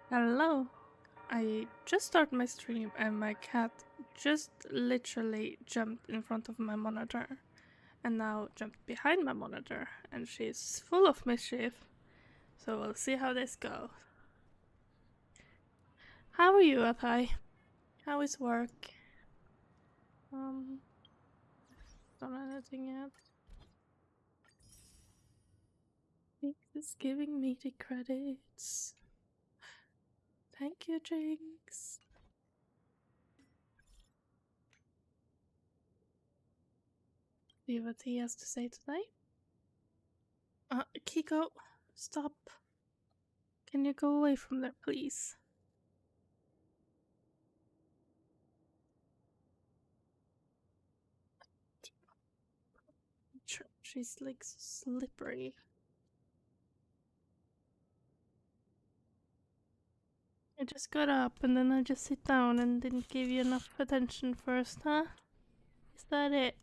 Hello. I just started my stream and my cat just literally jumped in front of my monitor and now jumped behind my monitor and she's full of mischief. So we'll see how this goes. How are you, Atai? How is work? Done anything yet? Jinx is giving me the credits. Thank you, Jinx. See what he has to say today. Kiko, stop. Can you go away from there, please? She's like slippery. I just got up and then I just sit down and didn't give you enough attention first, huh? Is that it?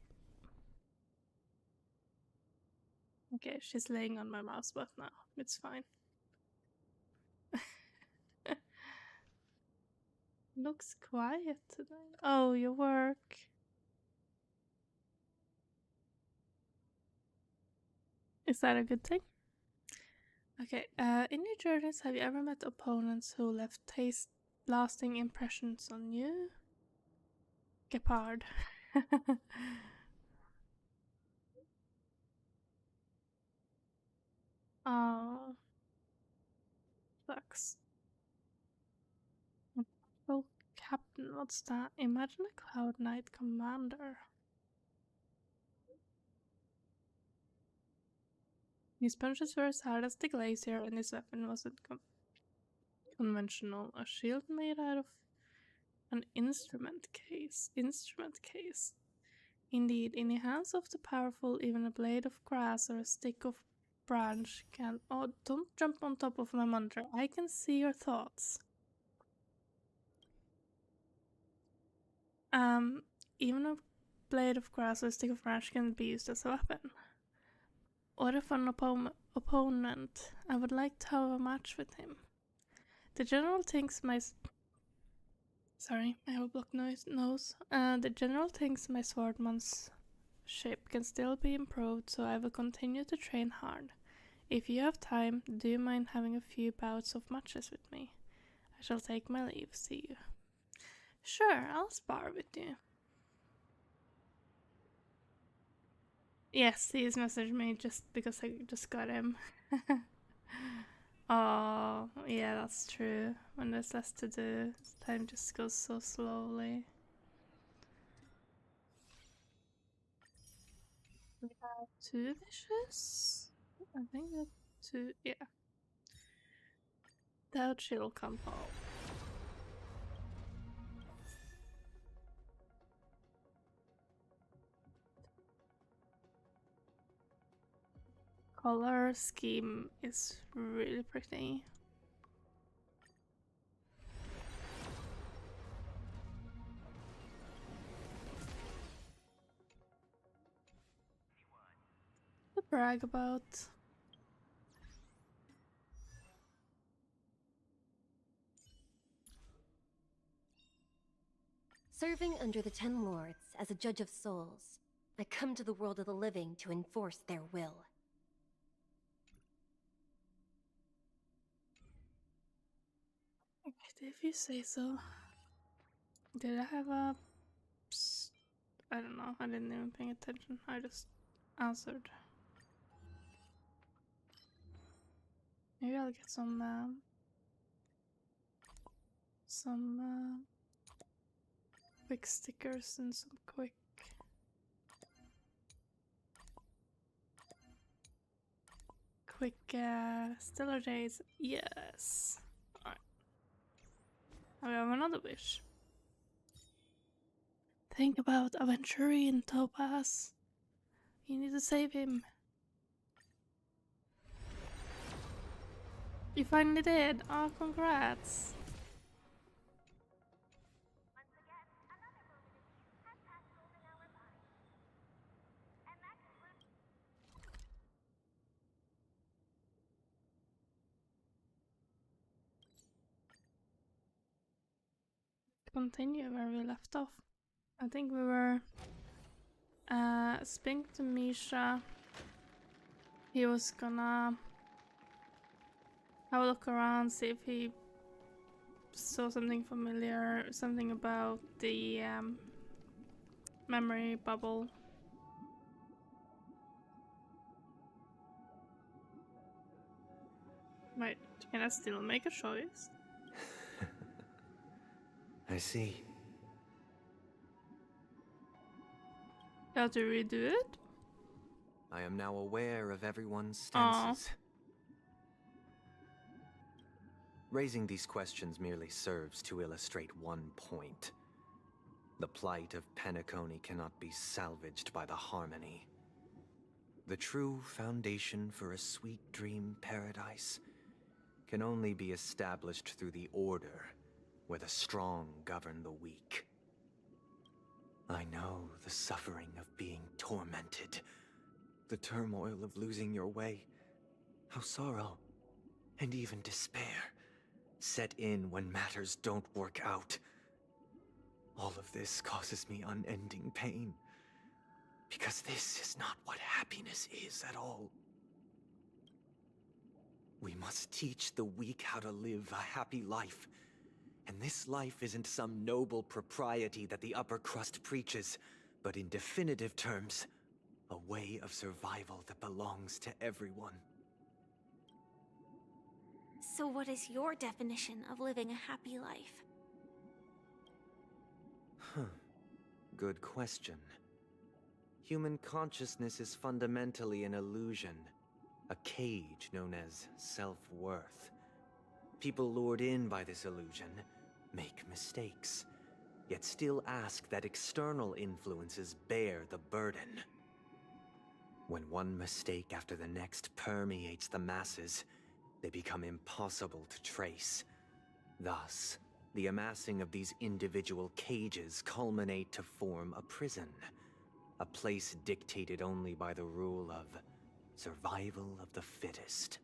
Okay, she's laying on my mouse butt now. It's fine. Looks quiet today. Oh, your work. Is that a good thing? Okay, in your journeys, have you ever met opponents who left lasting impressions on you? Gepard. Oh, sucks. Oh, Captain, what's that? Imagine a Cloud Knight commander. His punches were as hard as the glacier, and his weapon wasn't conventional. A shield made out of an instrument case. Indeed, in the hands of the powerful, even a blade of grass or a stick of branch can. Oh, don't jump on top of my monitor. I can see your thoughts. Even a blade of grass or a stick of branch can be used as a weapon. What if an opponent? I would like to have a match with him. The general thinks my. Sorry, I have a blocked nose. The general thinks my swordman's ship can still be improved, so I will continue to train hard. If you have time, do you mind having a few bouts of matches with me? I shall take my leave. See you. Sure, I'll spar with you. Yes, he's messaged me just because I just got him. Oh, yeah, that's true. When there's less to do, time just goes so slowly. We have 2 wishes? I think that's 2, yeah. Thou chill compo. Color scheme is really pretty. To brag about. Serving under the 10 Lords as a judge of souls, I come to the world of the living to enforce their will. If you say so. Did I have a... Psst. I don't know, I didn't even pay attention. I just answered. Maybe I'll get some quick stickers and some quick stellar days. Yes. Alright. I have another wish. Think about Aventurine, Topaz. You need to save him. You finally did. Oh, congrats. continue where we left off. I think we were speaking to Misha. He was gonna have a look around, see if he saw something familiar, something about the memory bubble. Wait, can I still make a choice? I see. You have to redo it? I am now aware of everyone's stances. Raising these questions merely serves to illustrate one point. The plight of Penacony cannot be salvaged by the harmony. The true foundation for a sweet dream paradise can only be established through the order, where the strong govern the weak. I know the suffering of being tormented, the turmoil of losing your way, how sorrow, and even despair, set in when matters don't work out. All of this causes me unending pain, because this is not what happiness is at all. We must teach the weak how to live a happy life. And this life isn't some noble propriety that the upper crust preaches, but in definitive terms, a way of survival that belongs to everyone. So what is your definition of living a happy life? Good question. Human consciousness is fundamentally an illusion, a cage known as self-worth. People lured in by this illusion make mistakes, yet still ask that external influences bear the burden. When one mistake after the next permeates the masses, they become impossible to trace. Thus, the amassing of these individual cages culminate to form a prison, a place dictated only by the rule of survival of the fittest.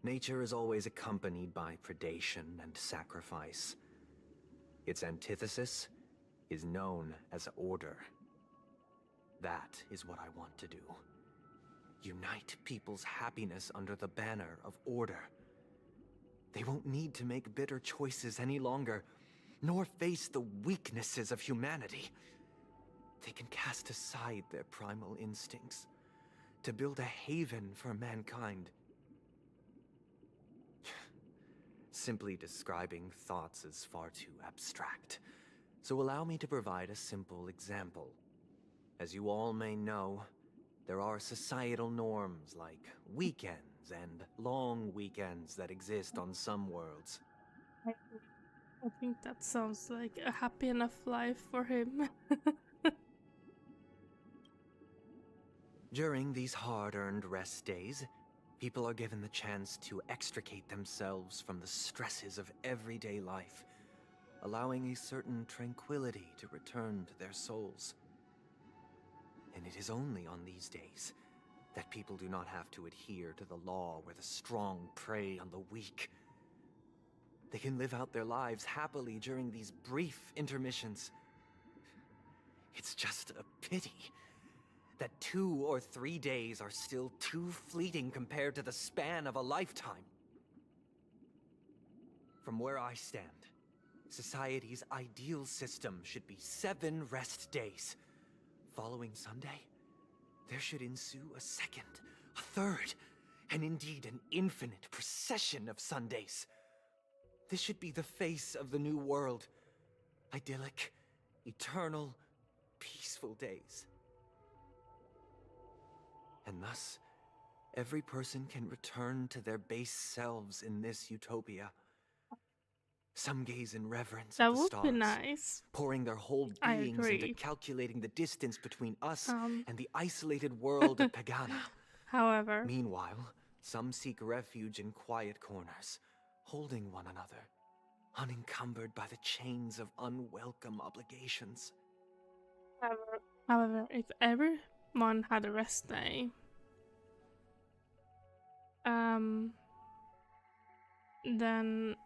Nature is always accompanied by predation and sacrifice. Its antithesis is known as order. That is what I want to do. Unite people's happiness under the banner of order. They won't need to make bitter choices any longer, nor face the weaknesses of humanity. They can cast aside their primal instincts to build a haven for mankind. Simply describing thoughts is far too abstract, so allow me to provide a simple example. As you all may know, there are societal norms like weekends and long weekends that exist on some worlds. I think that sounds like a happy enough life for him. During these hard-earned rest days, people are given the chance to extricate themselves from the stresses of everyday life, allowing a certain tranquility to return to their souls. And it is only on these days that people do not have to adhere to the law where the strong prey on the weak. They can live out their lives happily during these brief intermissions. It's just a pity that 2 or 3 days are still too fleeting compared to the span of a lifetime. From where I stand, society's ideal system should be 7 rest days. Following Sunday, there should ensue a second, a third, and indeed an infinite procession of Sundays. This should be the face of the new world. Idyllic, eternal, peaceful days. And thus, every person can return to their base selves in this utopia. Some gaze in reverence at That the would stars, be nice. pouring their whole I beings agree. into calculating the distance between us and the isolated world of Pagana. However, Meanwhile, some seek refuge in quiet corners, holding one another, unencumbered by the chains of unwelcome obligations. however, if everyone had a rest day, then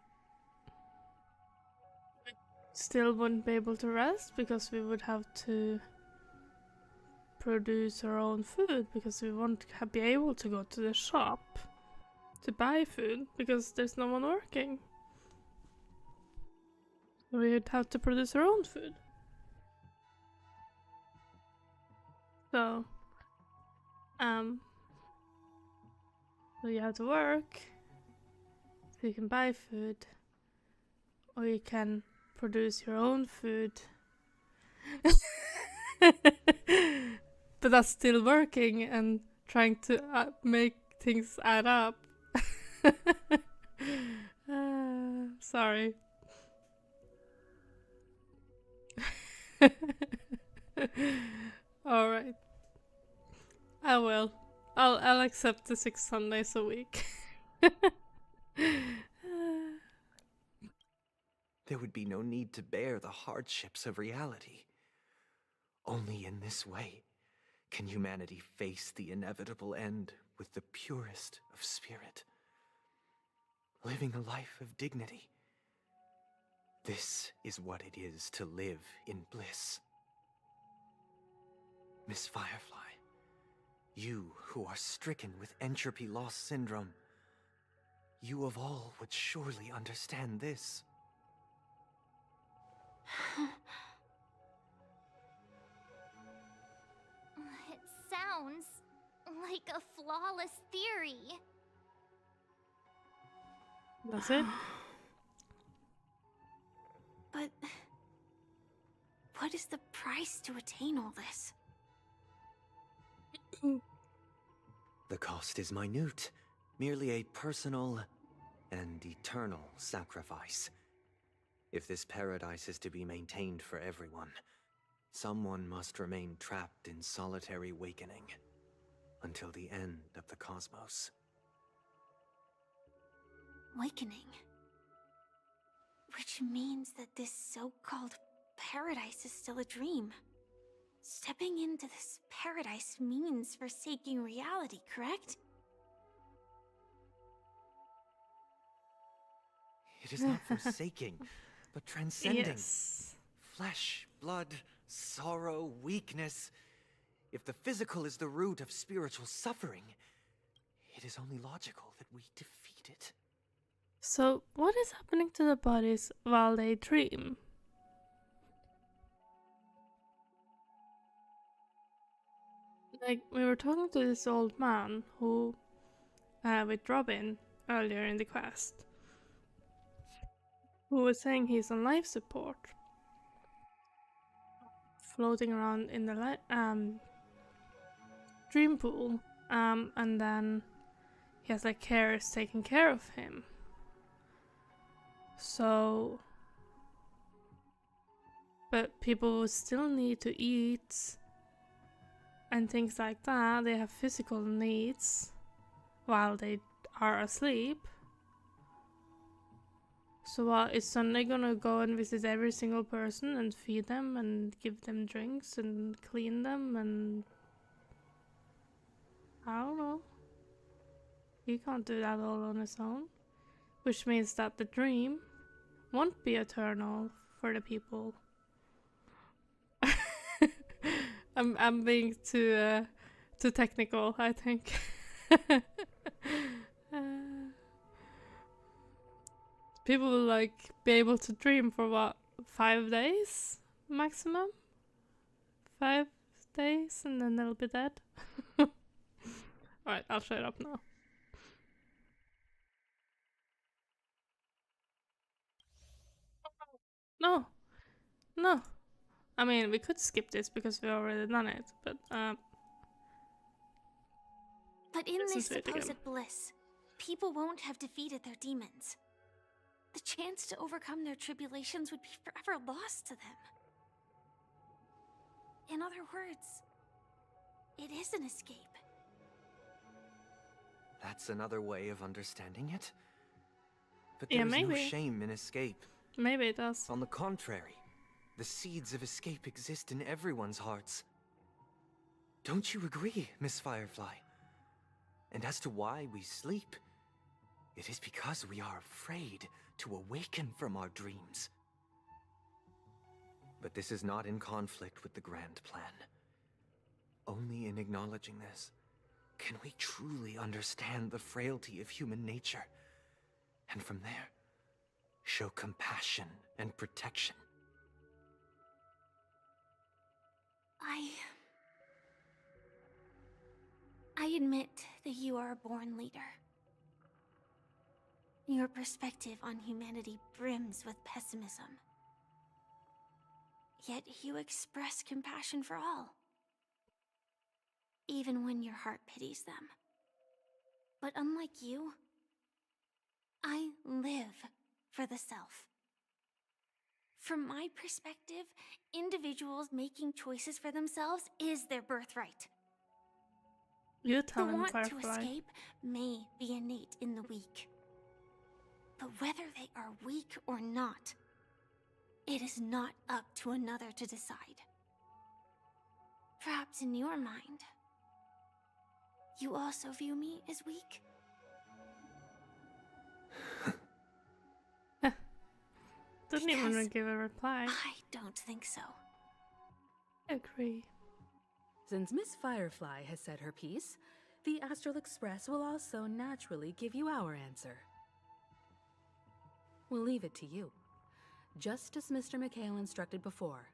still wouldn't be able to rest because we would have to produce our own food because we won't be able to go to the shop to buy food because there's no one working. We would have to produce our own food. So, so you have to work so you can buy food, or you can produce your own food. But that's still working and trying to make things add up. Sorry. Alright. I will. I'll accept the 6 Sundays a week. There would be no need to bear the hardships of reality. Only in this way can humanity face the inevitable end with the purest of spirit, living a life of dignity. This is what it is to live in bliss. Miss Firefly, you who are stricken with entropy loss syndrome, you of all would surely understand this. It sounds like a flawless theory. That's it? But what is the price to attain all this? The cost is minute, merely a personal and eternal sacrifice. If this paradise is to be maintained for everyone, someone must remain trapped in solitary awakening until the end of the cosmos. Awakening. Which means that this so-called paradise is still a dream. Stepping into this paradise means forsaking reality, correct? It is not forsaking, but transcending. Yes. Flesh, blood, sorrow, weakness. If the physical is the root of spiritual suffering, it is only logical that we defeat it. So, what is happening to the bodies while they dream? Like, we were talking to this old man who, with Robin earlier in the quest, who was saying he's on life support, floating around in the dream pool, and then he has like carers taking care of him. So, but people will still need to eat and things like that. They have physical needs while they are asleep. So is Sunday gonna go and visit every single person and feed them and give them drinks and clean them and... I don't know. He can't do that all on his own. Which means that the dream won't be eternal for the people. I'm being too technical, I think. People will like be able to dream for what, 5 days maximum? 5 days and then they'll be dead. Alright, I'll shut up now. No. No. I mean, we could skip this because we already done it, but But in This this is it again. supposed bliss, people won't have defeated their demons. The chance to overcome their tribulations would be forever lost to them. In other words, it is an escape. That's another way of understanding it. But Yeah, there is no maybe. shame in escape. maybe it does. On the contrary, the seeds of escape exist in everyone's hearts. Don't you agree, Miss Firefly? And as to why we sleep, it is because we are afraid to awaken from our dreams. But this is not in conflict with the grand plan. Only in acknowledging this can we truly understand the frailty of human nature. And from there, show compassion and protection. I admit that you are a born leader. Your perspective on humanity brims with pessimism. Yet you express compassion for all, even when your heart pities them. But unlike you, I live for the self. From my perspective, individuals making choices for themselves is their birthright. You The tell him, want to Firefly. escape may be innate in the weak. But whether they are weak or not, it is not up to another to decide. Perhaps in your mind, you also view me as weak? Didn't even Because give a reply. I don't think so. Agree. Since Miss Firefly has said her piece, the Astral Express will also naturally give you our answer. We'll leave it to you, just as Mr. McHale instructed before.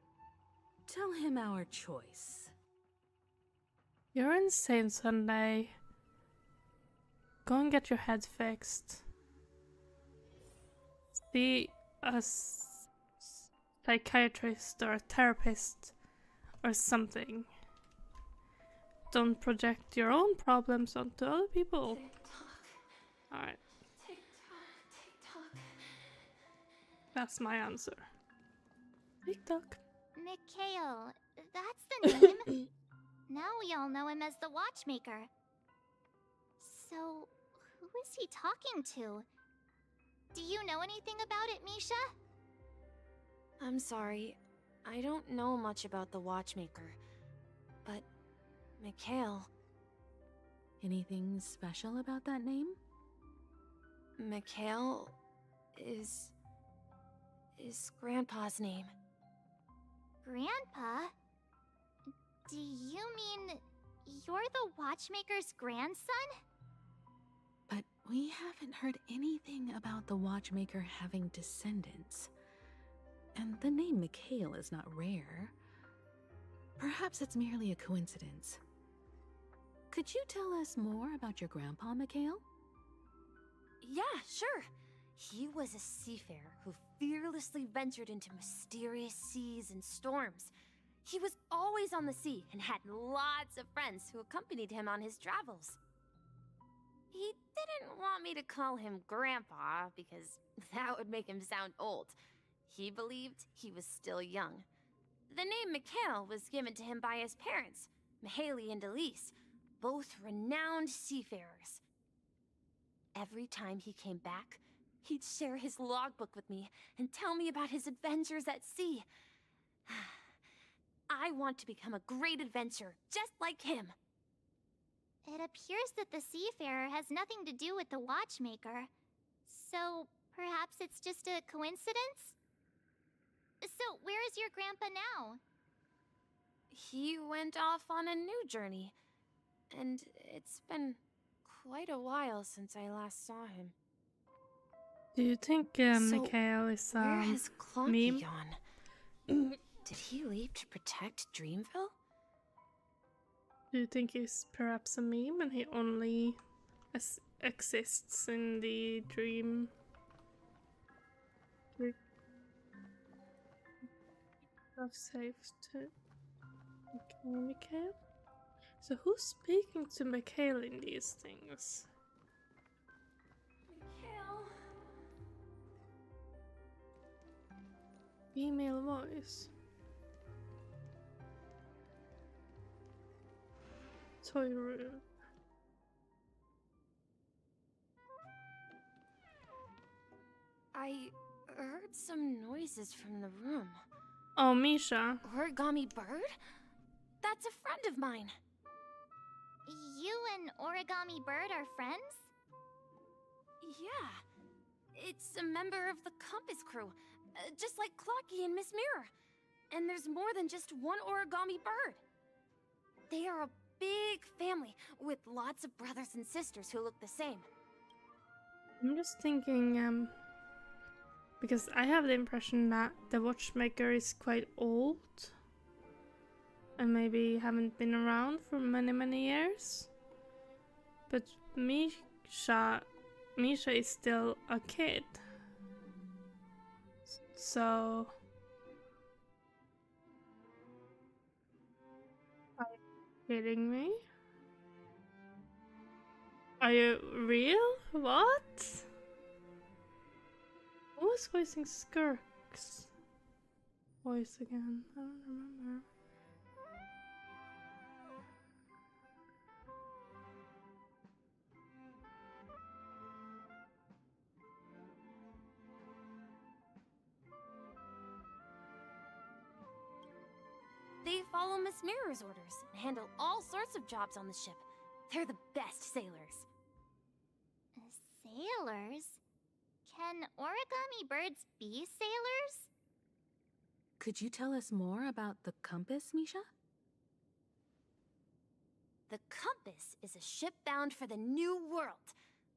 Tell him our choice. You're insane, Sunday. Go and get your head fixed. See a psychiatrist or a therapist or something. Don't project your own problems onto other people. Alright. That's my answer. TikTok. Mikhail, that's the name. Now we all know him as the Watchmaker. So, who is he talking to? Do you know anything about it, Misha? I'm sorry. I don't know much about the Watchmaker. But, Mikhail... Anything special about that name? Mikhail is Grandpa's name. Grandpa? Do you mean you're the Watchmaker's grandson? But we haven't heard anything about the Watchmaker having descendants. And the name Mikhail is not rare. Perhaps it's merely a coincidence. Could you tell us more about your grandpa, Mikhail? Yeah, sure. He was a seafarer who fearlessly ventured into mysterious seas and storms. He was always on the sea and had lots of friends who accompanied him on his travels. He didn't want me to call him Grandpa because that would make him sound old. He believed he was still young. The name Mikhail was given to him by his parents, Mihaly and Elise, both renowned seafarers. Every time he came back, he'd share his logbook with me and tell me about his adventures at sea. I want to become a great adventurer, just like him. It appears that the seafarer has nothing to do with the Watchmaker. So, perhaps it's just a coincidence? So, where is your grandpa now? He went off on a new journey, and it's been quite a while since I last saw him. Do you think So, Mikhail is Where has Clonky meme? gone? Did he leave to protect Dreamville? Do you think he's perhaps a meme and he only exists in the dream? I've saved to Mikhail. So who's speaking to Mikhail in these things? Mikhail. Female voice. Toy room. I heard some noises from the room. Oh, Misha. Origami Bird? That's a friend of mine. You and Origami Bird are friends? Yeah. It's a member of the Compass crew, just like Clocky and Miss Mirror. And there's more than just one origami bird. They are a big family with lots of brothers and sisters who look the same. I'm just thinking, because I have the impression that the watchmaker is quite old and maybe haven't been around for many years. But Misha is still a kid. So are you kidding me? Are you real? What? Who was voicing Skirk's voice again? I don't remember. They follow Miss Mirror's orders and handle all sorts of jobs on the ship. They're the best sailors. Sailors? Can origami birds be sailors? Could you tell us more about the compass, Misha? The compass is a ship bound for the new world.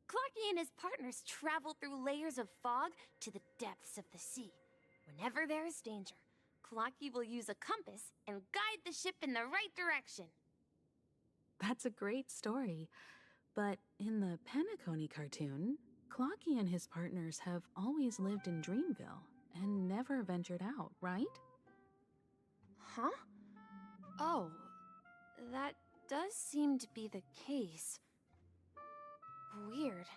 Clocky and his partners travel through layers of fog to the depths of the sea. Whenever there is danger, Clocky will use a compass and guide the ship in the right direction. That's a great story. But in the Penacony cartoon, Clocky and his partners have always lived in Dreamville and never ventured out, right? Huh? Oh, that does seem to be the case. Weird.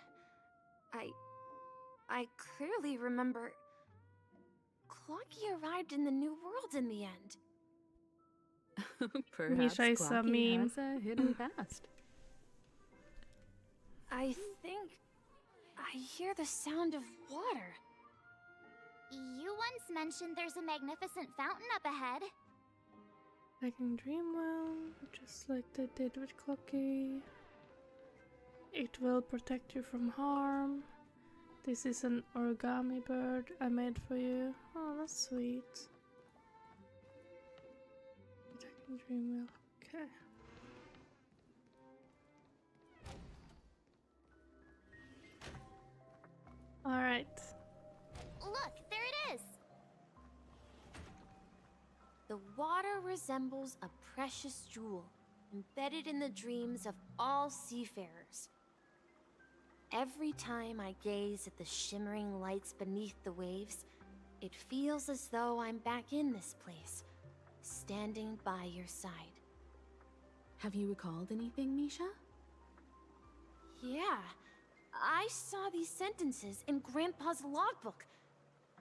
I clearly remember Clocky arrived in the new world in the end. Perhaps Misha is a Clocky meme. has a hidden past. I think I hear the sound of water. You once mentioned there's a magnificent fountain up ahead. I can dream well, just like they did with Clocky. It will protect you from harm. This is an origami bird I made for you. Oh, that's sweet. I can dream well. Okay. Alright. Look, there it is! The water resembles a precious jewel, embedded in the dreams of all seafarers. Every time I gaze at the shimmering lights beneath the waves, it feels as though I'm back in this place, standing by your side. Have you recalled anything, Misha? Yeah, I saw these sentences in Grandpa's logbook.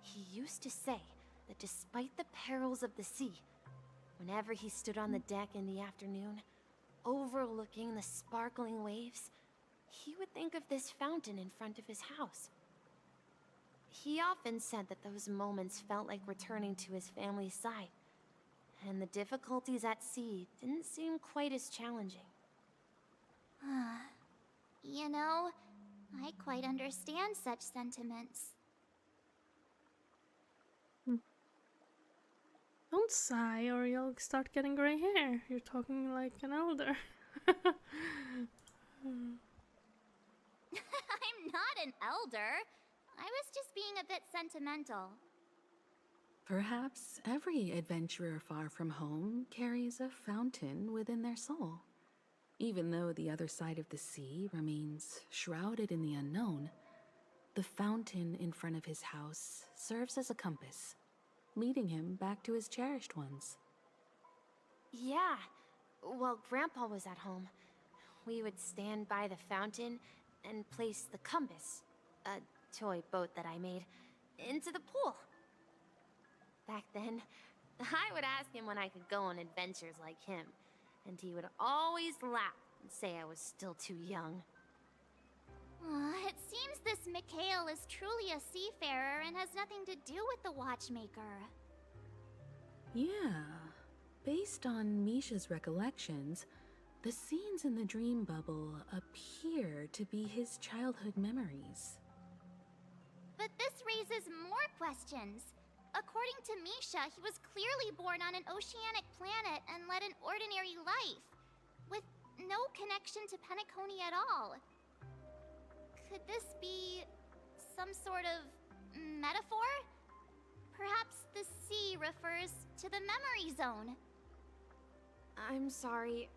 He used to say that despite the perils of the sea, whenever he stood on the deck in the afternoon, overlooking the sparkling waves, he would think of this fountain in front of his house. He often said that those moments felt like returning to his family's side, and the difficulties at sea didn't seem quite as challenging. You know, I quite understand such sentiments. Don't sigh or you'll start getting gray hair. You're talking like an elder. I'm not an elder. I was just being a bit sentimental. Perhaps every adventurer far from home carries a fountain within their soul. Even though the other side of the sea remains shrouded in the unknown, the fountain in front of his house serves as a compass, leading him back to his cherished ones. Yeah, while Grandpa was at home, we would stand by the fountain and place the compass, a toy boat that I made, into the pool. Back then, I would ask him when I could go on adventures like him, and he would always laugh and say I was still too young. It seems this Mikhail is truly a seafarer and has nothing to do with the watchmaker. Yeah, based on Misha's recollections, the scenes in the dream bubble appear to be his childhood memories. But this raises more questions. According to Misha, he was clearly born on an oceanic planet and led an ordinary life, with no connection to Penacony at all. Could this be some sort of metaphor? Perhaps the sea refers to the memory zone. I'm sorry.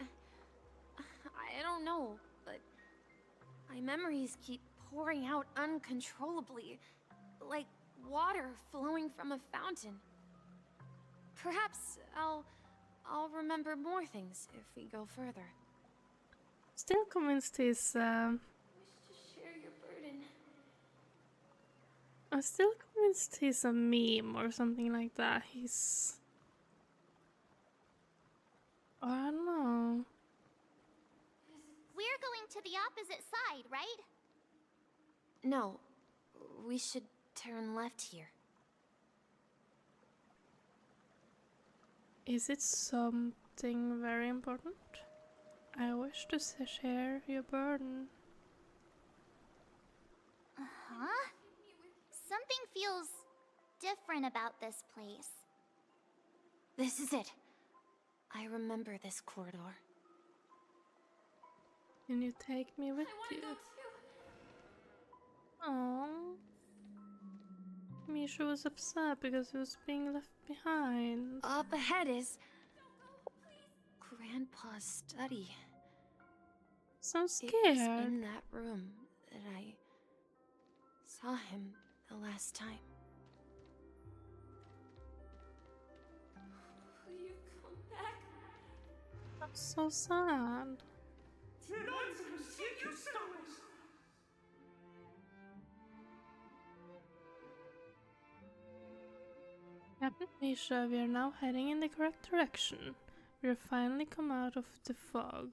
I don't know, but my memories keep pouring out uncontrollably, like water flowing from a fountain. Perhaps I'll remember more things if we go further. Still convinced he's Wish to share your burden. I'm still convinced he's a meme or something like that. He's... I don't know. We're going to the opposite side, right? No, we should turn left here. Is it something very important? I wish to share your burden. Huh? Something feels different about this place. This is it. I remember this corridor. Can you take me with you? Aww. Misha was upset because he was being left behind. Up ahead is Grandpa's study. So It was scared. in that room that I saw him the last time. Will you come back? I'm so sad. Captain Misha, we are now heading in the correct direction. We have finally come out of the fog.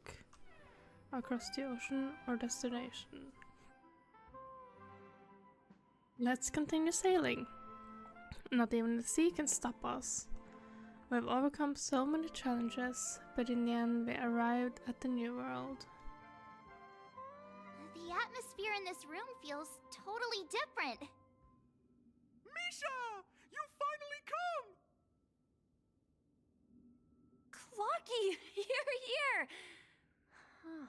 Across the ocean or destination. Let's continue sailing. Not even the sea can stop us. We have overcome so many challenges, but in the end we arrived at the new world. The atmosphere in this room feels totally different. Misha! You finally come! Clocky, you're here! Huh.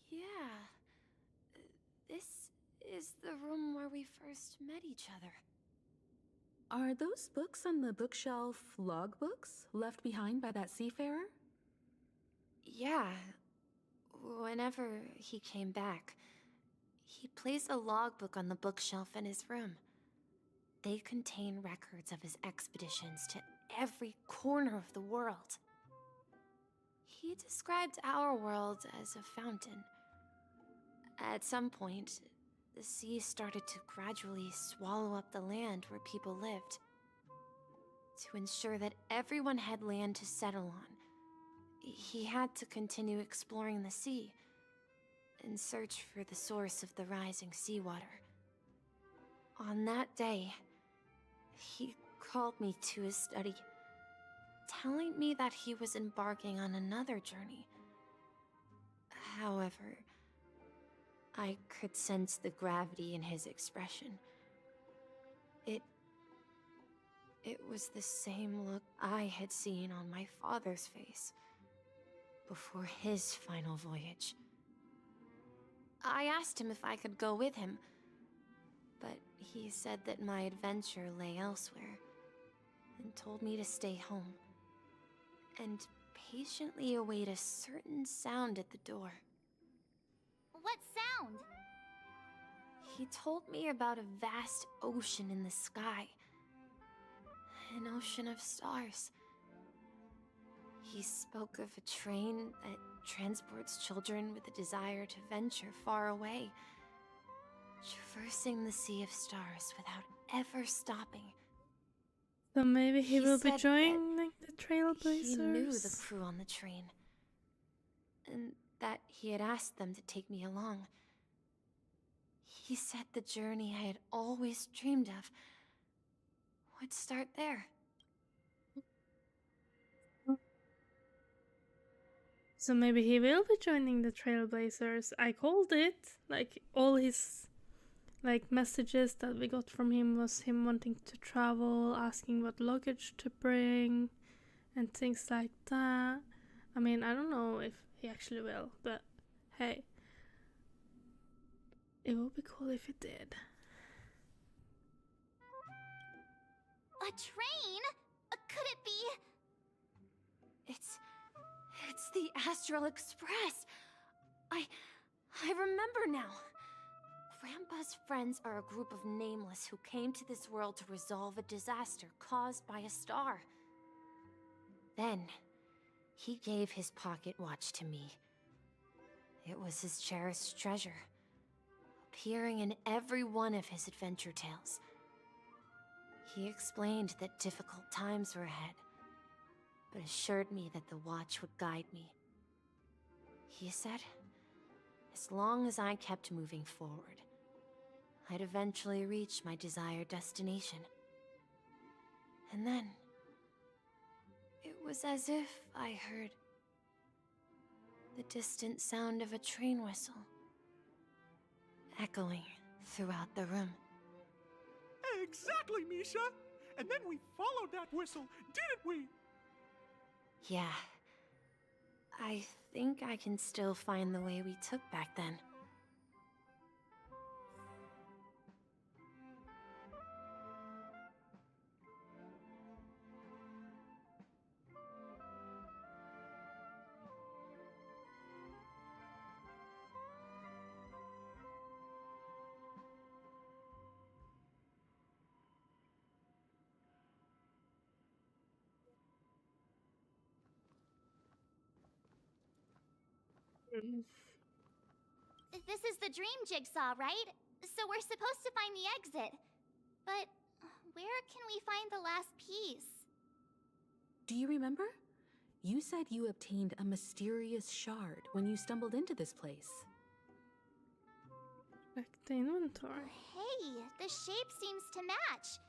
Yeah. This is the room where we first met each other. Are those books on the bookshelf logbooks left behind by that seafarer? Yeah. Whenever he came back, he placed a logbook on the bookshelf in his room. They contain records of his expeditions to every corner of the world. He described our world as a fountain. At some point, the sea started to gradually swallow up the land where people lived. To ensure that everyone had land to settle on, he had to continue exploring the sea and search for the source of the rising seawater. On that day, he called me to his study, telling me that he was embarking on another journey. However, I could sense the gravity in his expression. It was the same look I had seen on my father's face before his final voyage. I asked him if I could go with him, but he said that my adventure lay elsewhere and told me to stay home and patiently await a certain sound at the door. What sound? He told me about a vast ocean in the sky. An ocean of stars. He spoke of a train that transports children with a desire to venture far away, traversing the sea of stars without ever stopping. So maybe he will be said joining the Trailblazers. He knew the crew on the train, and that he had asked them to take me along. He said the journey I had always dreamed of would start there. So maybe he will be joining the Trailblazers. I called it. Like, all his like messages that we got from him was him wanting to travel, asking what luggage to bring, and things like that. I mean, I don't know if he actually will, but hey, it would be cool if he did. A train? Could it be? It's the Astral Express. I remember now. Grandpa's friends are a group of nameless who came to this world to resolve a disaster caused by a star. Then, he gave his pocket watch to me. It was his cherished treasure, appearing in every one of his adventure tales. He explained that difficult times were ahead, but assured me that the watch would guide me. He said, as long as I kept moving forward, I'd eventually reach my desired destination. And then, it was as if I heard the distant sound of a train whistle echoing throughout the room. Exactly, Misha! And then we followed that whistle, didn't we? Yeah. I think I can still find the way we took back then. This is the dream jigsaw, right? So we're supposed to find the exit. But where can we find the last piece? Do you remember? You said you obtained a mysterious shard when you stumbled into this place. Check the inventory. Hey, the shape seems to match.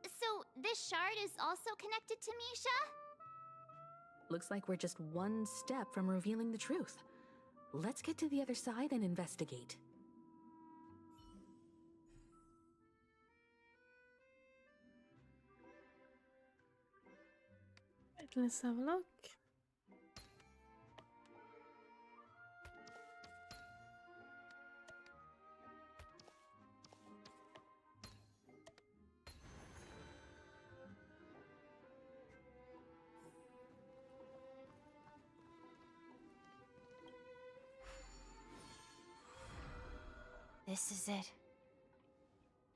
So this shard is also connected to Misha? Looks like we're just one step from revealing the truth. Let's get to the other side and investigate. Right, let's have a look. This is it.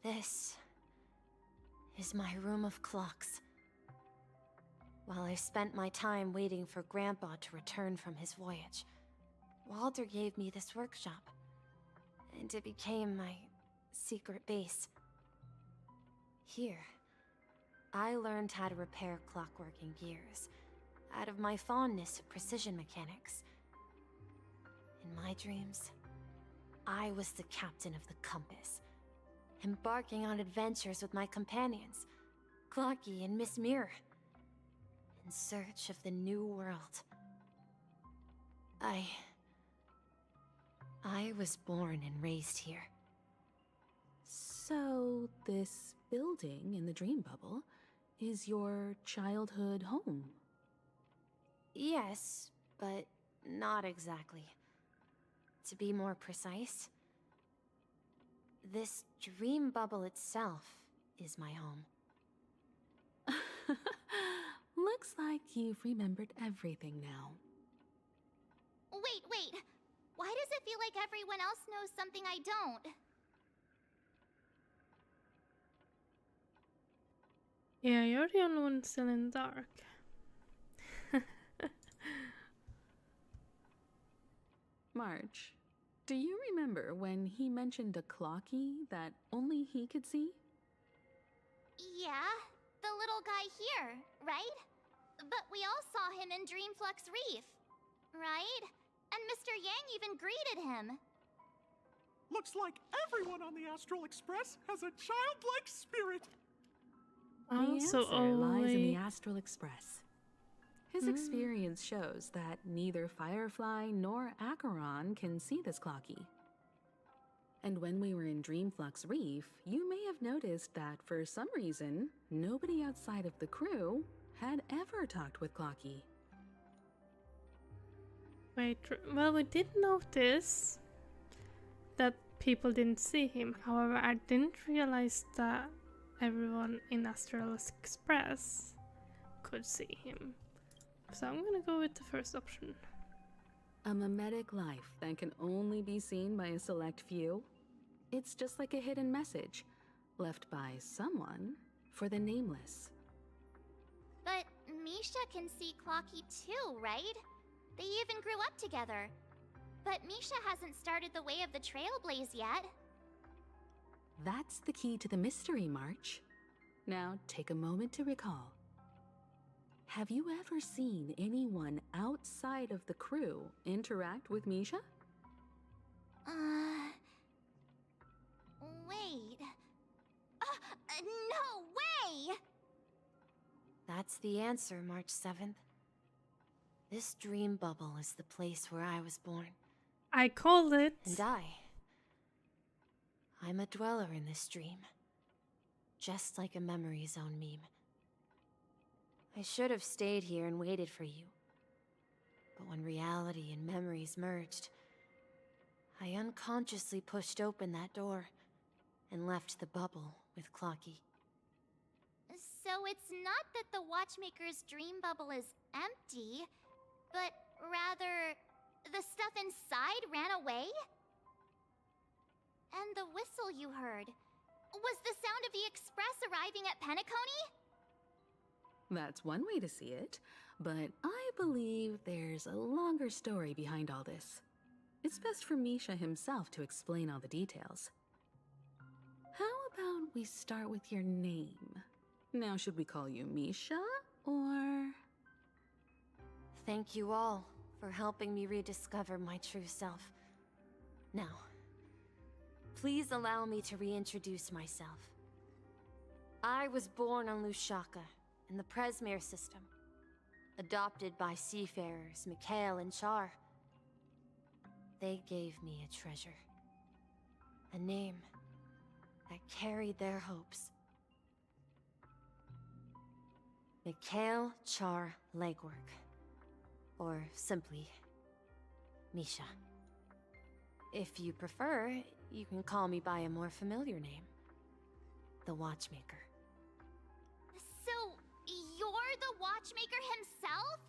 This is my room of clocks. While I spent my time waiting for Grandpa to return from his voyage, Walter gave me this workshop, and it became my secret base. Here, I learned how to repair clockwork and gears, out of my fondness of precision mechanics. In my dreams, I was the captain of the compass, embarking on adventures with my companions, Clocky and Miss Mirror, in search of the new world. I was born and raised here. So, this building in the dream bubble is your childhood home? Yes, but not exactly. To be more precise, this dream bubble itself is my home. Looks like you've remembered everything now. Wait. Why does it feel like everyone else knows something I don't? Yeah, you're the only one still in the dark. March, do you remember when he mentioned a clocky that only he could see? Yeah, the little guy here, right? But we all saw him in Dreamflux Reef, right? And Mr. Yang even greeted him. Looks like everyone on the Astral Express has a childlike spirit. The Also, answer lies in the only Astral Express. His experience shows that neither Firefly nor Acheron can see this clocky. And when we were in Dreamflux Reef, you may have noticed that for some reason, nobody outside of the crew had ever talked with Clocky. Wait, well, we did notice that people didn't see him. However, I didn't realize that everyone in Astral Express could see him. So I'm gonna go with the first option. A mimetic life that can only be seen by a select few? It's just like a hidden message, left by someone for the nameless. But Misha can see Clocky too, right? They even grew up together. But Misha hasn't started the way of the Trailblaze yet. That's the key to the mystery, March. Now take a moment to recall. Have you ever seen anyone outside of the crew interact with Misha? Wait. No way! That's the answer, March 7th. This dream bubble is the place where I was born. I called it. And I'm a dweller in this dream. Just like a memory zone meme. I should have stayed here and waited for you. But when reality and memories merged, I unconsciously pushed open that door and left the bubble with Clocky. So it's not that the Watchmaker's dream bubble is empty, but rather the stuff inside ran away? And the whistle you heard, was the sound of the express arriving at Penacony? That's one way to see it, but I believe there's a longer story behind all this. It's best for Misha himself to explain all the details. How about we start with your name? Now, should we call you Misha, or...? Thank you all for helping me rediscover my true self. Now, please allow me to reintroduce myself. I was born on Lushaka, in the Presmere system, adopted by seafarers Mikhail and Char. They gave me a treasure, a name that carried their hopes. Mikhail Char Legwork, or simply Misha. If you prefer, you can call me by a more familiar name, the Watchmaker. So, you're the Watchmaker himself?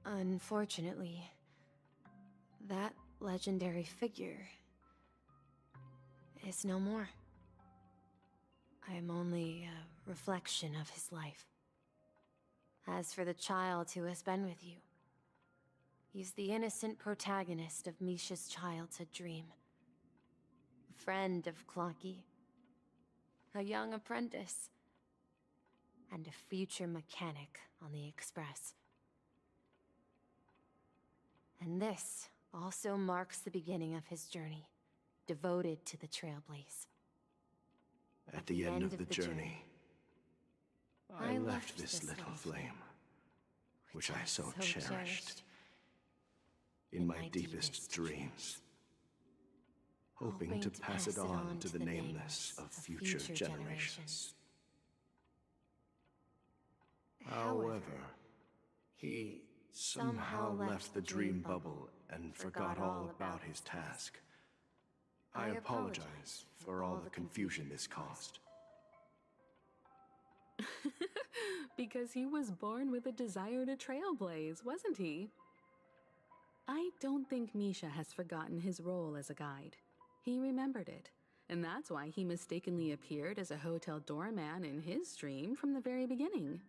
Unfortunately, that legendary figure is no more. I am only a reflection of his life. As for the child who has been with you, he's the innocent protagonist of Misha's childhood dream. A friend of Clocky, a young apprentice, and a future mechanic on the Express. And this also marks the beginning of his journey, devoted to the Trailblaze. At the end of the journey, I left this little flame, which I so cherished, in my deepest dreams, hoping to pass it on to the nameless of future generations. However, he somehow left the dream bubble and forgot all about his task. I apologize for all the confusion this caused. Because he was born with a desire to trailblaze, wasn't he? I don't think Misha has forgotten his role as a guide. He remembered it, and that's why he mistakenly appeared as a hotel doorman in his dream from the very beginning.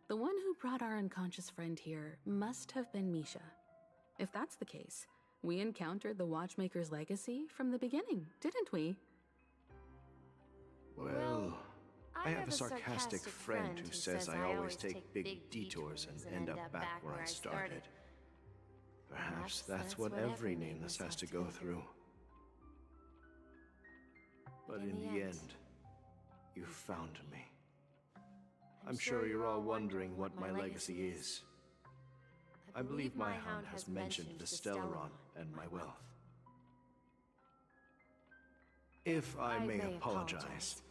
The one who brought our unconscious friend here must have been Misha. If that's the case, we encountered the Watchmaker's legacy from the beginning, didn't we? Well, I have a sarcastic friend who says I always take big detours and end up back where I started. Perhaps that's what every nameless has to go through. But in the end, you found me. I'm sure you're all wondering what my legacy is. I believe my hound has mentioned the Stellaron and my wealth. If I may apologize,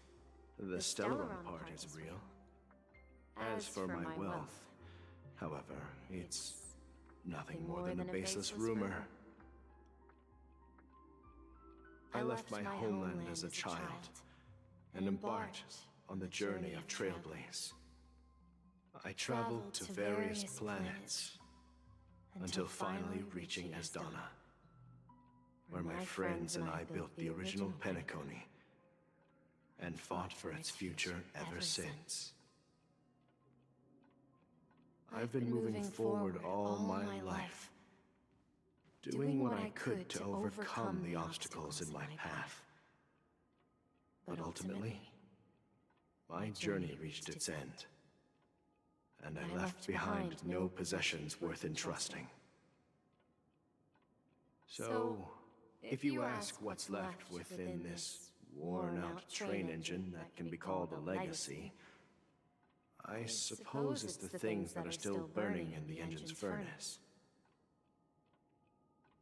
the Stellaron part is real. As for my wealth, however, it's nothing more than a baseless rumor. I left my homeland as a child and embarked on the journey of Trailblaze. I traveled to various planets until finally reaching Asdana, where my friends and I built the original Penacony and fought for its future ever since. I've been moving forward all my life, doing what I could to overcome the obstacles in my path. But ultimately, my journey reached its end, and I left behind no possessions worth entrusting. So, if you ask what's left within this worn-out train engine that can be called a legacy, I suppose it's the things that are still burning in the engine's furnace.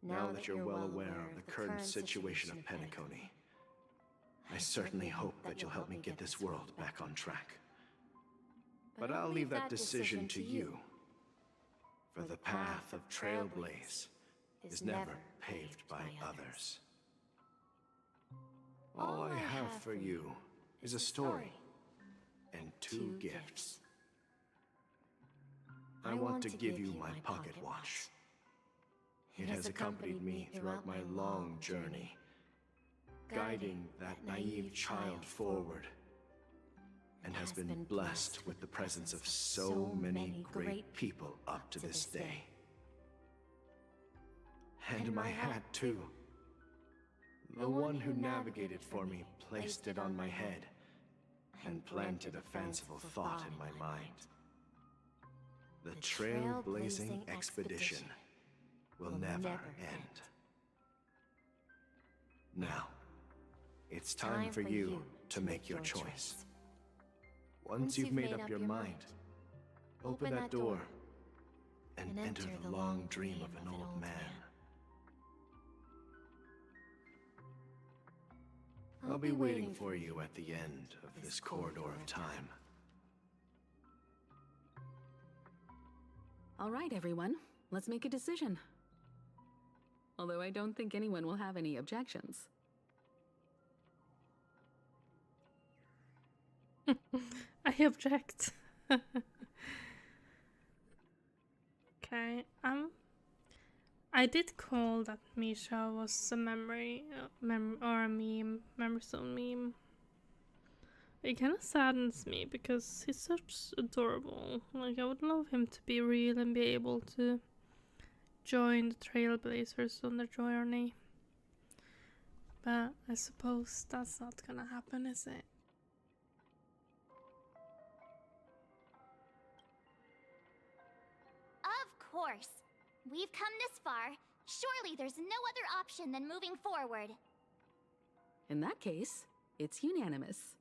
Now that you're well aware of the current situation of Penacony, I certainly hope that you'll help me get this world back on track. But I'll leave that decision to you, for the path of Trailblaze is never paved by others. All I have for you is a story and 2 gifts. I want to give you my pocket watch. It has accompanied me throughout my long journey, guiding that naive child forward, and has been blessed with the presence of so many great people up to this day. And my hat, too. The one who navigated for me placed it on my head and planted a fanciful thought in my mind. The Trailblazing expedition will never end. Now, it's time for you to make your choice. Once you've made up your mind, open that door and enter the long dream of an old man. I'll be waiting for you at the end of this corridor of time. All right, everyone. Let's make a decision. Although I don't think anyone will have any objections. I object. Okay, I did call that Misha was a memory, or a meme, memory stone meme. It kind of saddens me because he's such adorable. Like, I would love him to be real and be able to join the Trailblazers on their journey. But I suppose that's not gonna happen, is it? Of course. We've come this far. Surely there's no other option than moving forward. In that case, it's unanimous.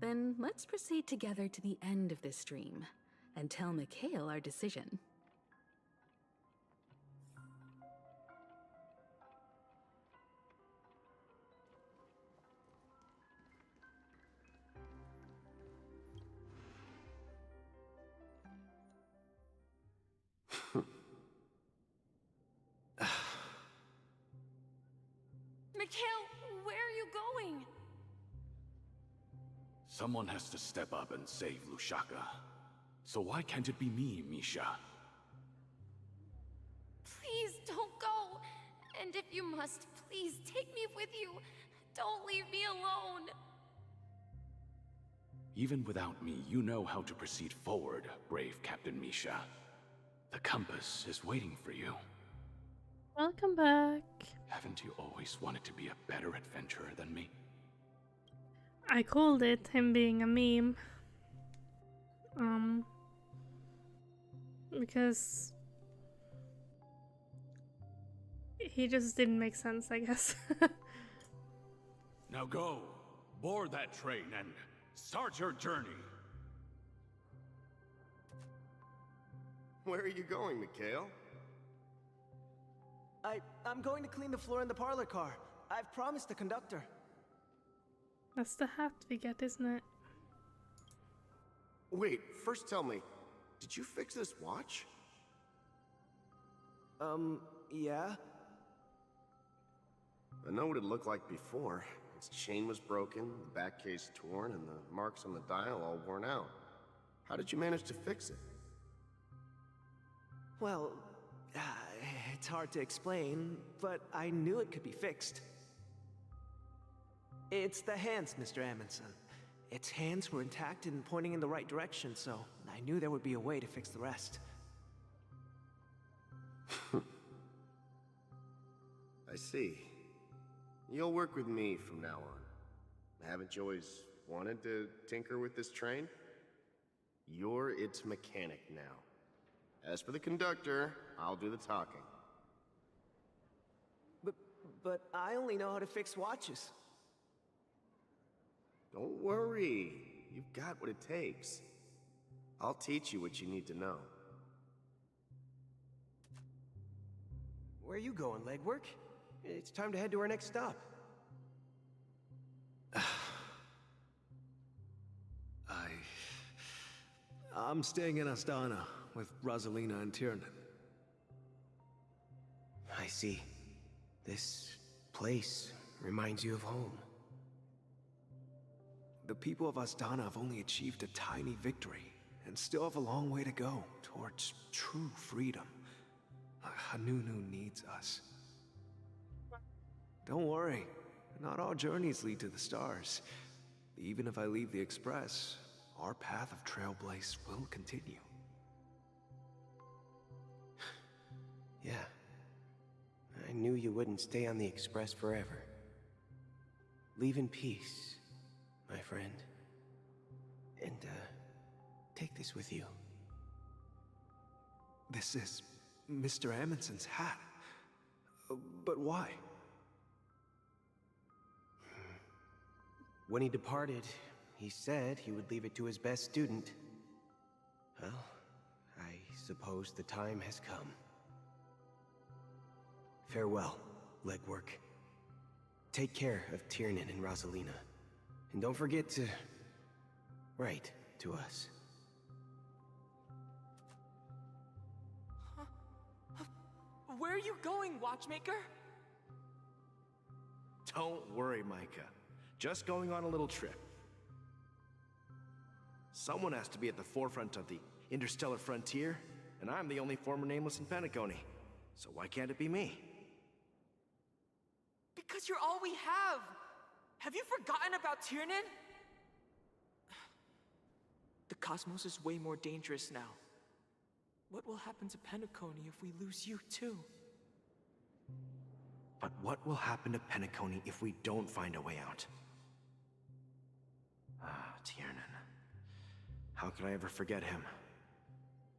Then let's proceed together to the end of this stream and tell Mikhail our decision. Mikhail, where are you going? Someone has to step up and save Lushaka. So why can't it be me, Misha? Please don't go. And if you must, please take me with you. Don't leave me alone. Even without me, you know how to proceed forward, brave Captain Misha. The compass is waiting for you. Welcome back. Haven't you always wanted to be a better adventurer than me? I called it him being a meme. Because he just didn't make sense, I guess. Now go, board that train and start your journey. Where are you going, Mikhail? I'm going to clean the floor in the parlor car. I've promised the conductor. That's the hat we get, isn't it? Wait, first tell me, did you fix this watch? Yeah? I know what it looked like before. Its chain was broken, the back case torn, and the marks on the dial all worn out. How did you manage to fix it? Well, it's hard to explain, but I knew it could be fixed. It's the hands, Mr. Amundsen. Its hands were intact and pointing in the right direction, so I knew there would be a way to fix the rest. I see. You'll work with me from now on. Haven't you always wanted to tinker with this train? You're its mechanic now. As for the conductor, I'll do the talking. But I only know how to fix watches. Don't worry. You've got what it takes. I'll teach you what you need to know. Where are you going, legwork? It's time to head to our next stop. I'm staying in Astana with Rosalina and Tiernan. I see. This place reminds you of home. The people of Astana have only achieved a tiny victory, and still have a long way to go towards true freedom. Hanunu needs us. Don't worry, not all journeys lead to the stars. Even if I leave the Express, our path of Trailblaze will continue. Yeah. I knew you wouldn't stay on the Express forever. Leave in peace, my friend. And, take this with you. This is Mr. Amundsen's hat. But why? When he departed, he said he would leave it to his best student. Well, I suppose the time has come. Farewell, legwork. Take care of Tiernan and Rosalina. And don't forget to write to us. Where are you going, Watchmaker? Don't worry, Micah. Just going on a little trip. Someone has to be at the forefront of the interstellar frontier, and I'm the only former nameless in Penacony. So why can't it be me? Because you're all we have! Have you forgotten about Tiernan? The cosmos is way more dangerous now. What will happen to Penacony if we lose you too? But what will happen to Penacony if we don't find a way out? Ah, Tiernan. How could I ever forget him?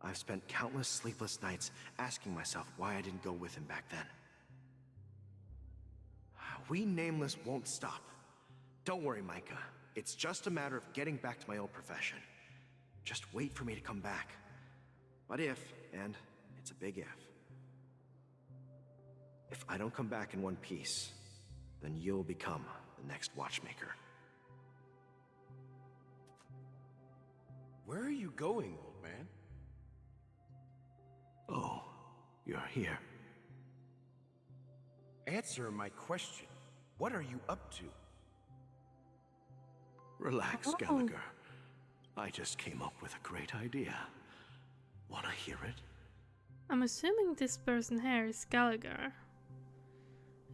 I've spent countless sleepless nights asking myself why I didn't go with him back then. We Nameless won't stop. Don't worry, Micah. It's just a matter of getting back to my old profession. Just wait for me to come back. But if, and it's a big if I don't come back in one piece, then you'll become the next Watchmaker. Where are you going, old man? Oh, you're here. Answer my question. What are you up to? Relax, Gallagher. I just came up with a great idea. Wanna hear it? I'm assuming this person here is Gallagher.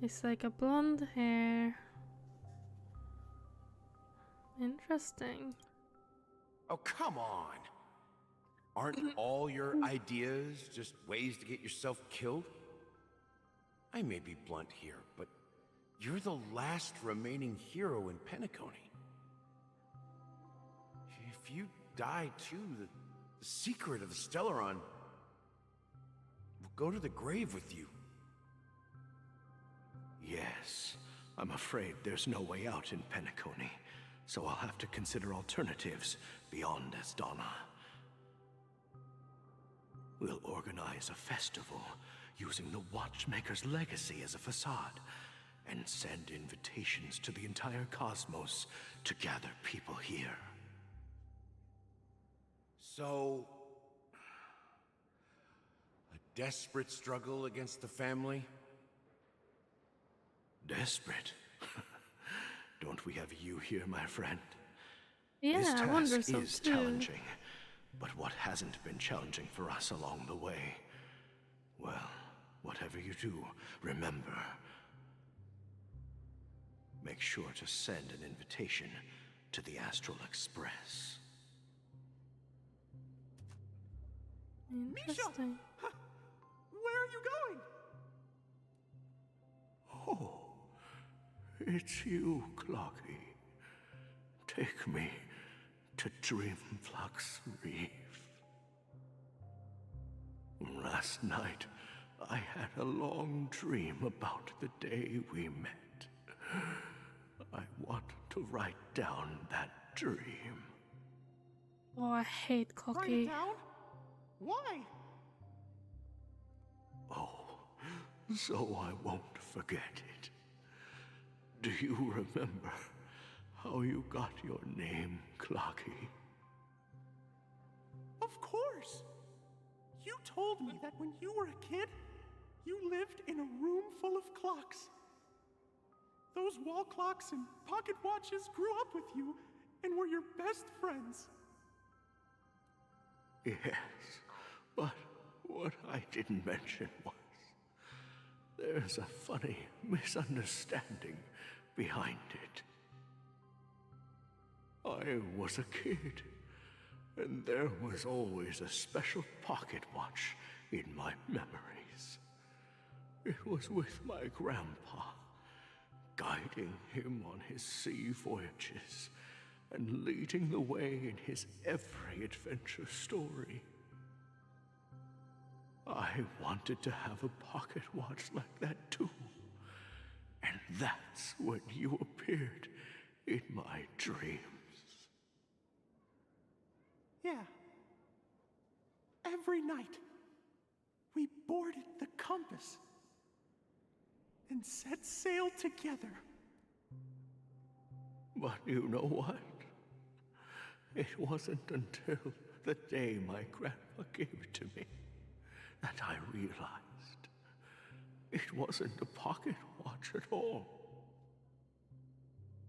It's like a blonde hair. Interesting. Oh, come on! Aren't all your ideas just ways to get yourself killed? I may be blunt here, but you're the last remaining hero in Penacony. If you die too, the secret of the Stellaron will go to the grave with you. Yes, I'm afraid there's no way out in Penacony, so I'll have to consider alternatives beyond Astana. We'll organize a festival using the Watchmaker's legacy as a facade, and send invitations to the entire cosmos to gather people here. So, a desperate struggle against the family? Desperate? Don't we have you here, my friend? Yeah, this I wonder task so is too. challenging, but what hasn't been challenging for us along the way? Well, whatever you do, remember, make sure to send an invitation to the Astral Express. Interesting. Where are you going? Oh, it's you, Clocky. Take me to Dreamflux Reef. Last night, I had a long dream about the day we met. I want to write down that dream. Oh, I hate Write it Cocky. down? Why? Oh, so I won't forget it. Do you remember how you got your name, Clocky? Of course! You told me that when you were a kid, you lived in a room full of clocks. Those wall clocks and pocket watches grew up with you and were your best friends. Yes, but what I didn't mention was there's a funny misunderstanding behind it. I was a kid, and there was always a special pocket watch in my memories. It was with my grandpa, guiding him on his sea voyages and leading the way in his every adventure story. I wanted to have a pocket watch like that too. And that's when you appeared in my dreams. Yeah. Every night, we boarded the compass and set sail together. But you know what? It wasn't until the day my grandpa gave it to me that I realized it wasn't a pocket watch at all.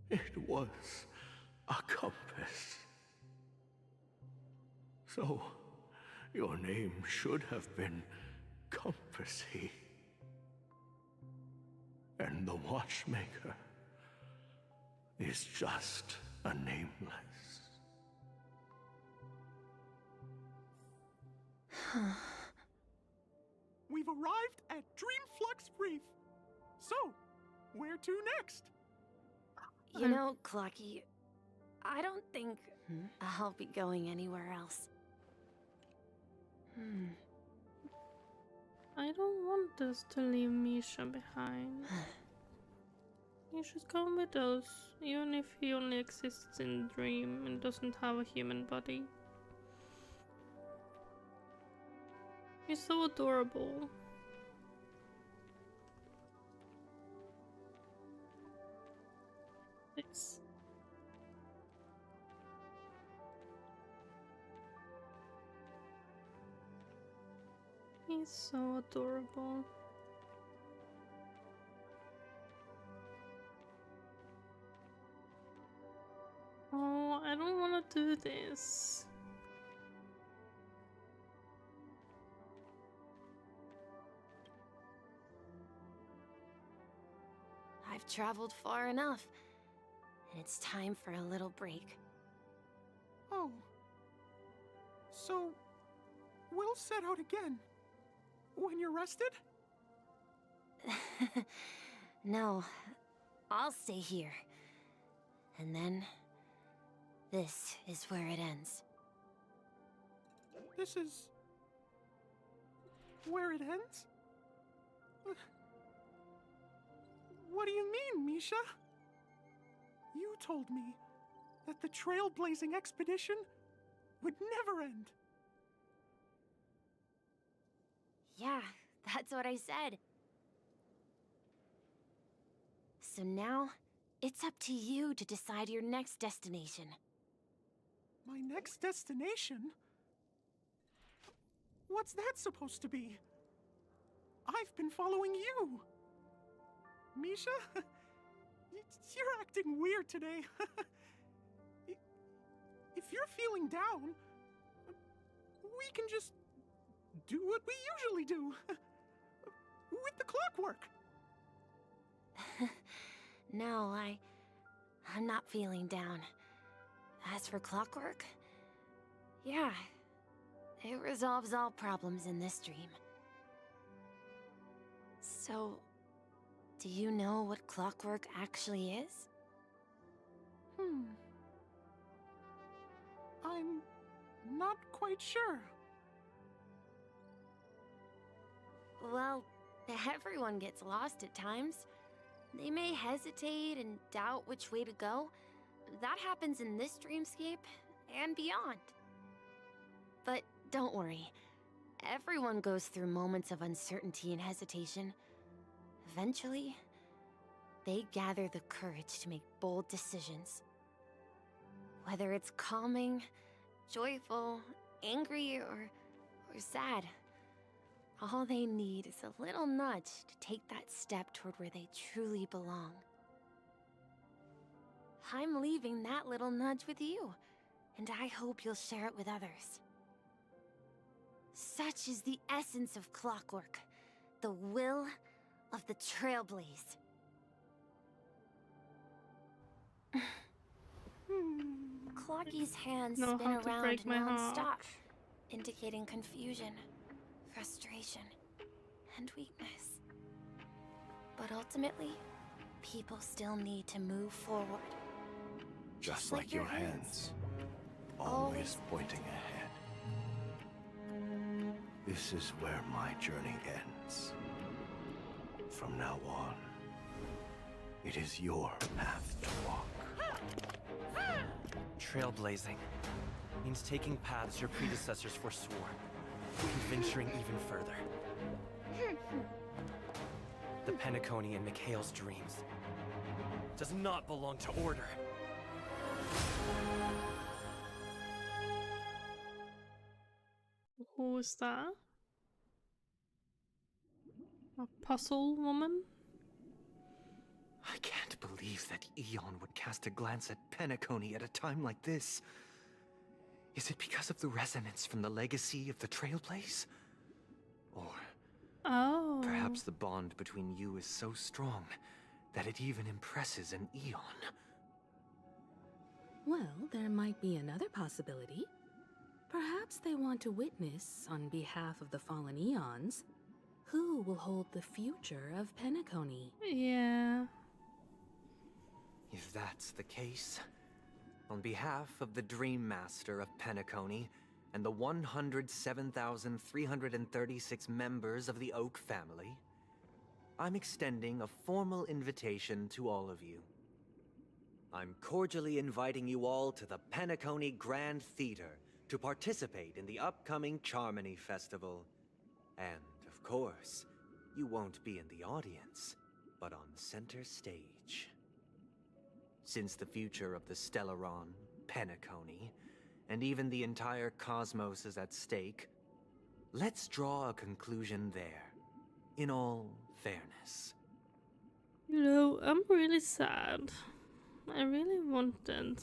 It was a compass. So, your name should have been Compassy. And the watchmaker is just a nameless. We've arrived at Dreamflux Reef. So, where to next? You know, Clocky, I don't think I'll be going anywhere else. I don't want us to leave Misha behind. He should come with us, even if he only exists in a dream and doesn't have a human body. He's so adorable. It's he's so adorable. Oh, I don't want to do this. I've traveled far enough, and it's time for a little break. Oh. So, we'll set out again. When you're rested? No, I'll stay here. And then, this is where it ends. This is... where it ends? What do you mean, Misha? You told me that the Trailblazing expedition would never end. Yeah, that's what I said. So now, it's up to you to decide your next destination. My next destination? What's that supposed to be? I've been following you. Misha? You're acting weird today. If you're feeling down, we can just do what we usually do. With the clockwork. No, I'm not feeling down. As for clockwork, yeah, it resolves all problems in this dream. So, do you know what clockwork actually is? I'm not quite sure. Well, everyone gets lost at times. They may hesitate and doubt which way to go. That happens in this dreamscape and beyond. But don't worry. Everyone goes through moments of uncertainty and hesitation. Eventually, they gather the courage to make bold decisions. Whether it's calming, joyful, angry, or sad, all they need is a little nudge to take that step toward where they truly belong. I'm leaving that little nudge with you, and I hope you'll share it with others. Such is the essence of clockwork, the will of the Trailblaze. Clocky's hands Know spin how to around break my heart. non-stop, indicating confusion, frustration, and weakness. But ultimately, people still need to move forward. Just like your hands, always pointing ahead. This is where my journey ends. From now on, it is your path to walk. Trailblazing means taking paths your predecessors forswore, and venturing even further. The Penacony in Mikhail's dreams does not belong to Order. Who's that? A puzzle woman? I can't believe that Eon would cast a glance at Penacony at a time like this. Is it because of the resonance from the legacy of the Trailblaze? Or perhaps the bond between you is so strong that it even impresses an Eon? Well, there might be another possibility. Perhaps they want to witness, on behalf of the fallen Eons, who will hold the future of Penacony. Yeah. If that's the case, on behalf of the Dream Master of Penacony and the 107,336 members of the Oak family, I'm extending a formal invitation to all of you. I'm cordially inviting you all to the Penacony Grand Theater to participate in the upcoming Charmony Festival. And, of course, you won't be in the audience, but on center stage. Since the future of the Stellaron, Penacony, and even the entire cosmos is at stake, let's draw a conclusion there, in all fairness. You know, I'm really sad. I really wanted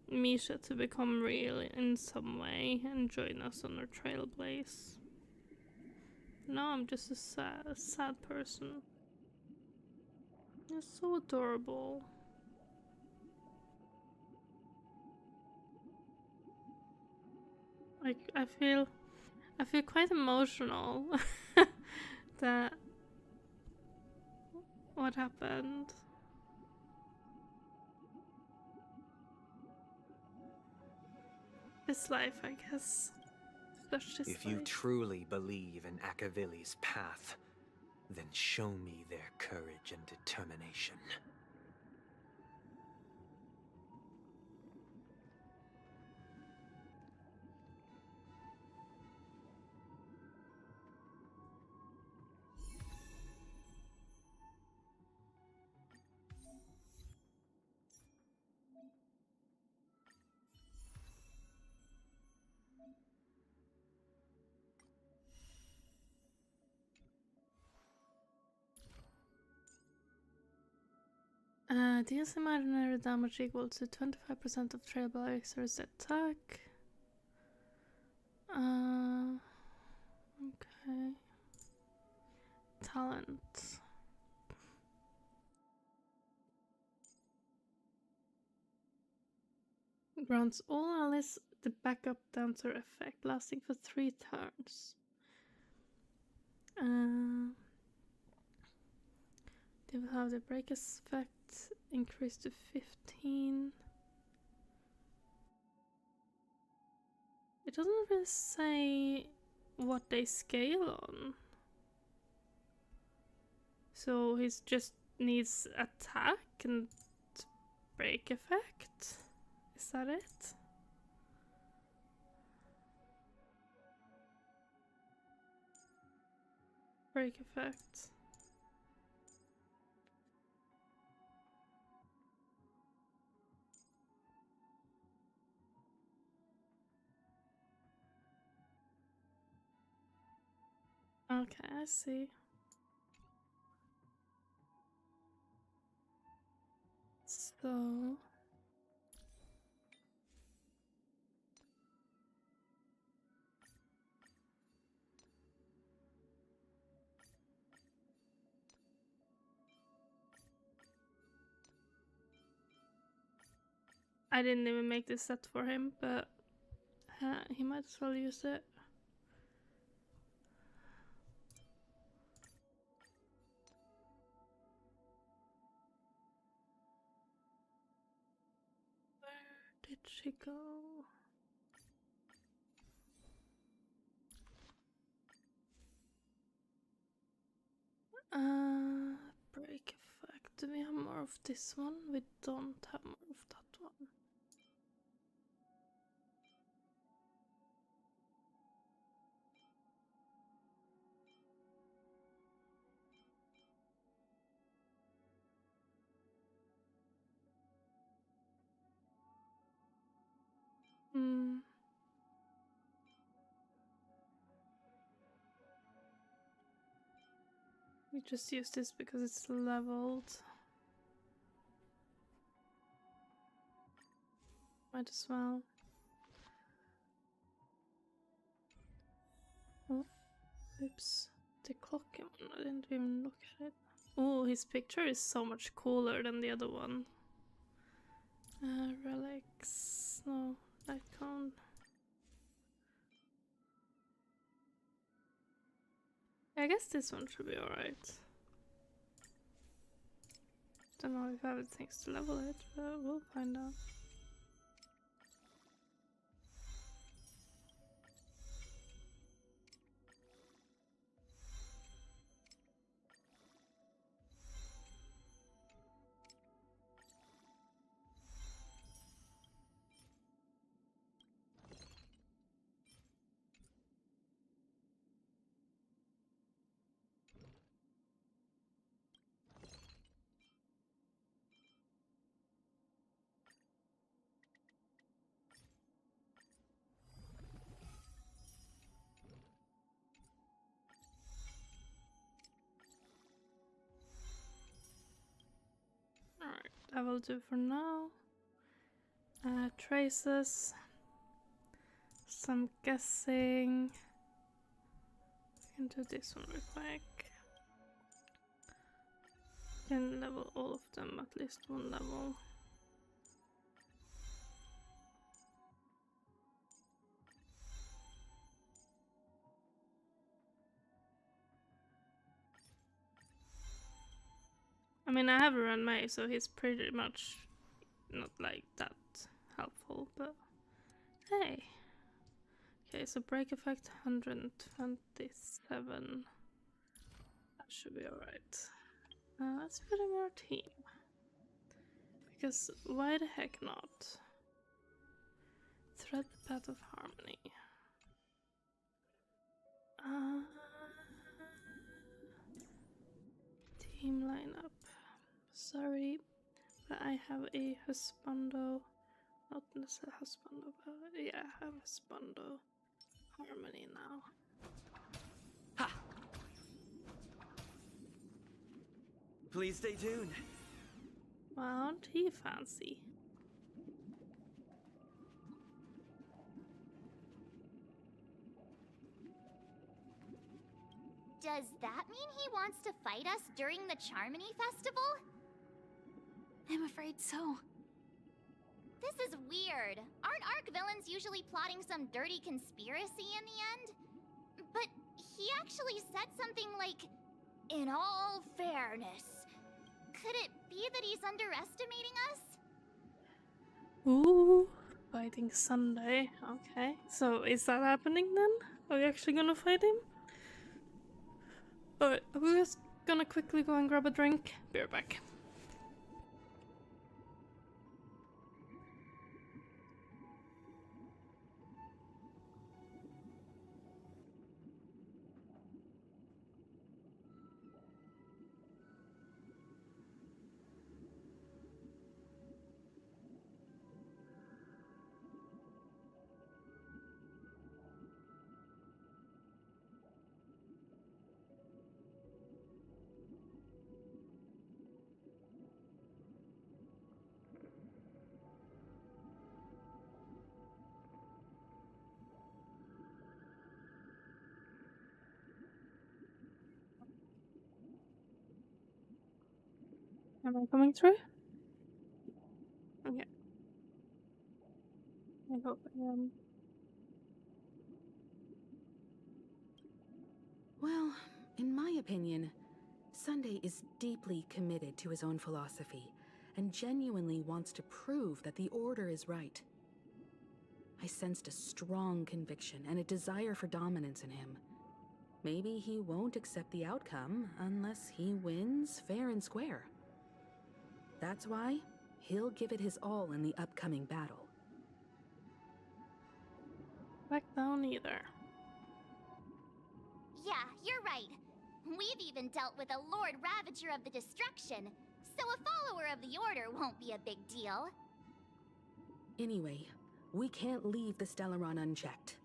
Misha to become real in some way and join us on our Trailblaze. Now I'm just a sad person. You're so adorable. Like, I feel quite emotional that what happened. This life, I guess. If you truly believe in Akavili's path, then show me their courage and determination. Deals imaginary damage equal to 25% of Trailblaze's attack. Okay. Talent. Grants all allies the backup dancer effect, lasting for 3 turns. They will have the break effect increased to 15. It doesn't really say what they scale on. So he just needs attack and break effect? Is that it? Break effect. Okay, I see. So I didn't even make this set for him, but he might as well use it. Where did she go? Break effect. Do we have more of this one? We don't have more of that one. We just use this because it's leveled. Might as well. Oh, oops. The clock one, I didn't even look at it. Oh, his picture is so much cooler than the other one. Relics. No, light cone. I guess this one should be alright. Don't know if I have things to level it, but we'll find out. Alright, I will do for now. Traces. Some guessing. We can do this one real quick. Can level all of them at least one level. I mean, I have a run May, so he's pretty much not like that helpful, but hey. Okay, so break effect 127. That should be alright. Let's put him in our team. Because why the heck not? Thread the path of harmony. Team lineup. Sorry, but I have a husbando. Not necessarily husbando, but yeah, I have husbando harmony now. Ha! Please stay tuned. Aren't he fancy? Does that mean he wants to fight us during the Charmony Festival? I'm afraid so. This is weird. Aren't Arc villains usually plotting some dirty conspiracy in the end? But he actually said something like, "In all fairness." Could it be that he's underestimating us? Ooh, fighting Sunday. Okay, so is that happening then? Are we actually gonna fight him? Alright, we're just gonna quickly go and grab a drink. Be right back. Am I coming through? Okay. I hope I am. Well, in my opinion, Sunday is deeply committed to his own philosophy and genuinely wants to prove that the Order is right. I sensed a strong conviction and a desire for dominance in him. Maybe he won't accept the outcome unless he wins fair and square. That's why he'll give it his all in the upcoming battle. Back down either. Yeah, you're right. We've even dealt with a Lord Ravager of the Destruction, so a follower of the Order won't be a big deal. Anyway, we can't leave the Stellaron unchecked.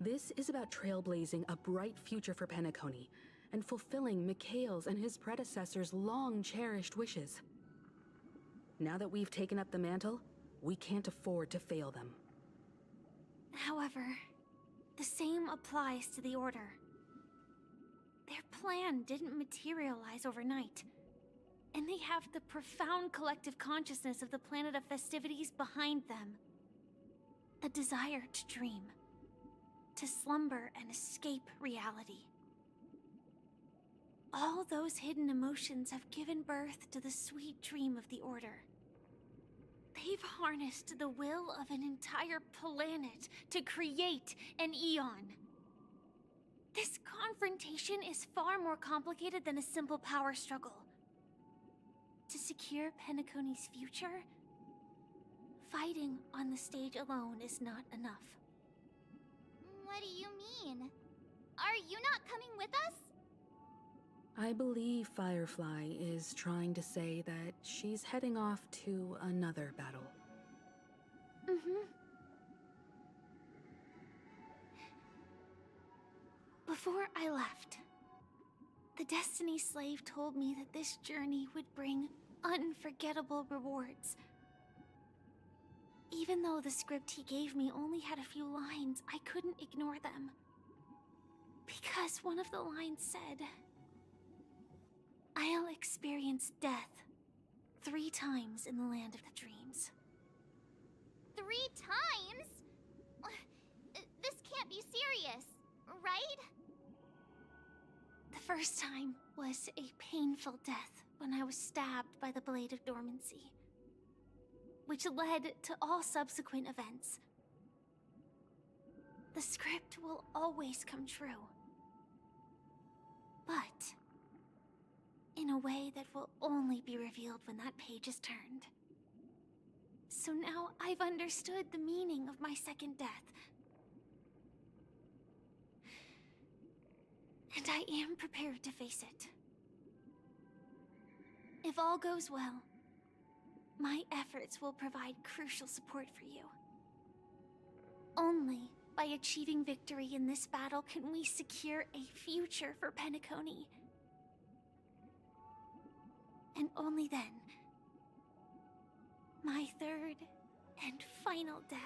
This is about trailblazing a bright future for Penacony and fulfilling Mikhail's and his predecessors' long-cherished wishes. Now that we've taken up the mantle, we can't afford to fail them. However, the same applies to the Order. Their plan didn't materialize overnight, and they have the profound collective consciousness of the planet of festivities behind them. A desire to dream, to slumber and escape reality. All those hidden emotions have given birth to the sweet dream of the Order. They've harnessed the will of an entire planet to create an Eon. This confrontation is far more complicated than a simple power struggle. To secure Penacony's future, fighting on the stage alone is not enough. What do you mean? Are you not coming with us? I believe Firefly is trying to say that she's heading off to another battle. Before I left, the Destiny Slave told me that this journey would bring unforgettable rewards. Even though the script he gave me only had a few lines, I couldn't ignore them. Because one of the lines said, "I'll experience death 3 times in the land of the dreams." 3 times? This can't be serious, right? The first time was a painful death when I was stabbed by the Blade of Dormancy, which led to all subsequent events. The script will always come true, but in a way that will only be revealed when that page is turned. So now I've understood the meaning of my second death. And I am prepared to face it. If all goes well, my efforts will provide crucial support for you. Only by achieving victory in this battle can we secure a future for Penacony. And only then third and final death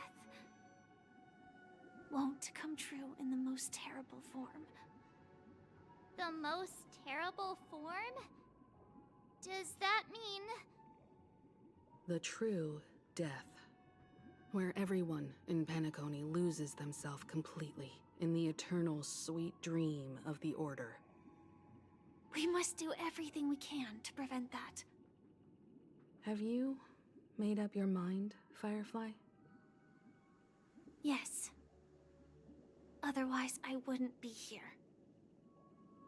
won't come true in the most terrible form. The most terrible form? Does that mean... The true death, where everyone in Penacony loses themselves completely in the eternal sweet dream of the Order. We must do everything we can to prevent that. Have you made up your mind, Firefly? Yes. Otherwise, I wouldn't be here.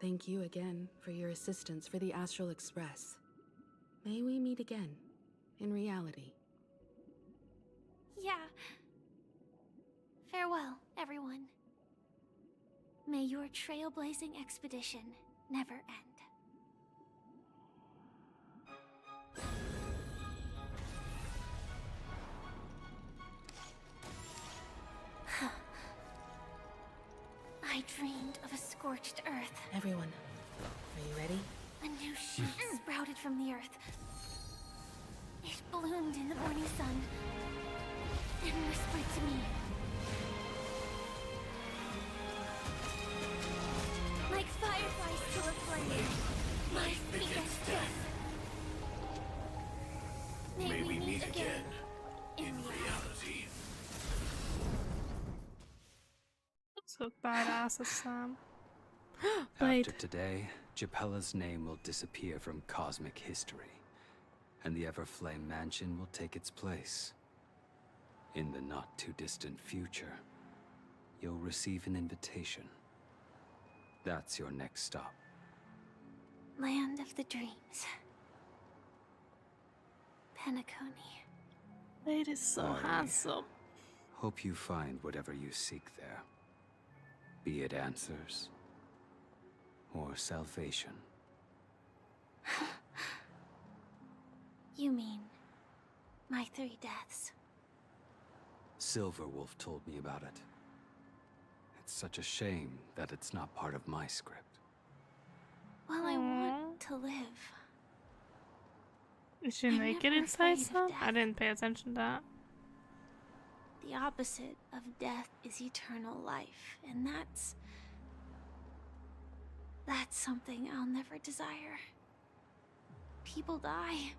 Thank you again for your assistance for the Astral Express. May we meet again, in reality. Yeah. Farewell, everyone. May your trailblazing expedition never end. I dreamed of a scorched earth. Everyone, are you ready? A new shoot sprouted from the earth. It bloomed in the morning sun and whispered to me. Like fireflies to a flame, life begets death. May we meet again in reality. So badass as Sam. Blade. After today, Japella's name will disappear from cosmic history, and the Everflame Mansion will take its place. In the not-too-distant future, you'll receive an invitation. That's your next stop. Land of the dreams. Penacony. Blade is so handsome. Hope you find whatever you seek there. Be it answers or salvation. You mean my 3 deaths? Silverwolf told me about it. It's such a shame that it's not part of my script. Well, I want to live. Is she I'm naked never inside afraid of Sam? I death. didn't pay attention to that. The opposite of death is eternal life, and that's something I'll never desire. People die,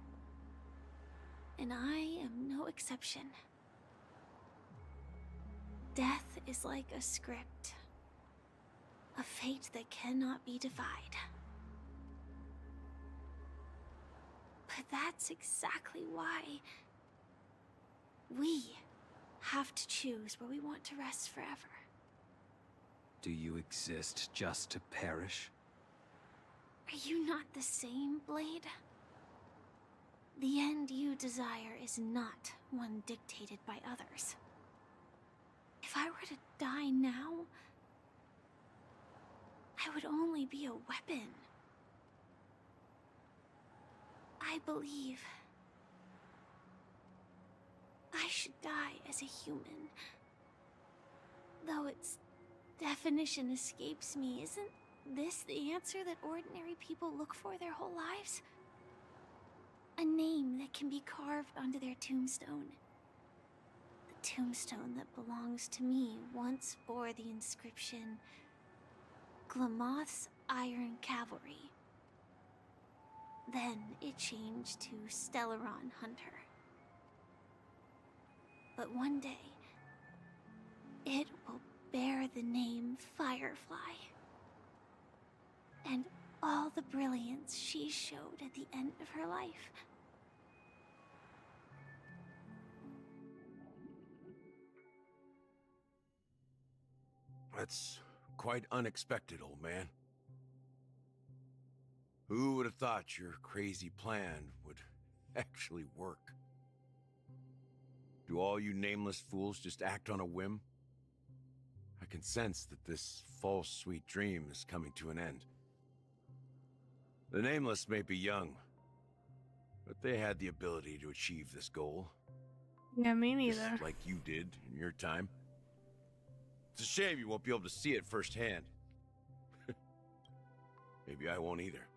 and I am no exception. Death is like a script, a fate that cannot be defied. But that's exactly why we have to choose where we want to rest forever. Do you exist just to perish? Are you not the same, Blade? The end you desire is not one dictated by others. If I were to die now, I would only be a weapon. I believe I should die as a human. Though its definition escapes me, isn't this the answer that ordinary people look for their whole lives? A name that can be carved onto their tombstone. The tombstone that belongs to me once bore the inscription, Glamoth's Iron Cavalry. Then it changed to Stellaron Hunter. But one day, it will bear the name Firefly. And all the brilliance she showed at the end of her life. That's quite unexpected, old man. Who would have thought your crazy plan would actually work? Do all you nameless fools just act on a whim? I can sense that this false sweet dream is coming to an end. The Nameless may be young, but they had the ability to achieve this goal. Yeah, me neither. Just like you did in your time. It's a shame you won't be able to see it firsthand. Maybe I won't either.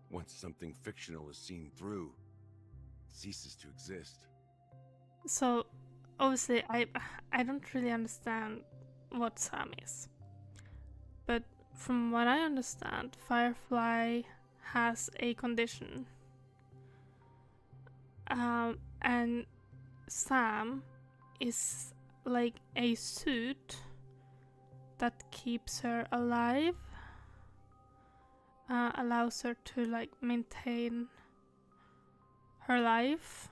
Once something fictional is seen through, ceases to exist. So, obviously, I don't really understand what Sam is. But from what I understand, Firefly has a condition. And Sam is like a suit that keeps her alive, allows her to like maintain her life,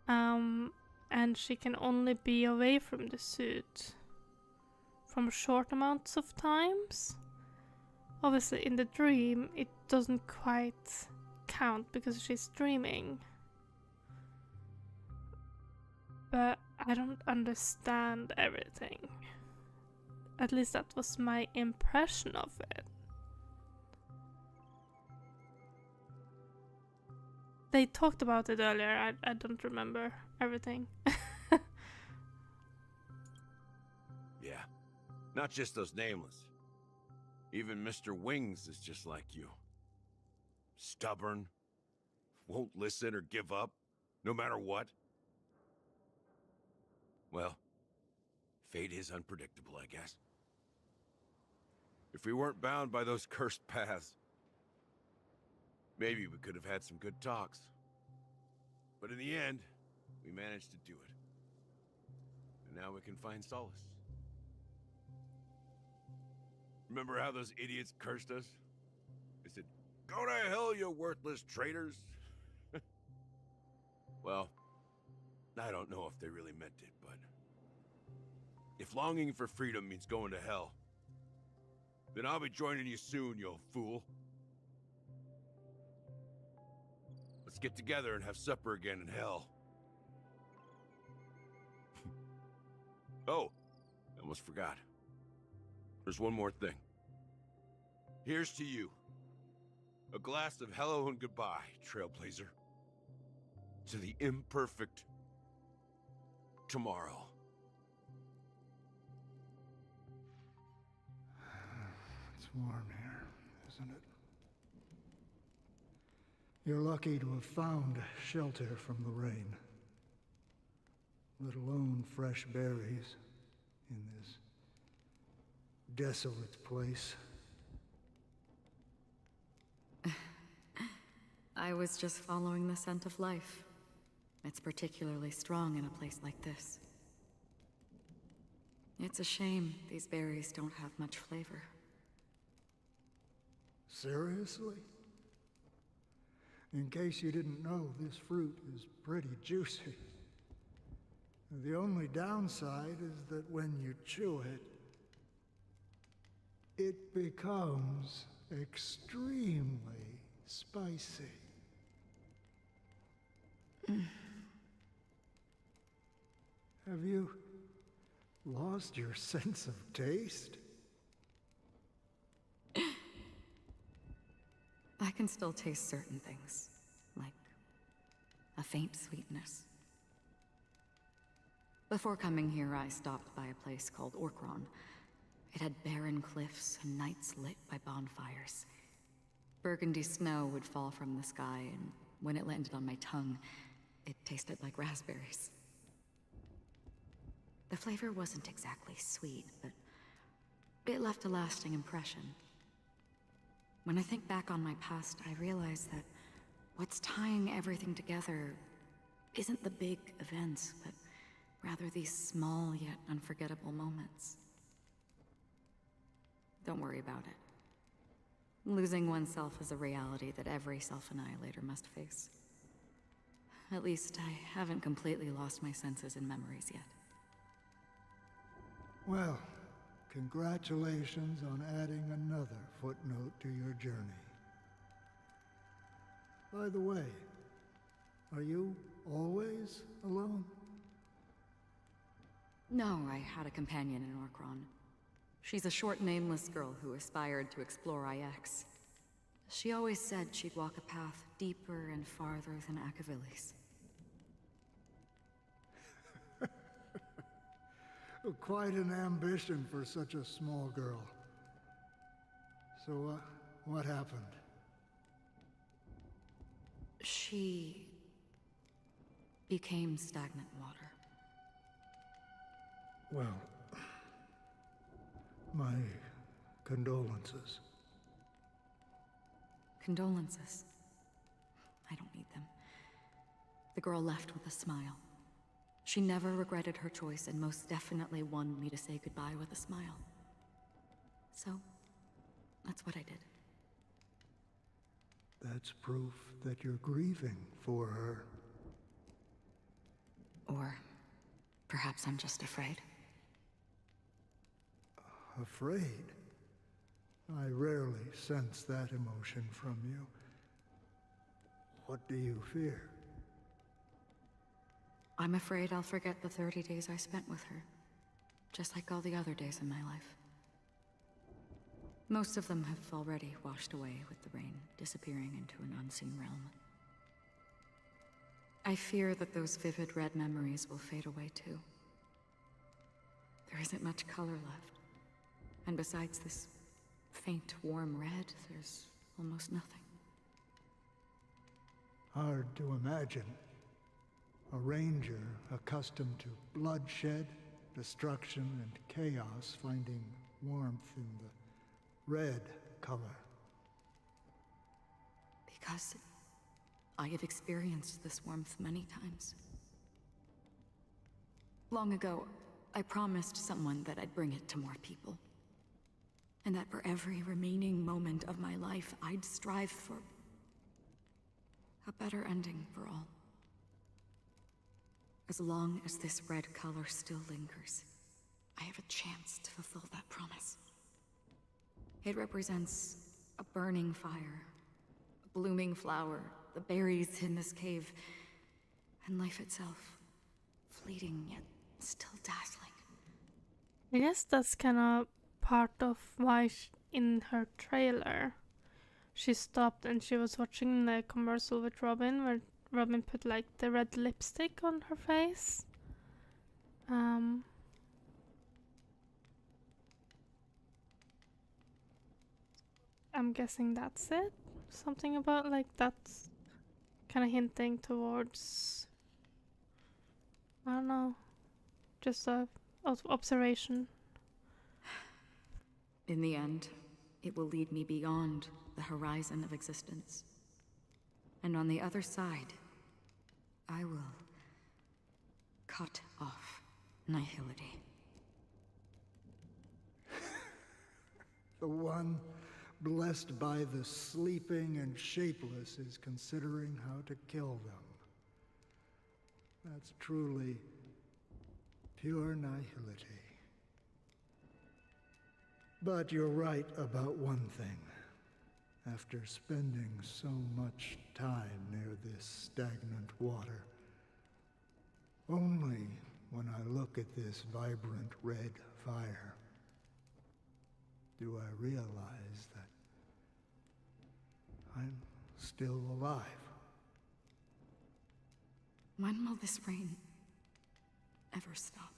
and she can only be away from the suit from short amounts of times. Obviously in the dream it doesn't quite count because she's dreaming, but I don't understand everything. At least that was my impression of it. They talked about it earlier, I don't remember everything. Yeah, not just those nameless. Even Mr. Wings is just like you. Stubborn, won't listen or give up, no matter what. Well, fate is unpredictable, I guess. If we weren't bound by those cursed paths, maybe we could have had some good talks. But in the end, we managed to do it. And now we can find solace. Remember how those idiots cursed us? They said, "Go to hell, you worthless traitors." Well, I don't know if they really meant it, but if longing for freedom means going to hell, then I'll be joining you soon, you old fool. Let's get together and have supper again in hell. Oh, I almost forgot. There's one more thing. Here's to you. A glass of hello and goodbye, Trailblazer. To the imperfect tomorrow. It's warm here, isn't it? You're lucky to have found shelter from the rain. Let alone fresh berries in this desolate place. I was just following the scent of life. It's particularly strong in a place like this. It's a shame these berries don't have much flavor. Seriously? In case you didn't know, this fruit is pretty juicy. The only downside is that when you chew it, it becomes extremely spicy. Have you lost your sense of taste? I can still taste certain things, like a faint sweetness. Before coming here, I stopped by a place called Orkron. It had barren cliffs and nights lit by bonfires. Burgundy snow would fall from the sky, and when it landed on my tongue, it tasted like raspberries. The flavor wasn't exactly sweet, but it left a lasting impression. When I think back on my past, I realize that what's tying everything together isn't the big events, but rather these small yet unforgettable moments. Don't worry about it. Losing oneself is a reality that every self-annihilator must face. At least I haven't completely lost my senses and memories yet. Well, congratulations on adding another footnote to your journey. By the way, are you always alone? No, I had a companion in Orkron. She's a short, nameless girl who aspired to explore IX. She always said she'd walk a path deeper and farther than Akavili's. Quite an ambition for such a small girl. So, what happened? She became stagnant water. Well, my condolences. Condolences. I don't need them. The girl left with a smile. She never regretted her choice and most definitely wanted me to say goodbye with a smile. So, that's what I did. That's proof that you're grieving for her. Or perhaps I'm just afraid. Afraid? I rarely sense that emotion from you. What do you fear? I'm afraid I'll forget the 30 days I spent with her, just like all the other days in my life. Most of them have already washed away with the rain, disappearing into an unseen realm. I fear that those vivid red memories will fade away too. There isn't much color left. And besides this faint, warm red, there's almost nothing. Hard to imagine. A ranger accustomed to bloodshed, destruction, and chaos finding warmth in the red color. Because I have experienced this warmth many times. Long ago, I promised someone that I'd bring it to more people. And that for every remaining moment of my life, I'd strive for a better ending for all. As long as this red color still lingers, I have a chance to fulfill that promise. It represents a burning fire, a blooming flower, the berries in this cave, and life itself, fleeting yet still dazzling. I guess that's kind of part of why in her trailer she stopped and she was watching the commercial with Robin where Robin put like the red lipstick on her face. I'm guessing that's it. Something about like that's kind of hinting towards, I don't know, just a observation. In the end, it will lead me beyond the horizon of existence. And on the other side, I will cut off nihility. The one blessed by the sleeping and shapeless is considering how to kill them. That's truly pure nihility. But you're right about one thing. After spending so much time near this stagnant water, only when I look at this vibrant red fire do I realize that I'm still alive. When will this rain ever stop?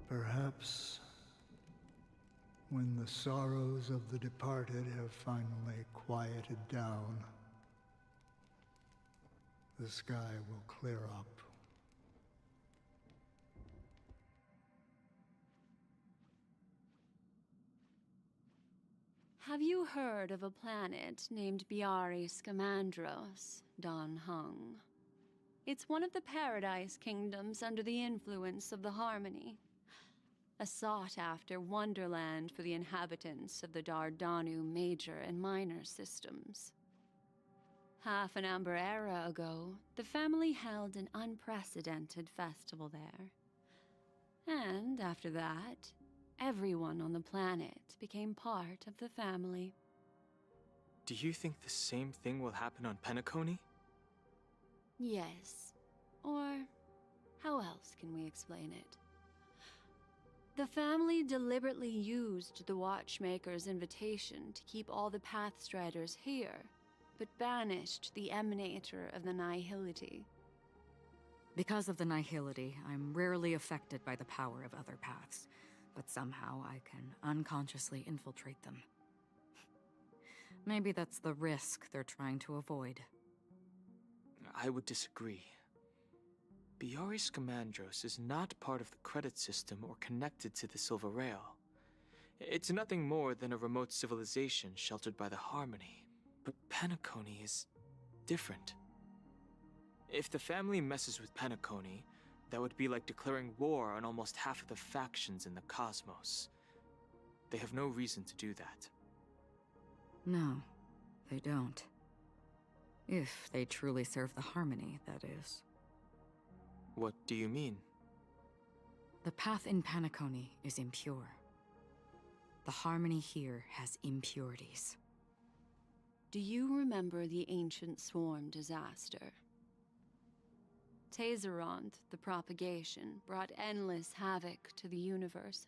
Perhaps when the sorrows of the departed have finally quieted down, the sky will clear up. Have you heard of a planet named Biari Scamandros, Don Hung? It's one of the Paradise Kingdoms under the influence of the Harmony. A sought-after wonderland for the inhabitants of the Dardanu Major and Minor systems. Half an Amber Era ago, the family held an unprecedented festival there. And after that, everyone on the planet became part of the family. Do you think the same thing will happen on Penacony? Yes. Or how else can we explain it? The family deliberately used the Watchmaker's invitation to keep all the Pathstriders here, but banished the Emanator of the Nihility. Because of the nihility, I'm rarely affected by the power of other paths, but somehow I can unconsciously infiltrate them. Maybe that's the risk they're trying to avoid. I would disagree. Biaris Scamandros is not part of the credit system or connected to the Silver Rail. It's nothing more than a remote civilization sheltered by the Harmony. But Penacony is different. If the family messes with Penacony, that would be like declaring war on almost half of the factions in the cosmos. They have no reason to do that. No, they don't. If they truly serve the Harmony, that is. What do you mean? The path in Penacony is impure. The Harmony here has impurities. Do you remember the ancient swarm disaster? Tazerond, the propagation, brought endless havoc to the universe,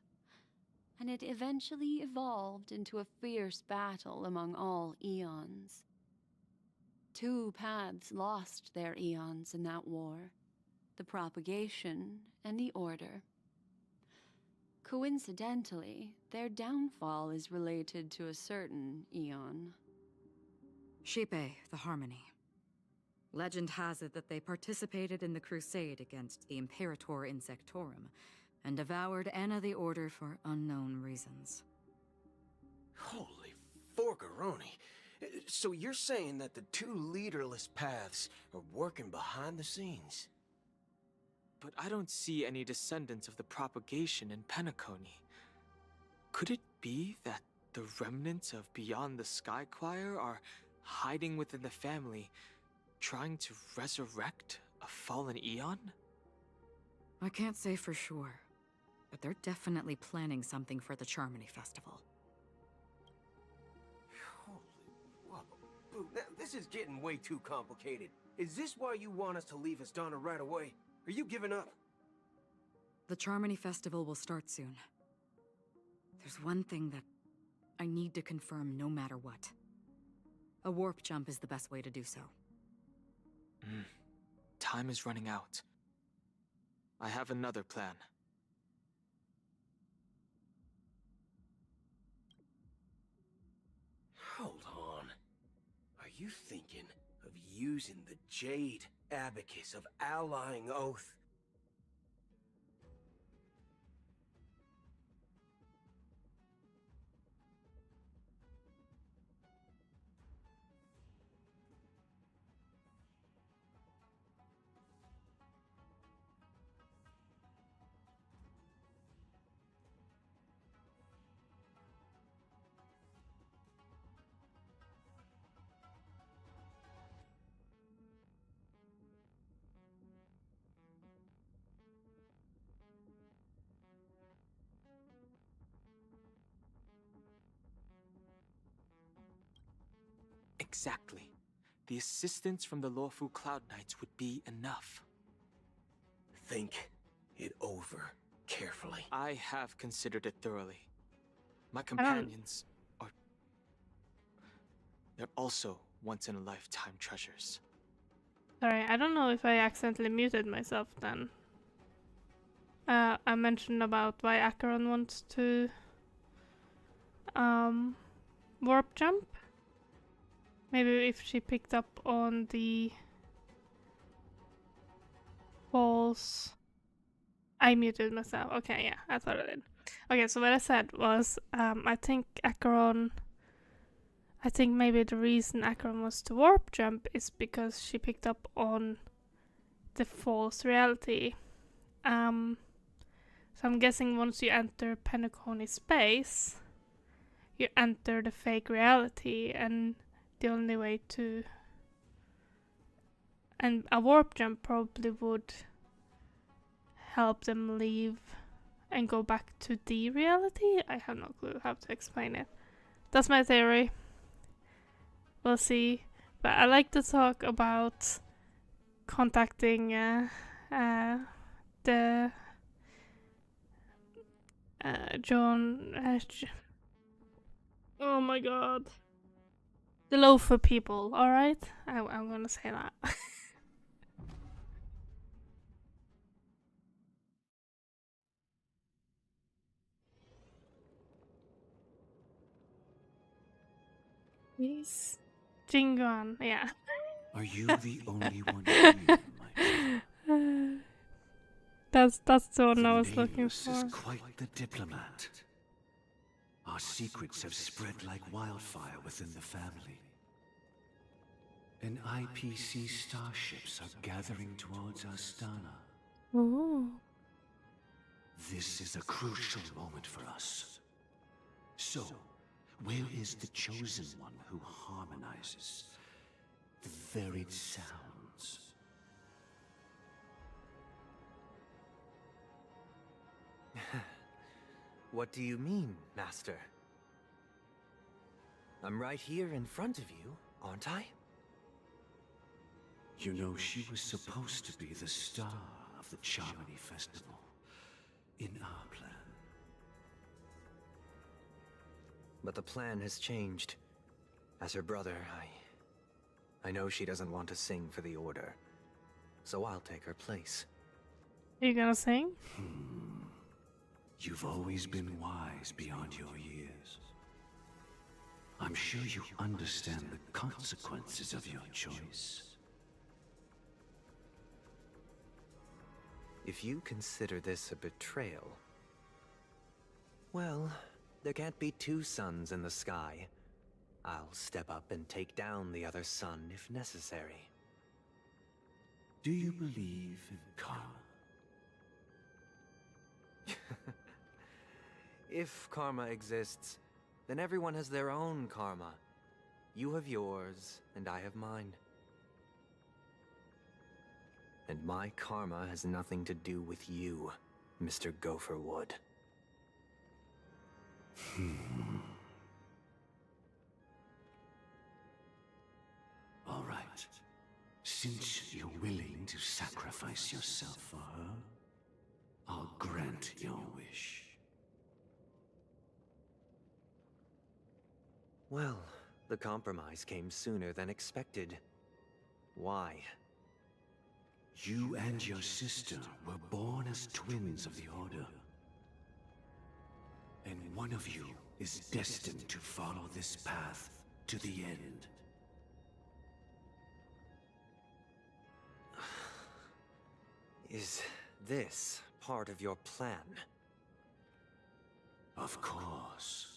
and it eventually evolved into a fierce battle among all eons. 2 paths lost their eons in that war, the propagation and the Order. Coincidentally, their downfall is related to a certain eon. Shipe, the Harmony. Legend has it that they participated in the crusade against the Imperator Insectorum, and devoured Anna the Order for unknown reasons. Holy forgaroni. So you're saying that the 2 leaderless paths are working behind the scenes? But I don't see any descendants of the propagation in Penacony. Could it be that the remnants of Beyond the Sky Choir are hiding within the family, trying to resurrect a fallen eon? I can't say for sure, but they're definitely planning something for the Charmony Festival. Boo, this is getting way too complicated. Is this why you want us to leave Astana right away? Are you giving up? The Charmony Festival will start soon. There's one thing that I need to confirm no matter what. A warp jump is the best way to do so. Time is running out. I have another plan. Hold on. Are you thinking of using the Jade Abacus of Allying Oath? Exactly. The assistance from the lawful Cloud Knights would be enough. Think it over carefully. I have considered it thoroughly. My companions are... They're also once-in-a-lifetime treasures. Sorry, I don't know if I accidentally muted myself then. I mentioned about why Acheron wants to warp jump. Maybe if she picked up on the false... I muted myself. Okay, yeah, I thought I did. Okay, so what I said was, I think maybe the reason Acheron wants to warp jump is because she picked up on the false reality. So I'm guessing once you enter Penacony space, you enter the fake reality, and the only way to... And a warp jump probably would help them leave and go back to the reality? I have no clue how to explain it. That's my theory. We'll see. But I like to talk about contacting the oh my god. The loafer people, alright? I'm gonna say that. He's Jingon, yeah. Are you the only one here, my That's the one The I was looking Nameless for. is quite the diplomat. Our secrets have spread like wildfire within the family. And IPC starships are gathering towards Astana. Ooh. This is a crucial moment for us. So, where is the chosen one who harmonizes the varied sounds? What do you mean, Master? I'm right here in front of you, aren't I? You know, she was supposed to be the star of the Charmony Festival in our plan. But the plan has changed. As her brother, I know she doesn't want to sing for the Order. So I'll take her place. Are you gonna sing? You've always been wise beyond your years. I'm sure you understand the consequences of your choice. If you consider this a betrayal, well, there can't be two suns in the sky. I'll step up and take down the other sun if necessary. Do you believe in karma? If karma exists, then everyone has their own karma. You have yours, and I have mine. And my karma has nothing to do with you, Mr. Gopherwood. All right. Since you're willing to sacrifice yourself for her, I'll grant your wish. Well, the compromise came sooner than expected. Why? You and your sister were born as twins of the Order. And one of you is destined to follow this path to the end. Is this part of your plan? Of course.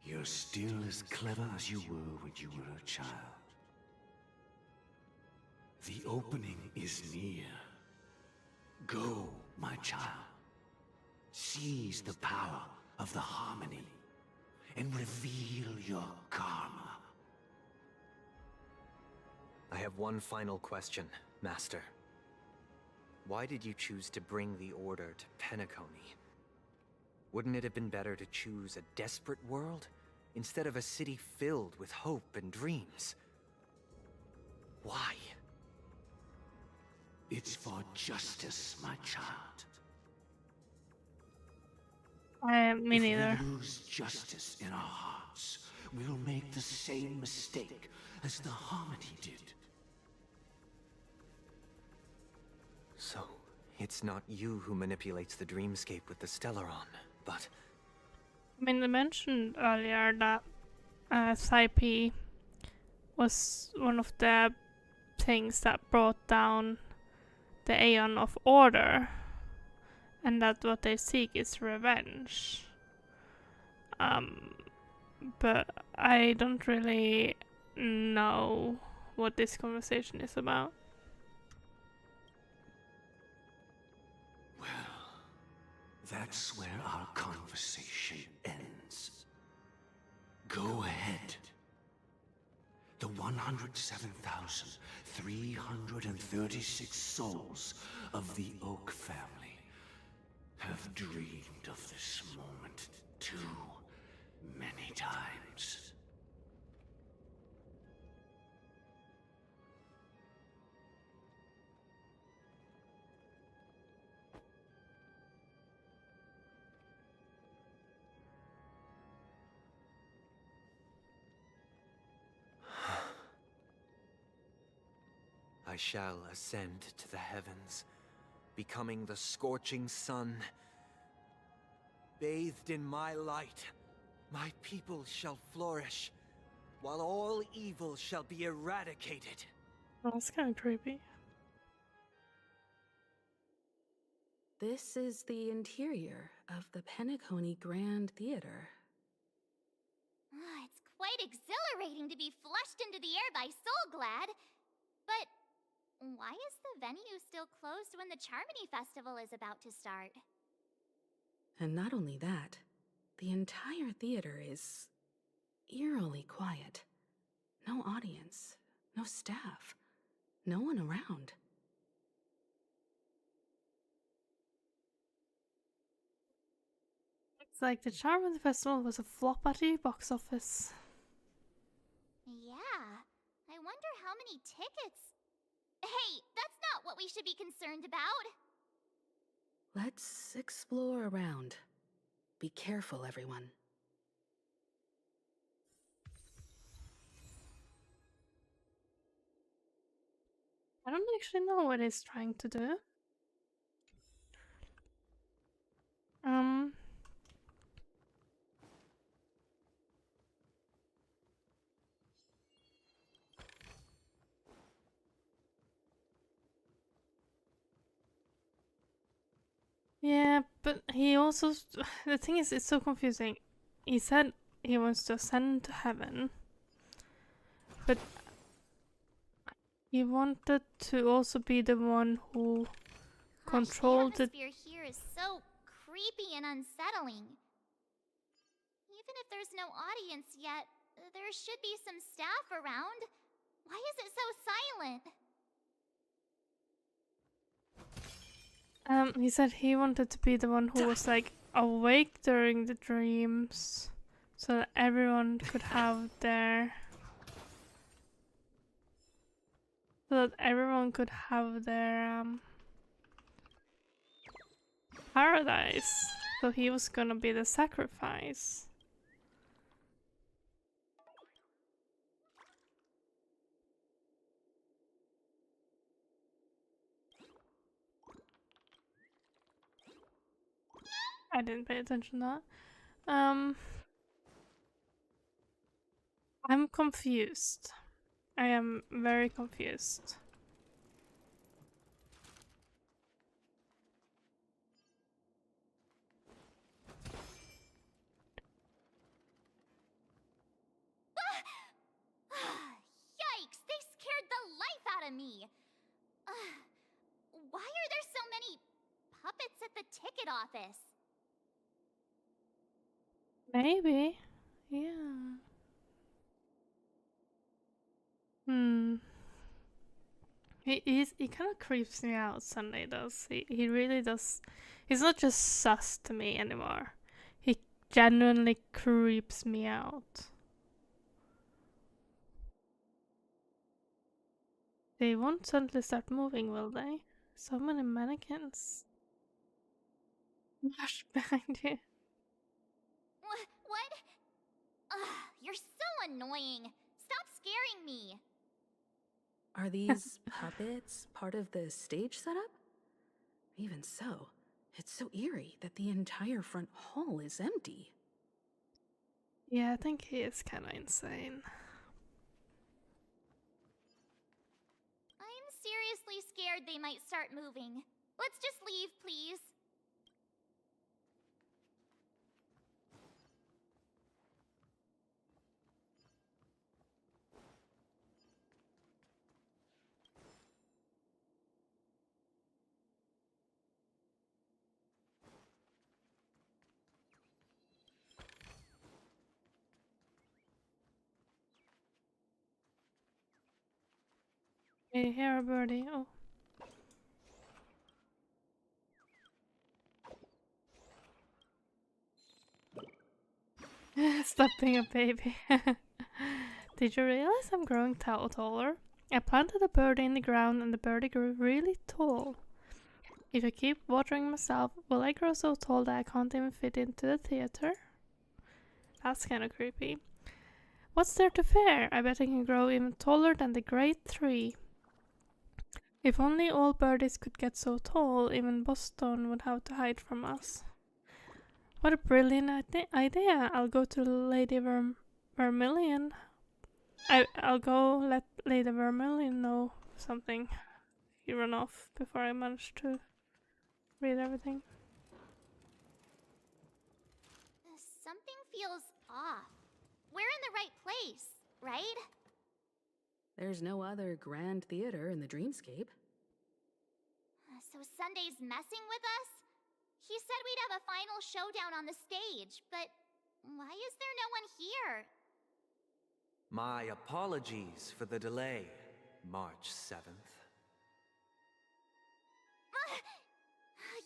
You're still as clever as you were when you were a child. The opening is near. Go, my child. Seize the power of the harmony and reveal your karma. I have one final question, Master. Why did you choose to bring the Order to Penacony? Wouldn't it have been better to choose a desperate world instead of a city filled with hope and dreams? Why? It's for justice, my child. Me neither. If we lose justice in our hearts, we'll make the same mistake as the Harmony did. So, it's not you who manipulates the dreamscape with the Stellaron, but... I mean, they mentioned earlier that Saipi was one of the things that brought down the Aeon of Order, and that what they seek is revenge. But I don't really know what this conversation is about. That's where our conversation ends. Go ahead. The 107,336 souls of the Oak family have dreamed of this moment too many times. I shall ascend to the heavens, becoming the scorching sun. Bathed in my light, my people shall flourish. while all evil shall be eradicated. Oh, that's kind of creepy. This is the interior of the Penacony Grand Theater. It's quite exhilarating to be flushed into the air by Soulglad. But why is the venue still closed when the Charmony Festival is about to start? And not only that, the entire theater is eerily quiet. No audience, no staff, no one around. It's like the Charmony Festival was a flop at the box office. Yeah, I wonder how many tickets. Hey, that's not what we should be concerned about. Let's explore around. Be careful, everyone. I don't actually know what it's trying to do. Yeah, but he also... The thing is, it's so confusing. He said he wants to ascend to heaven, but he wanted to also be the one who controlled the atmosphere here is so creepy and unsettling. Even if there's no audience yet, there should be some staff around. Why is it so silent? He said he wanted to be the one who was like awake during the dreams, so that everyone could have their paradise. So he was gonna be the sacrifice. I didn't pay attention to that. I'm confused. I am very confused. Yikes! They scared the life out of me! Why are there so many puppets at the ticket office? Maybe. Yeah. He kind of creeps me out, Sunday does. He really does. He's not just sus to me anymore. He genuinely creeps me out. They won't suddenly start moving, will they? So many mannequins. Rush behind you. What? You're so annoying. Stop scaring me. Are these puppets part of the stage setup? Even so, it's so eerie that the entire front hall is empty. Yeah, I think he is kind of insane. I'm seriously scared they might start moving. Let's just leave, please. Hey, here, birdie. Oh. Stop being a baby. Did you realize I'm growing taller? I planted a birdie in the ground and the birdie grew really tall. If I keep watering myself, will I grow so tall that I can't even fit into the theater? That's kind of creepy. What's there to fear? I bet I can grow even taller than the great tree. If only all birdies could get so tall, even Boston would have to hide from us. What a brilliant idea! I'll go to Lady Vermilion I'll go let Lady Vermilion know something. He ran off before I managed to read everything. Something feels off. We're in the right place, right? There's no other grand theater in the dreamscape. So Sunday's messing with us? He said we'd have a final showdown on the stage, but why is there no one here? My apologies for the delay, March 7th.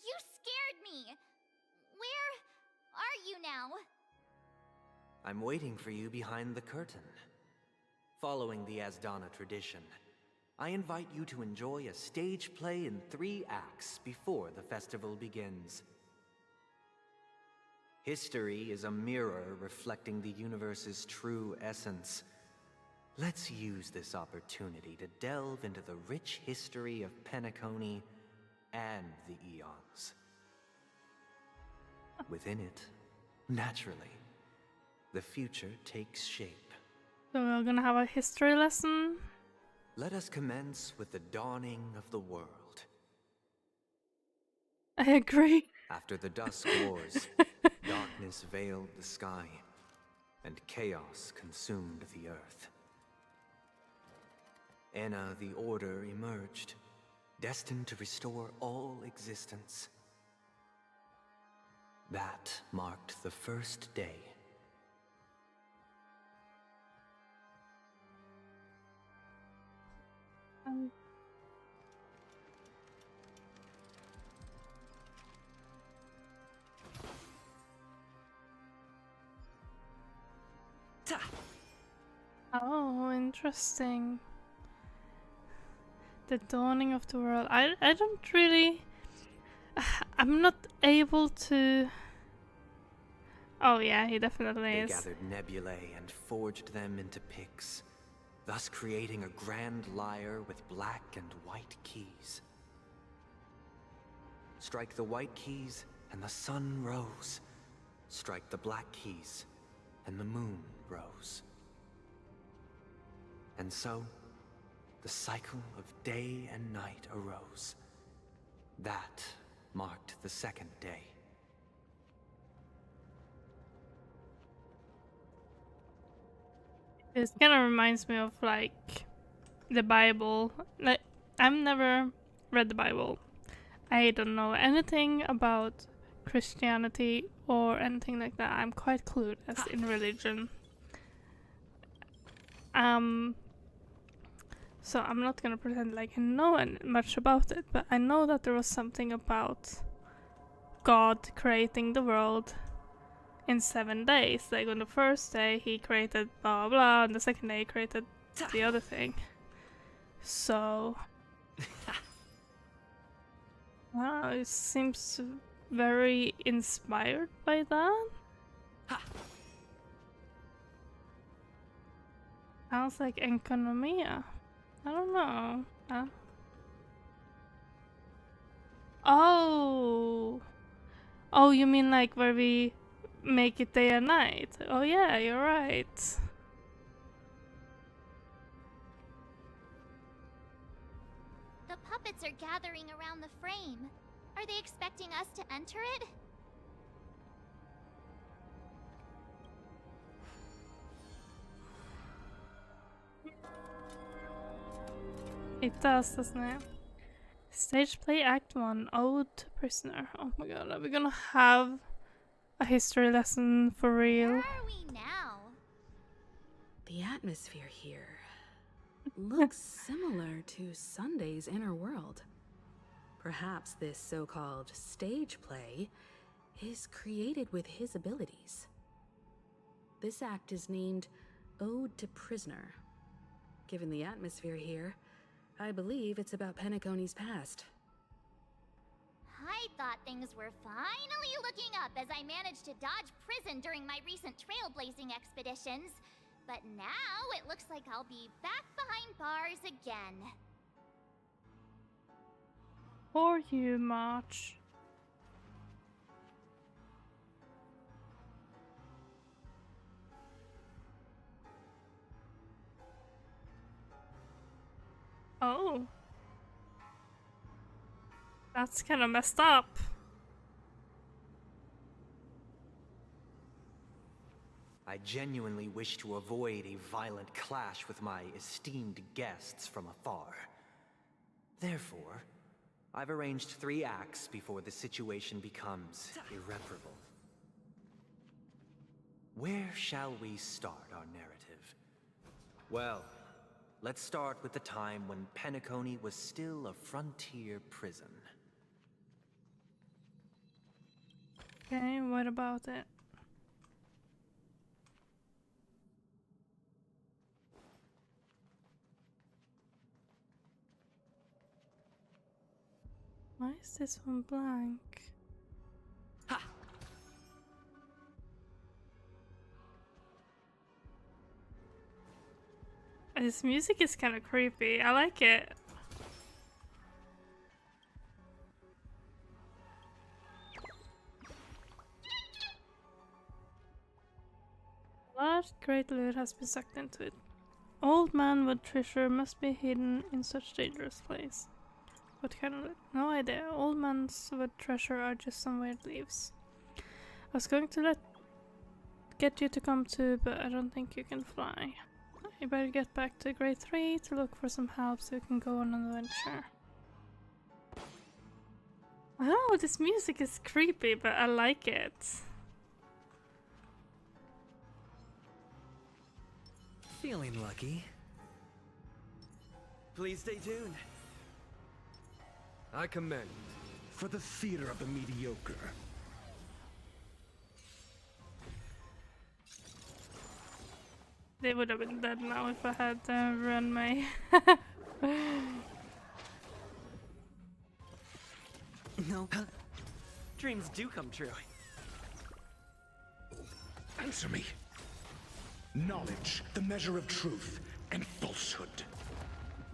You scared me! Where are you now? I'm waiting for you behind the curtain. Following the Asdana tradition, I invite you to enjoy a stage play in 3 acts before the festival begins. History is a mirror reflecting the universe's true essence. Let's use this opportunity to delve into the rich history of Penacony and the eons. Within it, naturally, the future takes shape. So we're gonna have a history lesson. Let us commence with the dawning of the world. I agree. After the Dusk Wars, darkness veiled the sky, and chaos consumed the earth. Enna the Order emerged, destined to restore all existence. That marked the first day. Oh, interesting. The dawning of the world. I don't really... I'm not able to... Oh yeah, he definitely They is. gathered nebulae and forged them into picks, thus creating a grand lyre with black and white keys. Strike the white keys and the sun rose. Strike the black keys and the moon rose. And so, the cycle of day and night arose. That marked the second day. This kind of reminds me of like the Bible. Like, I've never read the Bible. I don't know anything about Christianity or anything like that. I'm quite clueless in religion. So I'm not gonna pretend like I know much about it, but I know that there was something about God creating the world in 7 days. Like on the first day he created blah blah blah, and the second day he created the other thing. So wow, it seems very inspired by that. Sounds like economia. I don't know. Oh, you mean like where we make it day and night? Oh yeah, you're right. The puppets are gathering around the frame. Are they expecting us to enter it? It does, doesn't it? Stage play Act 1, Ode to Prisoner. Oh my god, are we gonna have a history lesson for real? Where are we now? The atmosphere here looks similar to Sunday's inner world. Perhaps this so-called stage play is created with his abilities. This act is named Ode to Prisoner. Given the atmosphere here, I believe it's about Penacony's past. I thought things were finally looking up as I managed to dodge prison during my recent trailblazing expeditions. But now it looks like I'll be back behind bars again. For you, March. Oh. That's kind of messed up. I genuinely wish to avoid a violent clash with my esteemed guests from afar. Therefore, I've arranged 3 acts before the situation becomes irreparable. Where shall we start our narrative? Well, let's start with the time when Penacony was still a frontier prison. Okay, what about it? Why is this one blank? Ha! This music is kind of creepy. I like it. Large great loot has been sucked into it. Old man with treasure must be hidden in such dangerous place. What kind of loot? No idea. Old man's with treasure are just some weird leaves. I was going to get you to come too, but I don't think you can fly. You better get back to grade 3 to look for some help so you can go on an adventure. Oh, this music is creepy, but I like it. Feeling lucky. Please stay tuned. I commend for the theater of the mediocre. They would have been dead now if I had run my... No. Dreams do come true. Answer me. Knowledge, the measure of truth, and falsehood.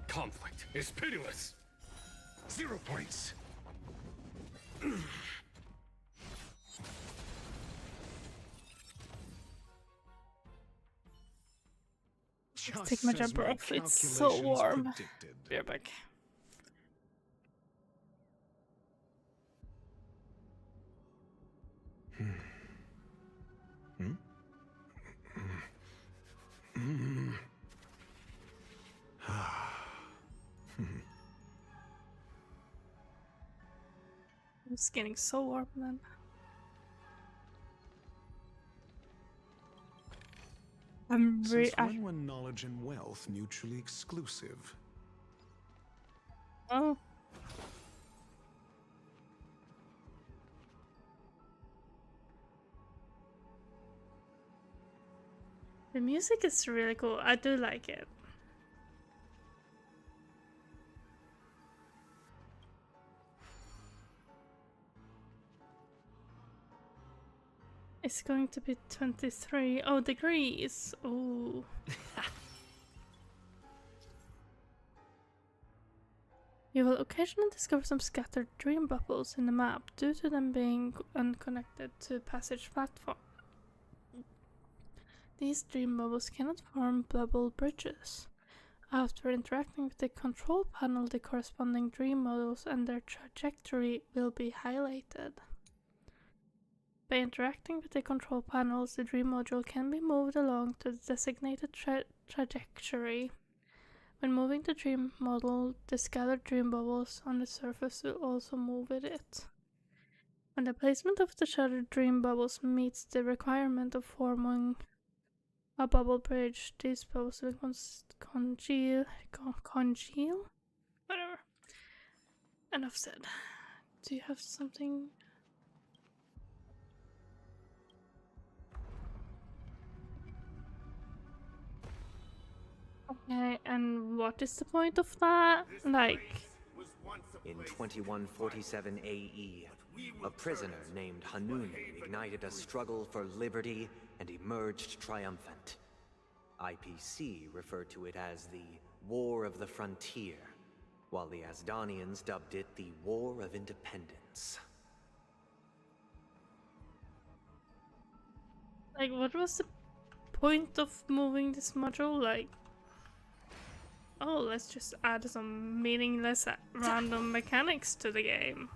Conflict is pitiless. 0 points. Let's take my jumper off, it's so warm. Be right back. It's getting so warm then. I'm really. Since when were knowledge and wealth mutually exclusive? Oh. The music is really cool. I do like it. It's going to be 23 degrees. Oh. You will occasionally discover some scattered dream bubbles in the map due to them being unconnected to passage platform. These dream bubbles cannot form bubble bridges. After interacting with the control panel, the corresponding dream models and their trajectory will be highlighted. By interacting with the control panels, the dream module can be moved along to the designated trajectory. When moving the dream model, the scattered dream bubbles on the surface will also move with it. When the placement of the shattered dream bubbles meets the requirement of forming a bubble bridge, these bubbles will congeal? Whatever. Enough said. Do you have something? Okay, and what is the point of that? Like... In 2147 AE, a prisoner named Hanun ignited a struggle for liberty and emerged triumphant. IPC referred to it as the War of the Frontier, while the Asdanians dubbed it the War of Independence. Like, what was the point of moving this module? Like... oh, let's just add some meaningless random mechanics to the game.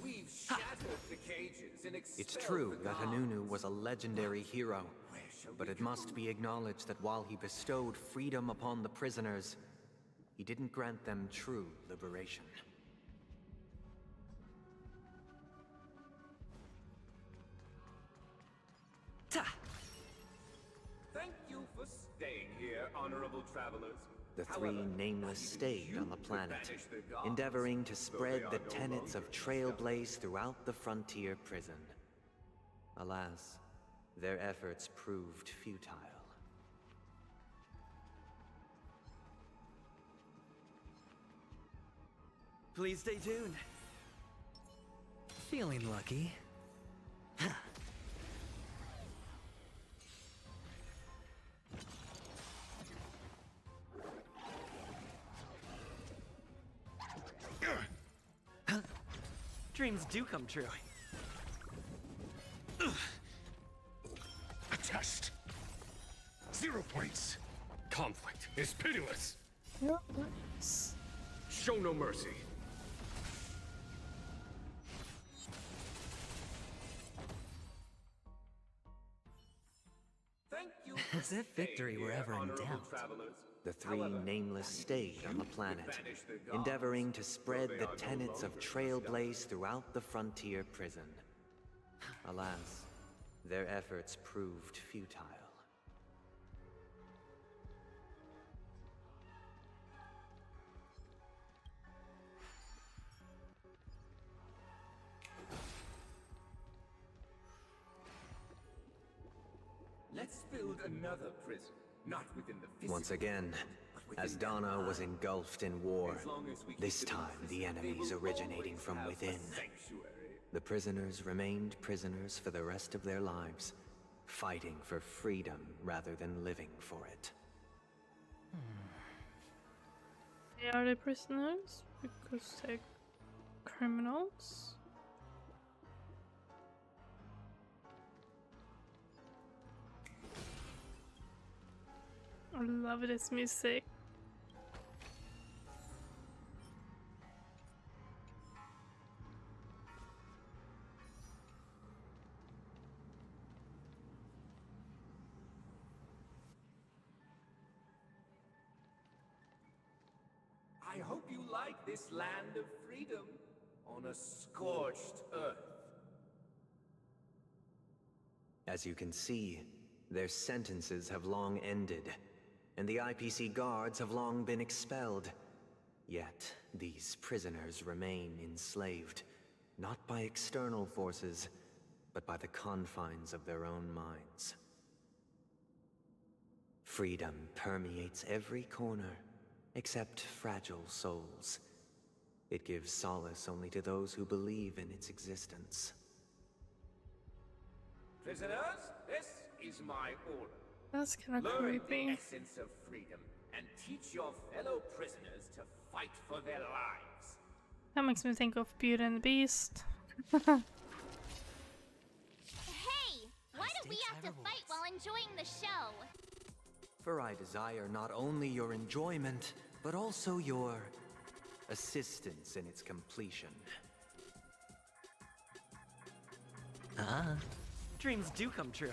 We've shattered the cages and It's expelled true the that guards. Hanunu was a legendary hero, but it must be acknowledged that while he bestowed freedom upon the prisoners, he didn't grant them true liberation. Thank you for staying here, honorable travelers. The three nameless stayed on the planet, endeavoring to spread the tenets of Trailblaze throughout the frontier prison. Alas, their efforts proved futile. Please stay tuned. Feeling lucky. Dreams do come true. A test. 0 points. Conflict is pitiless. Show no mercy. Thank you. As if victory were ever in doubt. The three nameless stayed on the planet, endeavoring to spread the tenets of Trailblaze throughout the frontier prison. Alas, their efforts proved futile. Let's build another prison, not within the physical. Once again, as Donna was engulfed in war, this time the enemies originating from within. The prisoners remained prisoners for the rest of their lives, fighting for freedom rather than living for it. Are they prisoners because they're criminals? I love this music. I hope you like this land of freedom on a scorched earth. As you can see, their sentences have long ended, and the IPC guards have long been expelled. Yet, these prisoners remain enslaved, not by external forces, but by the confines of their own minds. Freedom permeates every corner, except fragile souls. It gives solace only to those who believe in its existence. Prisoners, this is my order. That's kind of Learn creepy. the essence of freedom and teach your fellow prisoners to fight for their lives. That makes me think of Beauty and the Beast. Hey! Why do we have to fight while enjoying the show? For I desire not only your enjoyment, but also your assistance in its completion. Dreams do come true.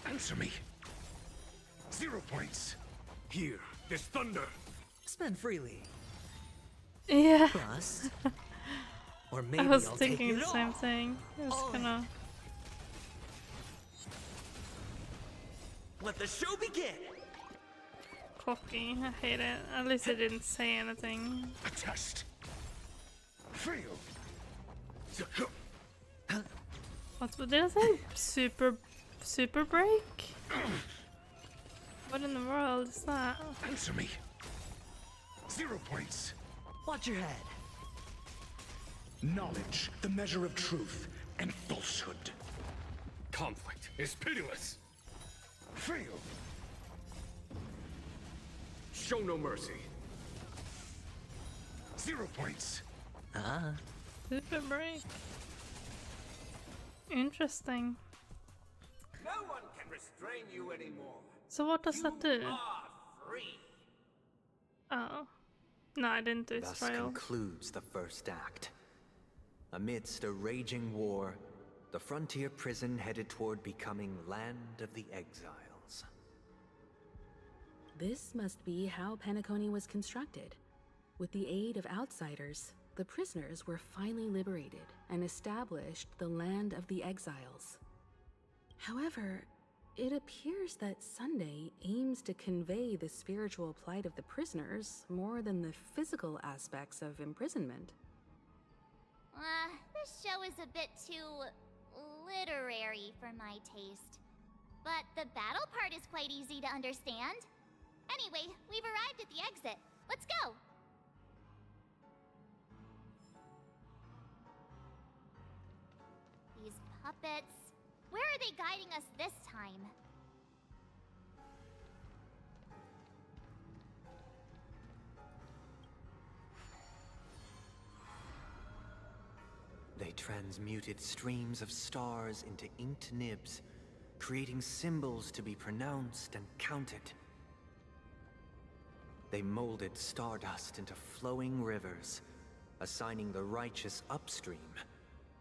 Answer me. 0 points. Here, this thunder. Spend freely. Yeah. Plus, Or maybe I was I'll thinking take the it same all. thing. It was kinda... Let the show begin! cocky. I hate it. At least it didn't say anything. A test. Fail. What did I say? Super break? What in the world is that? Answer me. 0 points. Watch your head. Knowledge, the measure of truth and falsehood. Conflict is pitiless. Fail. Show no mercy. 0 points. Super break. Interesting. No one can restrain you anymore. So what does that do? Are free. Oh. No, I didn't do its Thus trial. concludes the first act. Amidst a raging war, the frontier prison headed toward becoming Land of the Exiles. This must be how Penacony was constructed. With the aid of outsiders, the prisoners were finally liberated and established the Land of the Exiles. However, it appears that Sunday aims to convey the spiritual plight of the prisoners more than the physical aspects of imprisonment. This show is a bit too literary for my taste. But the battle part is quite easy to understand. Anyway, we've arrived at the exit. Let's go! These puppets... Where are they guiding us this time? They transmuted streams of stars into inked nibs, creating symbols to be pronounced and counted. They molded stardust into flowing rivers, assigning the righteous upstream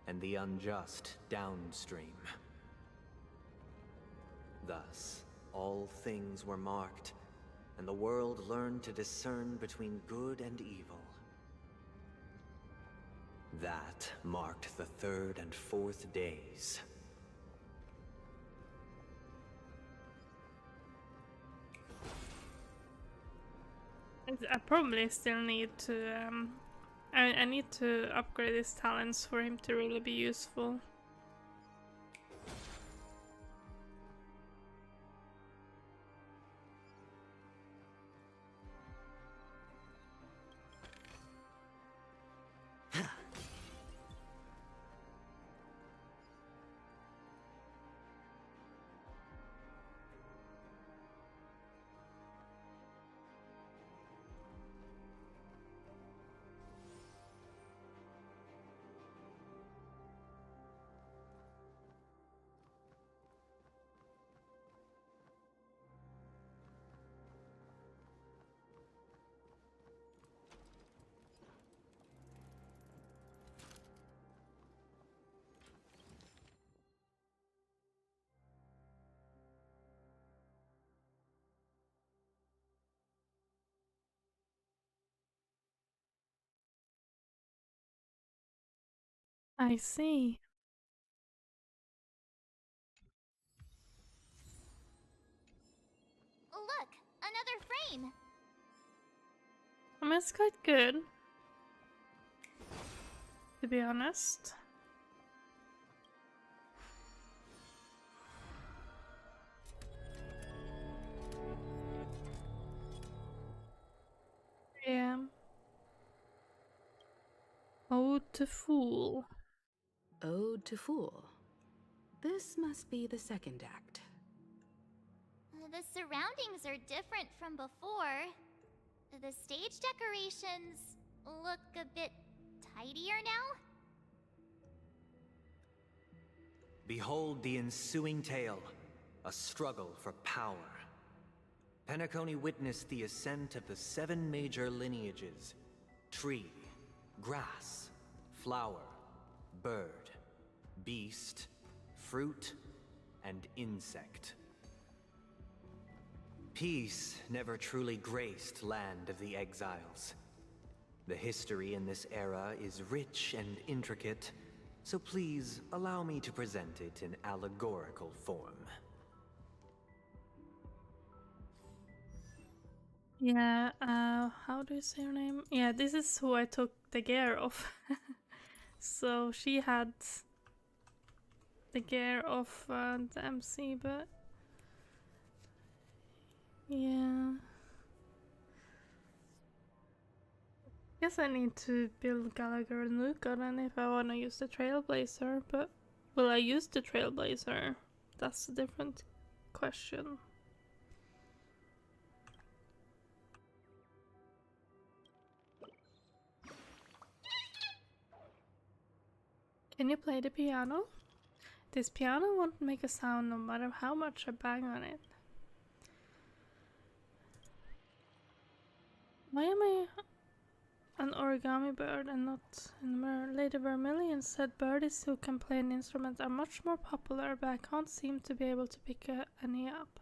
and the unjust downstream. Thus, all things were marked, and the world learned to discern between good and evil. That marked the 3rd and 4th days. I probably still need to, I need to upgrade his talents for him to really be useful. I see. Look, another frame. I mean, it's quite good, to be honest. Yeah. Ode to Fool. Ode to Fool. This must be the 2nd act. The surroundings are different from before. The stage decorations look a bit tidier now. Behold the ensuing tale, a struggle for power. Penacony witnessed the ascent of the 7 major lineages: tree, grass, flower, bird, beast, fruit, and insect. Peace never truly graced Land of the Exiles. The history in this era is rich and intricate, so please allow me to present it in allegorical form. Yeah, how do you say her name? Yeah, this is who I took the gear of. So she had the gear of the MC, but yeah. Guess I need to build Gallagher and Luca then if I want to use the Trailblazer, but will I use the Trailblazer? That's a different question. Can you play the piano? This piano won't make a sound no matter how much I bang on it. Why am I an origami bird and not in Lady Vermilion said birdies who can play an instrument are much more popular, but I can't seem to be able to pick any up.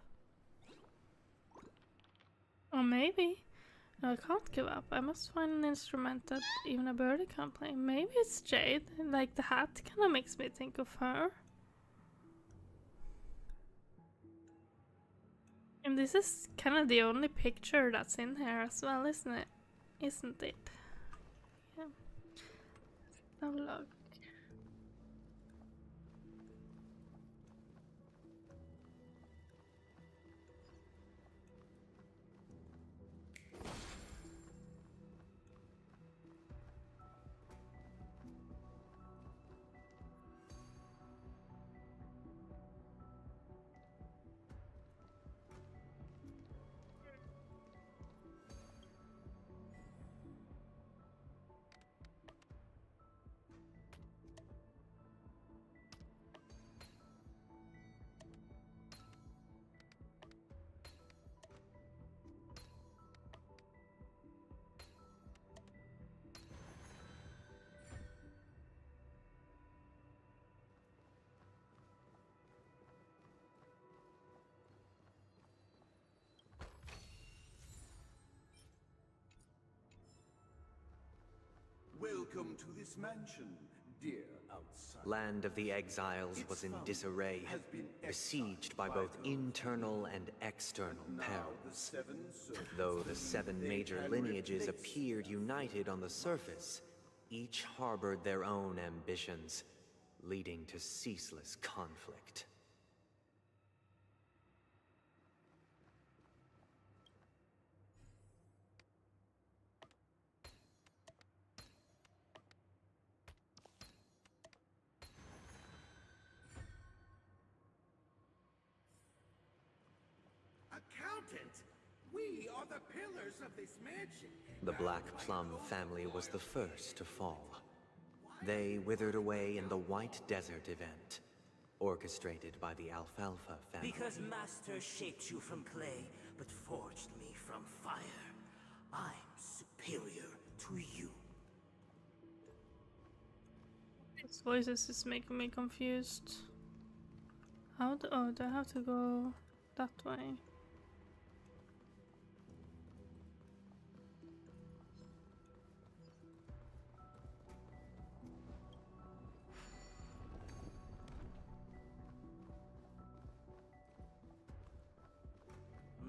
Or maybe. No, I can't give up. I must find an instrument that even a birdie can play. Maybe it's Jade. Like the hat kind of makes me think of her. And this is kind of the only picture that's in here as well, isn't it? Isn't it? Yeah. Have a look. Welcome to this mansion, dear outsider. Land of the Exiles was in disarray, besieged by both internal and external perils. Though the 7 major lineages appeared united on the surface, each harbored their own ambitions, leading to ceaseless conflict. Accountant, we are the pillars of this mansion. The Black Plum family was the first to fall. They withered away in the White Desert event, orchestrated by the Alfalfa family. Because Master shaped you from clay, but forged me from fire. I'm superior to you. These voices is making me confused. How do, oh, do I have to go that way?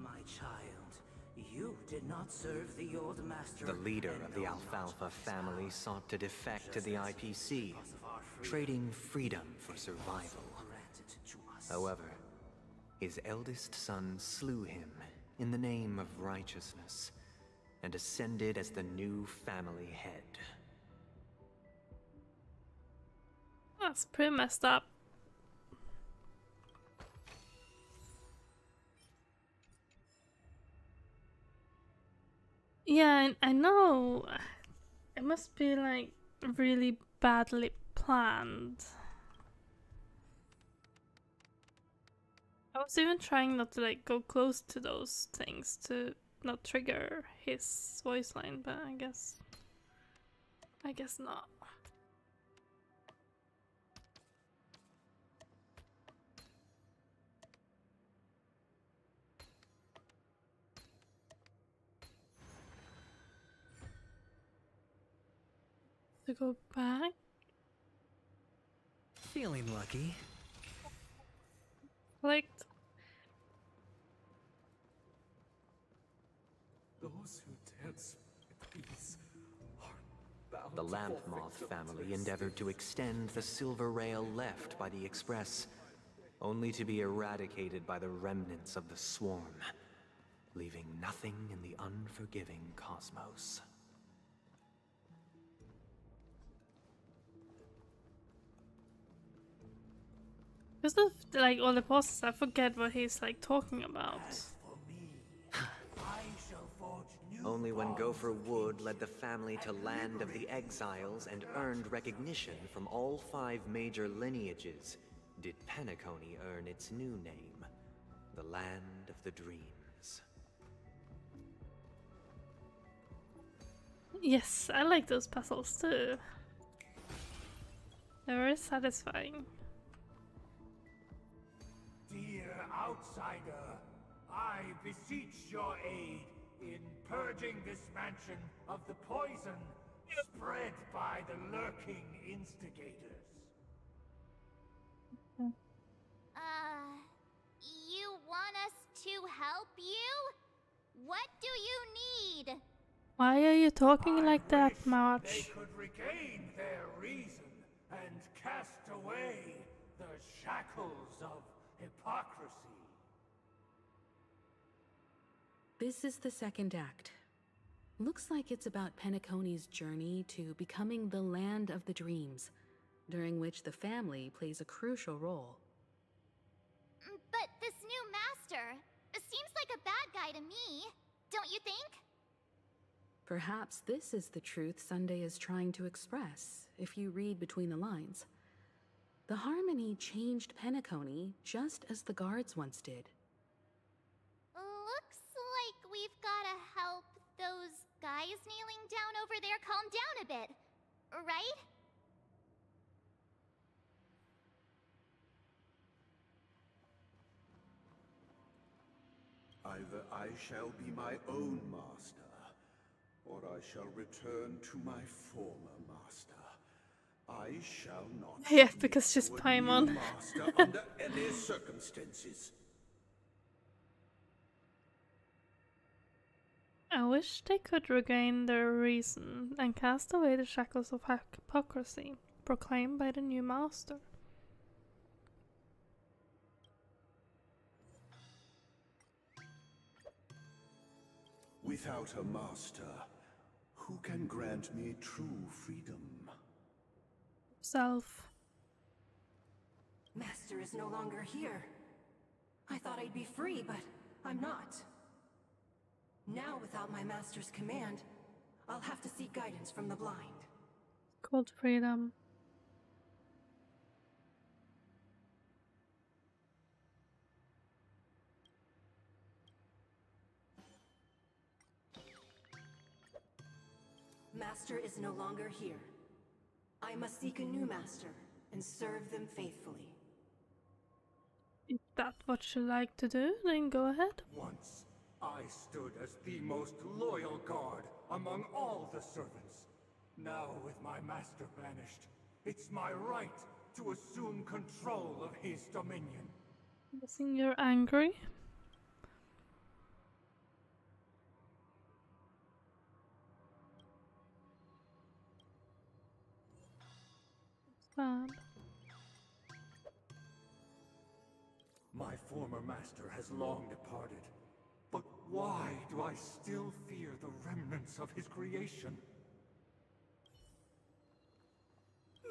My child, you did not serve the old master. The leader of the Alfalfa family sought to defect to the IPC, trading freedom for survival. However, his eldest son slew him in the name of righteousness and ascended as the new family head. That's pretty messed up. Yeah, I know. It must be like really badly planned. I was even trying not to like go close to those things to not trigger his voice line, but I guess not. to go back. Feeling lucky. Clicked. Those who dance with these are bound The to lamp fall moth victim family their endeavored to extend the silver rail left by the express, only to be eradicated by the remnants of the swarm, leaving nothing in the unforgiving cosmos. Because of like all the bosses, I forget what he's like talking about. Only when Gopher Wood led the family to Land of the Exiles and earned recognition from all 5 major lineages did Penacony earn its new name, the Land of the Dreams. Yes, I like those puzzles too. They're very satisfying. Dear outsider, I beseech your aid in purging this mansion of the poison spread by the lurking instigators. You want us to help you? What do you need? Why are you talking like that, They March? could regain their reason and cast away the shackles of hypocrisy. This is the second act. Looks like it's about Penacony's journey to becoming the Land of the Dreams, during which the family plays a crucial role. But this new master seems like a bad guy to me, don't you think? Perhaps this is the truth Sunday is trying to express, if you read between the lines. The Harmony changed Penacony just as the guards once did. Looks like we've gotta help those guys kneeling down over there calm down a bit, right? Either I shall be my own master, or I shall return to my former master. I shall not Yeah, submit because she's to a new Paimon. master under any circumstances. I wish they could regain their reason and cast away the shackles of hypocrisy proclaimed by the new master. Without a master, who can grant me true freedom? Self. Master is no longer here. I thought I'd be free, but I'm not. Now, without my master's command, I'll have to seek guidance from the blind. Called freedom. Master is no longer here. I must seek a new master and serve them faithfully. If that's what you like to do, then go ahead. Once, I stood as the most loyal guard among all the servants. Now, with my master banished, it's my right to assume control of his dominion. Guessing you're angry. Sad. My former master has long departed. But why do I still fear the remnants of his creation?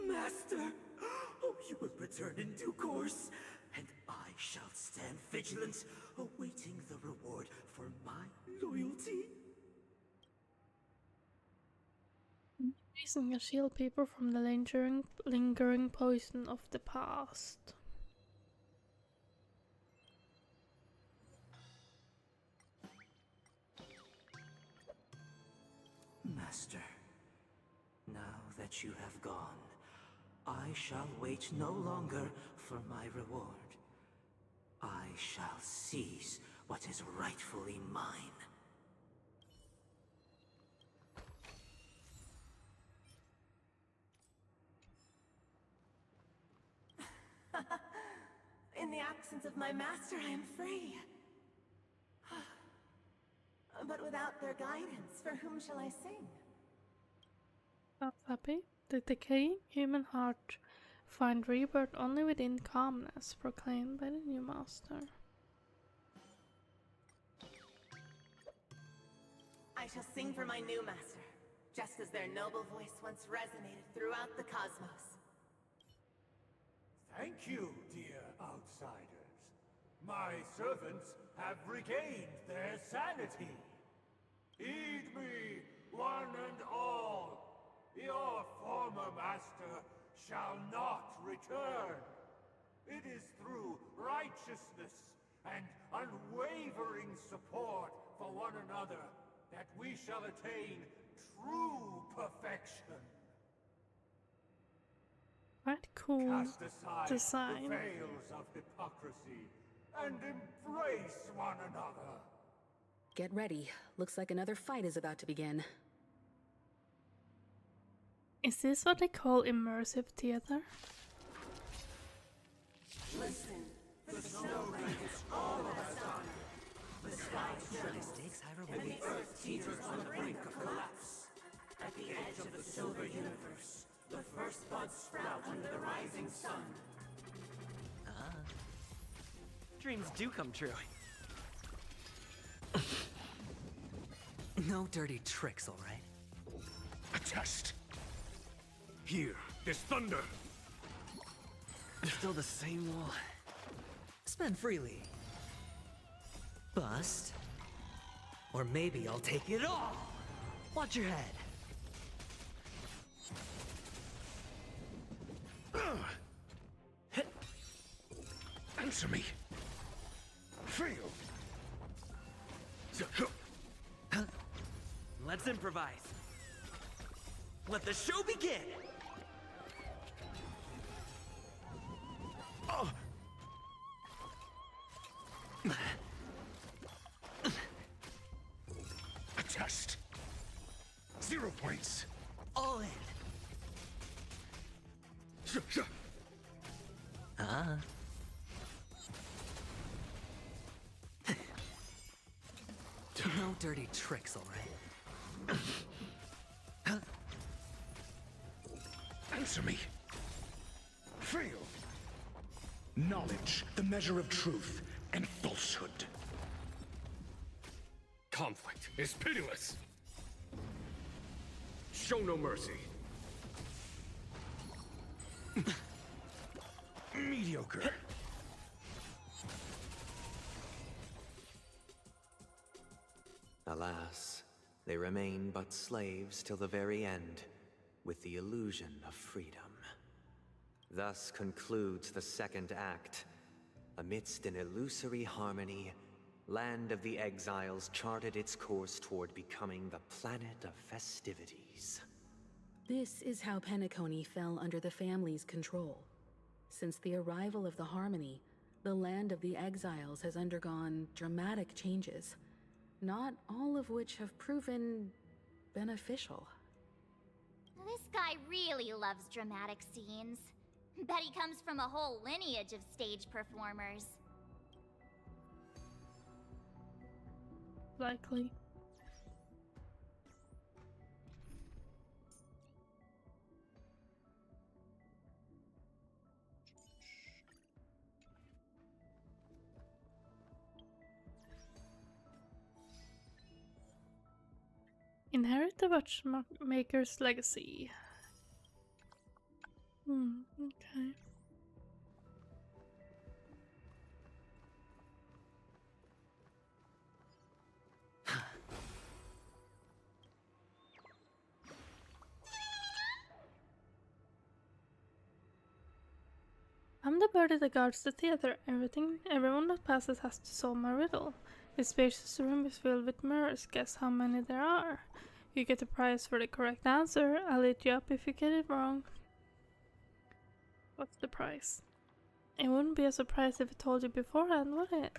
Master! Oh, you will return in due course, and I shall stand vigilant, awaiting the reward for my loyalty. Using a shield people from the lingering poison of the past. Master, now that you have gone, I shall wait no longer for my reward. I shall seize what is rightfully mine. In the absence of my master, I am free. But without their guidance, for whom shall I sing? That's happy. The decaying human heart find rebirth only within calmness, proclaimed by the new master. I shall sing for my new master, just as their noble voice once resonated throughout the cosmos. Thank you, dear outsiders. My servants have regained their sanity. Heed me, one and all. Your former master shall not return. It is through righteousness and unwavering support for one another that we shall attain true perfection. Quite cool Cast aside design. the veils of hypocrisy and embrace one another. Get ready. Looks like another fight is about to begin. Is this what they call immersive theater? Listen, the snow blankets all of us honor. The sky trembles, and the earth teeters on the brink of collapse. At the edge of the silver universe, the first buds sprout under the rising sun. Dreams do come true. No dirty tricks, all right? A test. Here, this thunder. Still the same wall. Spend freely. Bust. Or maybe I'll take it all. Watch your head. Answer me. Feel. Let's improvise. Let the show begin. A test. 0 points. All in. No dirty tricks, all right? Answer me. Feel. Knowledge, the measure of truth and falsehood. Conflict is pitiless. Show no mercy. Mediocre. Alas, they remain but slaves till the very end, with the illusion of freedom. Thus concludes the second act. Amidst an illusory harmony, Land of the Exiles charted its course toward becoming the planet of festivities. This is how Penacony fell under the family's control. Since the arrival of the Harmony, the Land of the Exiles has undergone dramatic changes, not all of which have proven beneficial. This guy really loves dramatic scenes. Bet he comes from a whole lineage of stage performers. Likely. Inherit the watchmaker's legacy. Okay. I'm the birdie that guards the theater. Everyone that passes has to solve my riddle. This spacious room is filled with mirrors. Guess how many there are. You get a prize for the correct answer. I'll eat you up if you get it wrong. What's the prize? It wouldn't be a surprise if I told you beforehand, would it?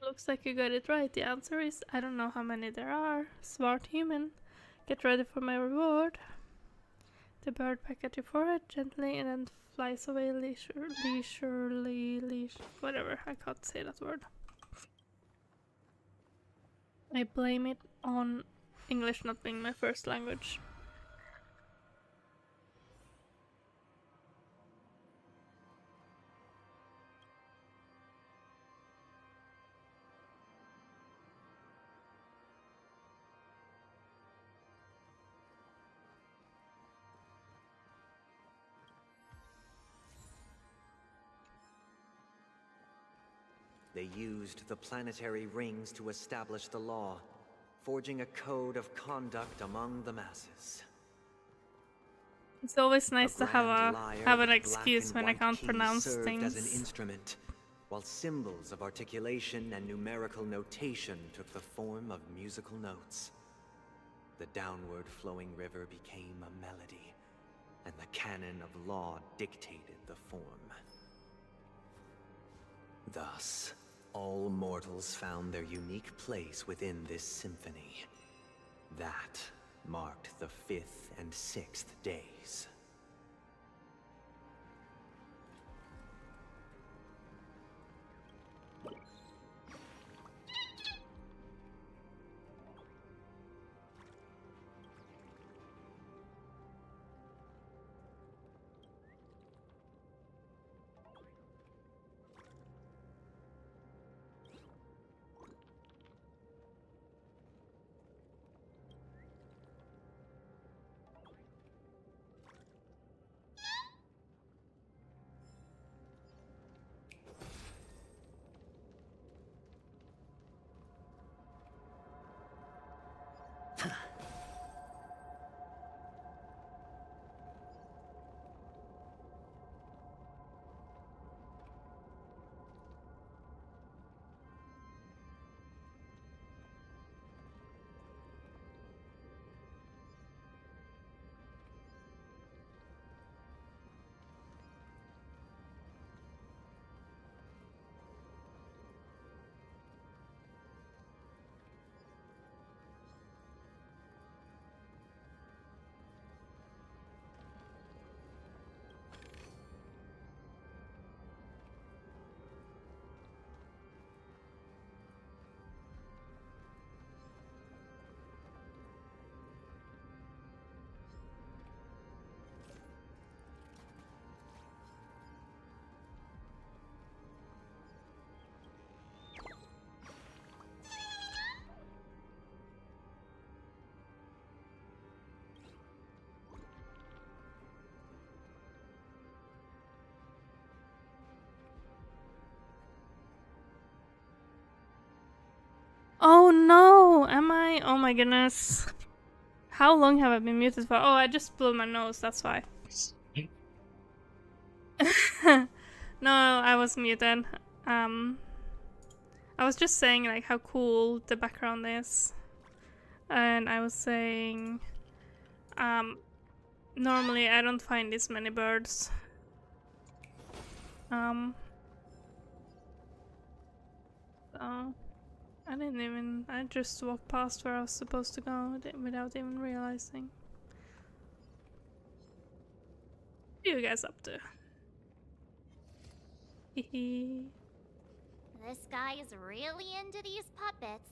Looks like you got it right. The answer is, I don't know how many there are. Smart human. Get ready for my reward. The bird pecks at your forehead gently and then flies away leisurely, whatever, I can't say that word. I blame it on English not being my first language. They used the planetary rings to establish the law, forging a code of conduct among the masses. It's always nice to have an excuse when I can't pronounce things. As an instrument, while symbols of articulation and numerical notation took the form of musical notes. The downward flowing river became a melody, and the canon of law dictated the form. Thus, all mortals found their unique place within this symphony. That marked the 5th and 6th days. Oh no! Am I? Oh my goodness. How long have I been muted for? Oh, I just blew my nose, that's why. No, I was muted. I was just saying like how cool the background is. And I was saying normally I don't find this many birds. So I just walked past where I was supposed to go without even realizing. What are you guys up to? Hehe. This guy is really into these puppets.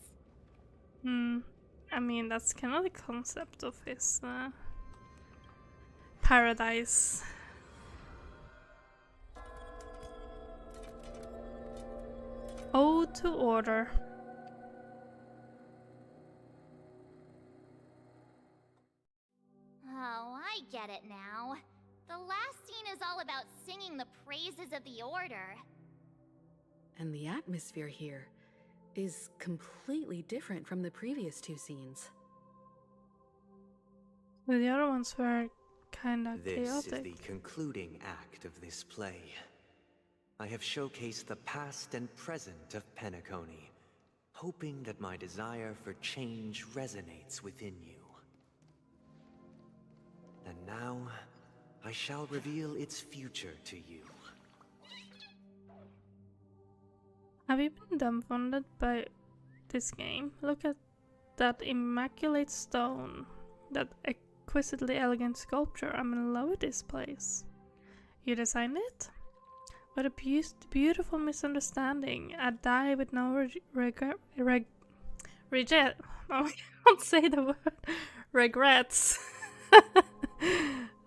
I mean, that's kind of the concept of his paradise. Ode to Order. Oh, I get it now. The last scene is all about singing the praises of the Order. And the atmosphere here is completely different from the previous 2 scenes. Well, the other ones were kinda chaotic. This is the concluding act of this play. I have showcased the past and present of Penacony, hoping that my desire for change resonates within you. And now, I shall reveal its future to you. Have you been dumbfounded by this game? Look at that immaculate stone, that exquisitely elegant sculpture. I'm in love with this place. You designed it? What a beautiful misunderstanding. I die with no regret. Oh, I can't say the word. Regrets.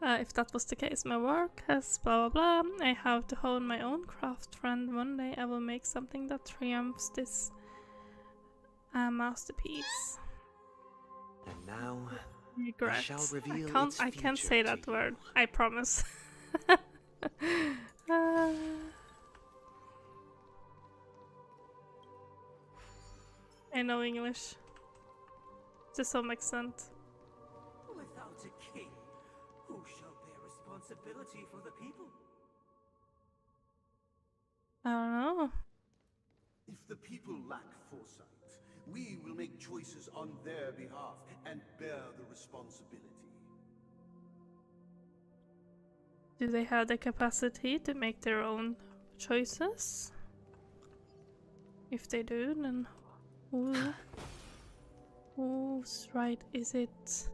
If that was the case, my work has blah blah blah. I have to hone my own craft, friend. One day I will make something that triumphs this masterpiece. And now, Regrets. I shall reveal I can't say that word. I promise. I know English to some extent. Without a king, who shall bear responsibility for the people? I don't know. If the people lack foresight, we will make choices on their behalf and bear the responsibility. Do they have the capacity to make their own choices? If they do, then whose right is it?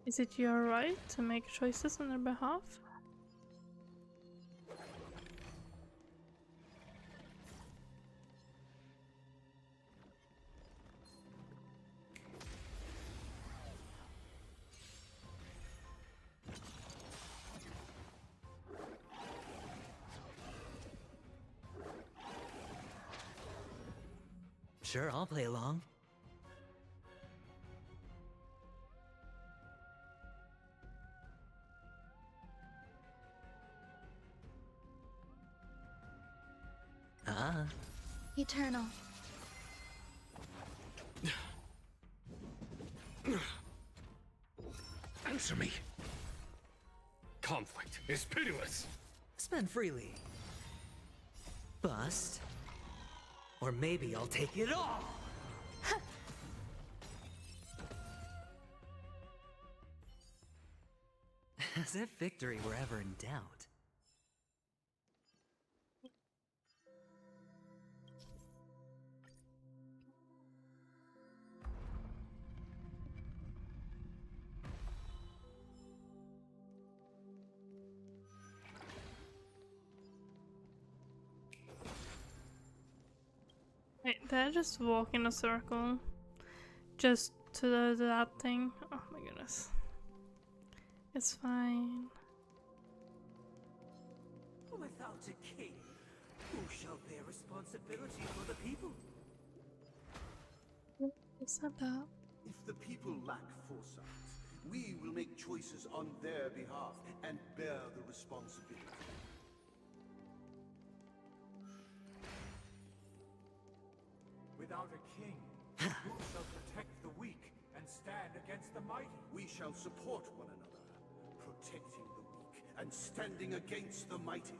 Is it your right to make choices on their behalf? Sure, I'll play along. Eternal. Answer me. Conflict is pitiless. Spend freely. Bust. Or maybe I'll take it all! As if victory were ever in doubt. Wait, did I just walk in a circle? Just to that thing? Oh my goodness. It's fine. Without a king, who shall bear responsibility for the people? Is that that? If the people lack foresight, we will make choices on their behalf and bear the responsibility. Without a king, who shall protect the weak and stand against the mighty? We shall support one another, protecting the weak and standing against the mighty.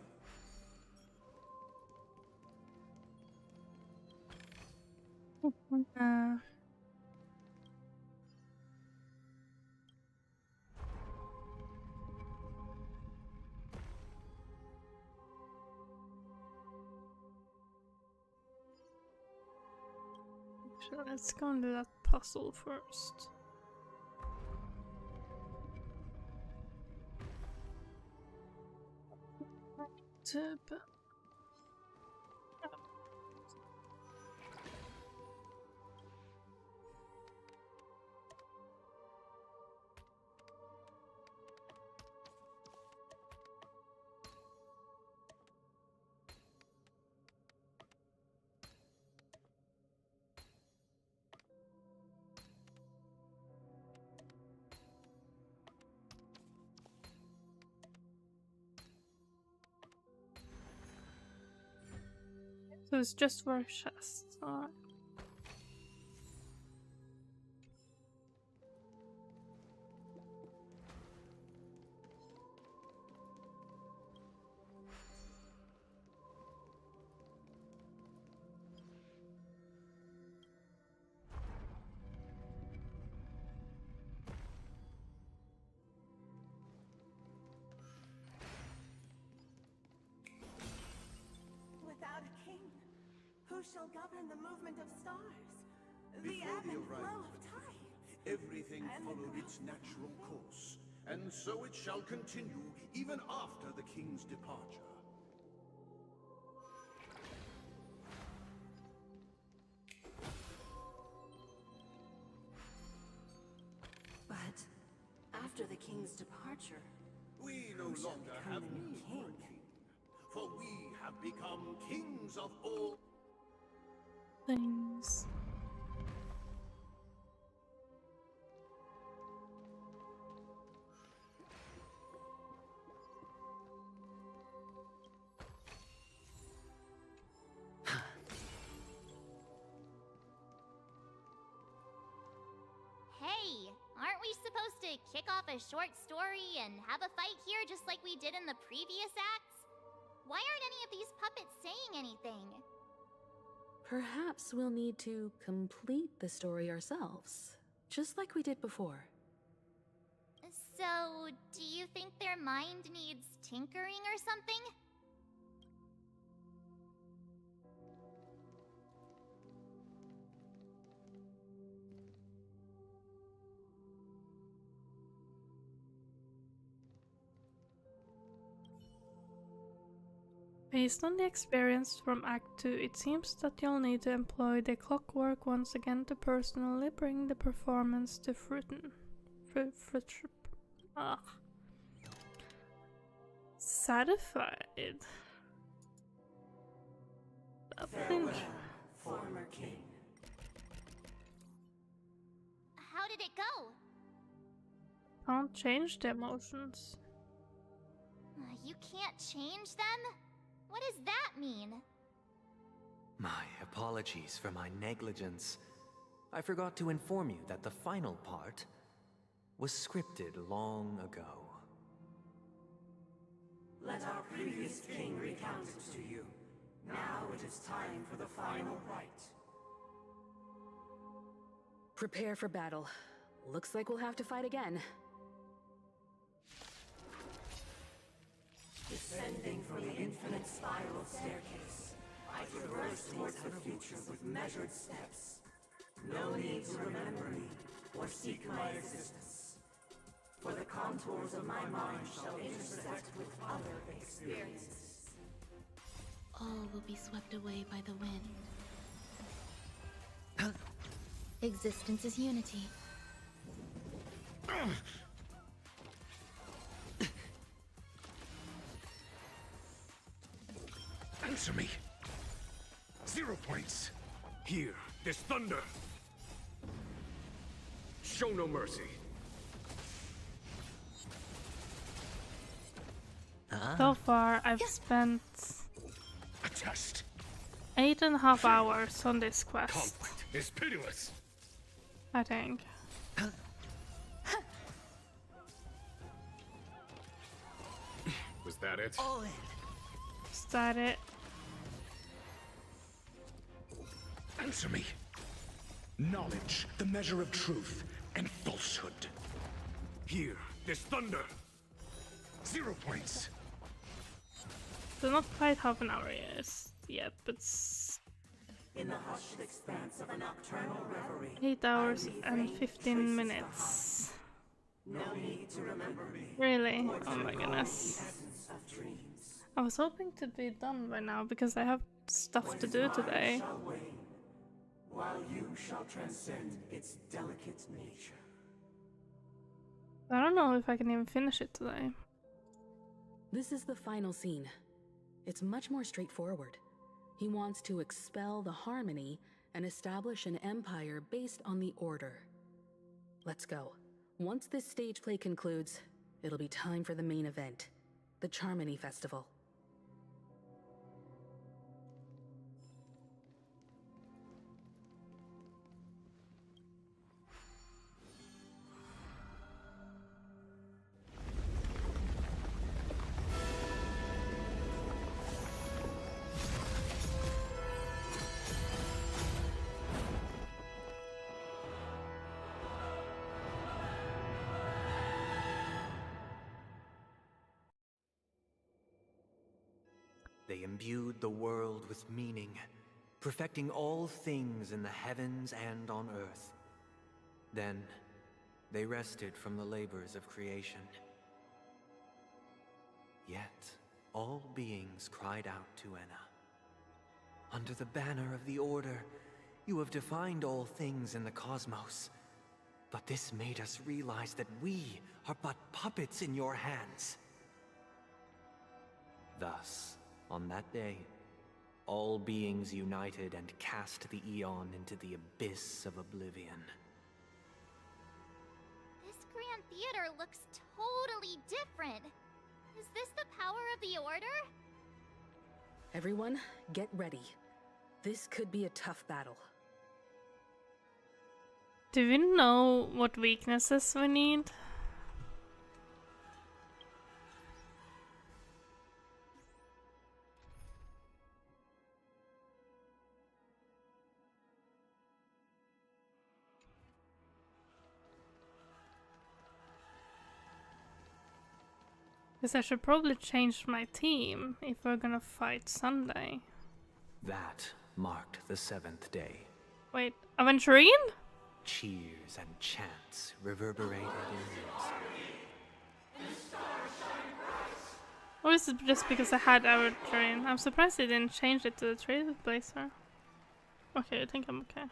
So let's go and do that puzzle first. Tip. So it's just for chests. Alright. Without a king, who shall govern the movement of stars? Before the arrival of the king, everything followed its natural course, and so it shall continue even after the king's departure. But after the king's departure, We no longer have need for a king, for we have become kings of all. Things. Hey, aren't we supposed to kick off a short story and have a fight here just like we did in the previous acts? Why aren't any of these puppets saying anything? Perhaps we'll need to complete the story ourselves, just like we did before. So, do you think their mind needs tinkering or something? Based on the experience from Act 2, it seems that you'll need to employ the clockwork once again to personally bring the performance to fruition. Satisfied. farewell, former king. How did it go? Can't change the emotions. You can't change them? What does that mean? My apologies for my negligence. I forgot to inform you that the final part was scripted long ago. Let our previous king recount it to you. Now it is time for the final rite. Prepare for battle. Looks like we'll have to fight again. Descending from the infinite spiral staircase, I traverse towards the future with measured steps. No need to remember me or seek my existence. For the contours of my mind shall intersect with other experiences. All will be swept away by the wind. Existence is unity. Answer me. 0 points. Here, this thunder. Show no mercy. So far, I've spent A test. 8.5 hours on this quest, Conflict is pitiless. I think. Was that it? All in. Is that it? Answer me. Knowledge, the measure of truth and falsehood. Here, this thunder. 0 points. So not quite half an hour yet, but In the hushed expanse of a nocturnal reverie, 8 hours and 15 minutes. no need to remember me. Really? or to Oh my recall goodness. the essence of dreams. I was hoping to be done by now because I have stuff to do today. Shall wane, while you shall transcend its delicate nature. I don't know if I can even finish it today. This is the final scene. It's much more straightforward. He wants to expel the Harmony and establish an empire based on the Order. Let's go. Once this stage play concludes, it'll be time for the main event, the Charmony Festival. They imbued the world with meaning, perfecting all things in the heavens and on earth. Then, they rested from the labors of creation. Yet, all beings cried out to Enna. Under the banner of the Order, you have defined all things in the cosmos. But this made us realize that we are but puppets in your hands. Thus, on that day, all beings united and cast the Eon into the abyss of oblivion. This Grand Theater looks totally different. Is this the power of the Order? Everyone, get ready. This could be a tough battle. Do we know what weaknesses we need? Because I should probably change my team if we're gonna fight Sunday. That marked the 7th day. Wait, Aventurine? Cheers and chants reverberated in unison. Or is it just because I had Aventurine? I'm surprised they didn't change it to the Trailblazer. Okay, I think I'm okay.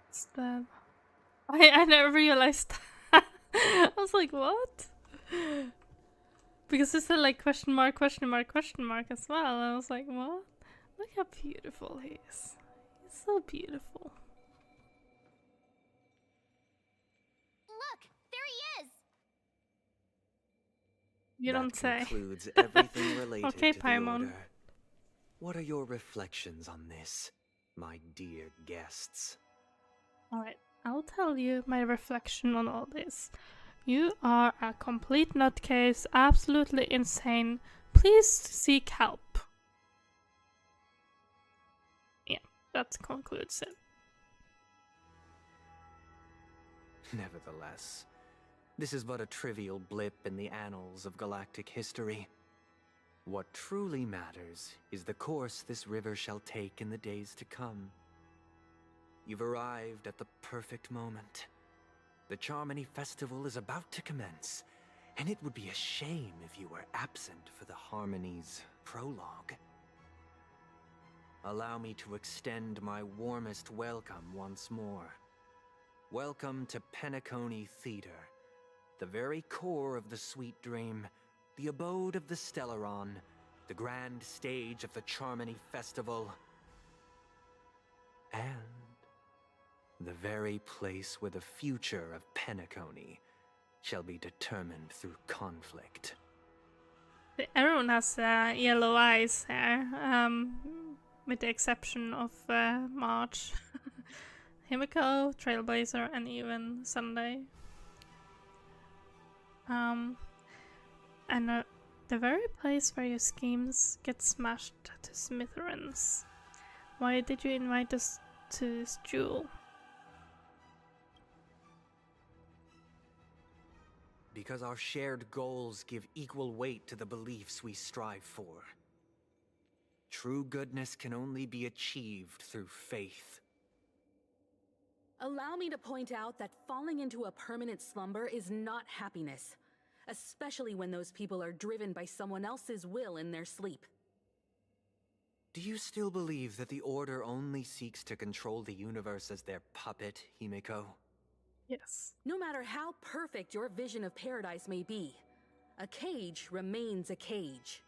It's dead. I never realized that. I was like, what? Because it said like question mark as well. I was like, what? Look how beautiful he is. He's so beautiful. Look, there he is. You don't say. That concludes everything related okay, to Paimon. the Order. What are your reflections on this, my dear guests? Alright, I'll tell you my reflection on all this. You are a complete nutcase, absolutely insane. Please seek help. Yeah, that concludes it. Nevertheless, this is but a trivial blip in the annals of galactic history. What truly matters is the course this river shall take in the days to come. You've arrived at the perfect moment. The Charmony Festival is about to commence, and it would be a shame if you were absent for the Harmony's prologue. Allow me to extend my warmest welcome once more. Welcome to Penacony Theater, the very core of the Sweet Dream, the abode of the Stellaron, the grand stage of the Charmony Festival, and the very place where the future of Penacony shall be determined through conflict. Everyone has yellow eyes here, with the exception of March, Himiko, Trailblazer, and even Sunday. And the very place where your schemes get smashed to smithereens. Why did you invite us to this duel? Because our shared goals give equal weight to the beliefs we strive for. True goodness can only be achieved through faith. Allow me to point out that falling into a permanent slumber is not happiness, especially when those people are driven by someone else's will in their sleep. Do you still believe that the Order only seeks to control the universe as their puppet, Himiko? Yes. No matter how perfect your vision of paradise may be, a cage remains a cage.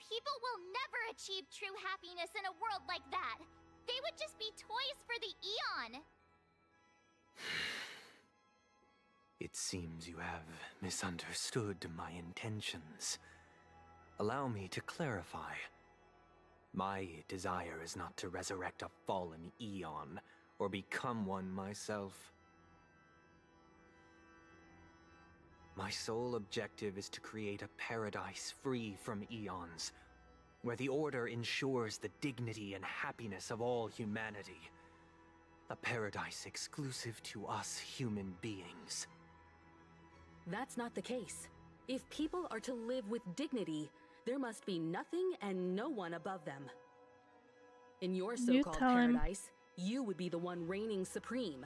People will never achieve true happiness in a world like that. They would just be toys for the Eon. It seems you have misunderstood my intentions. Allow me to clarify. My desire is not to resurrect a fallen Eon, or become one myself. My sole objective is to create a paradise free from Eons, where the Order ensures the dignity and happiness of all humanity. A paradise exclusive to us human beings. That's not the case. If people are to live with dignity, there must be nothing and no one above them. In your so-called paradise, you would be the one reigning supreme.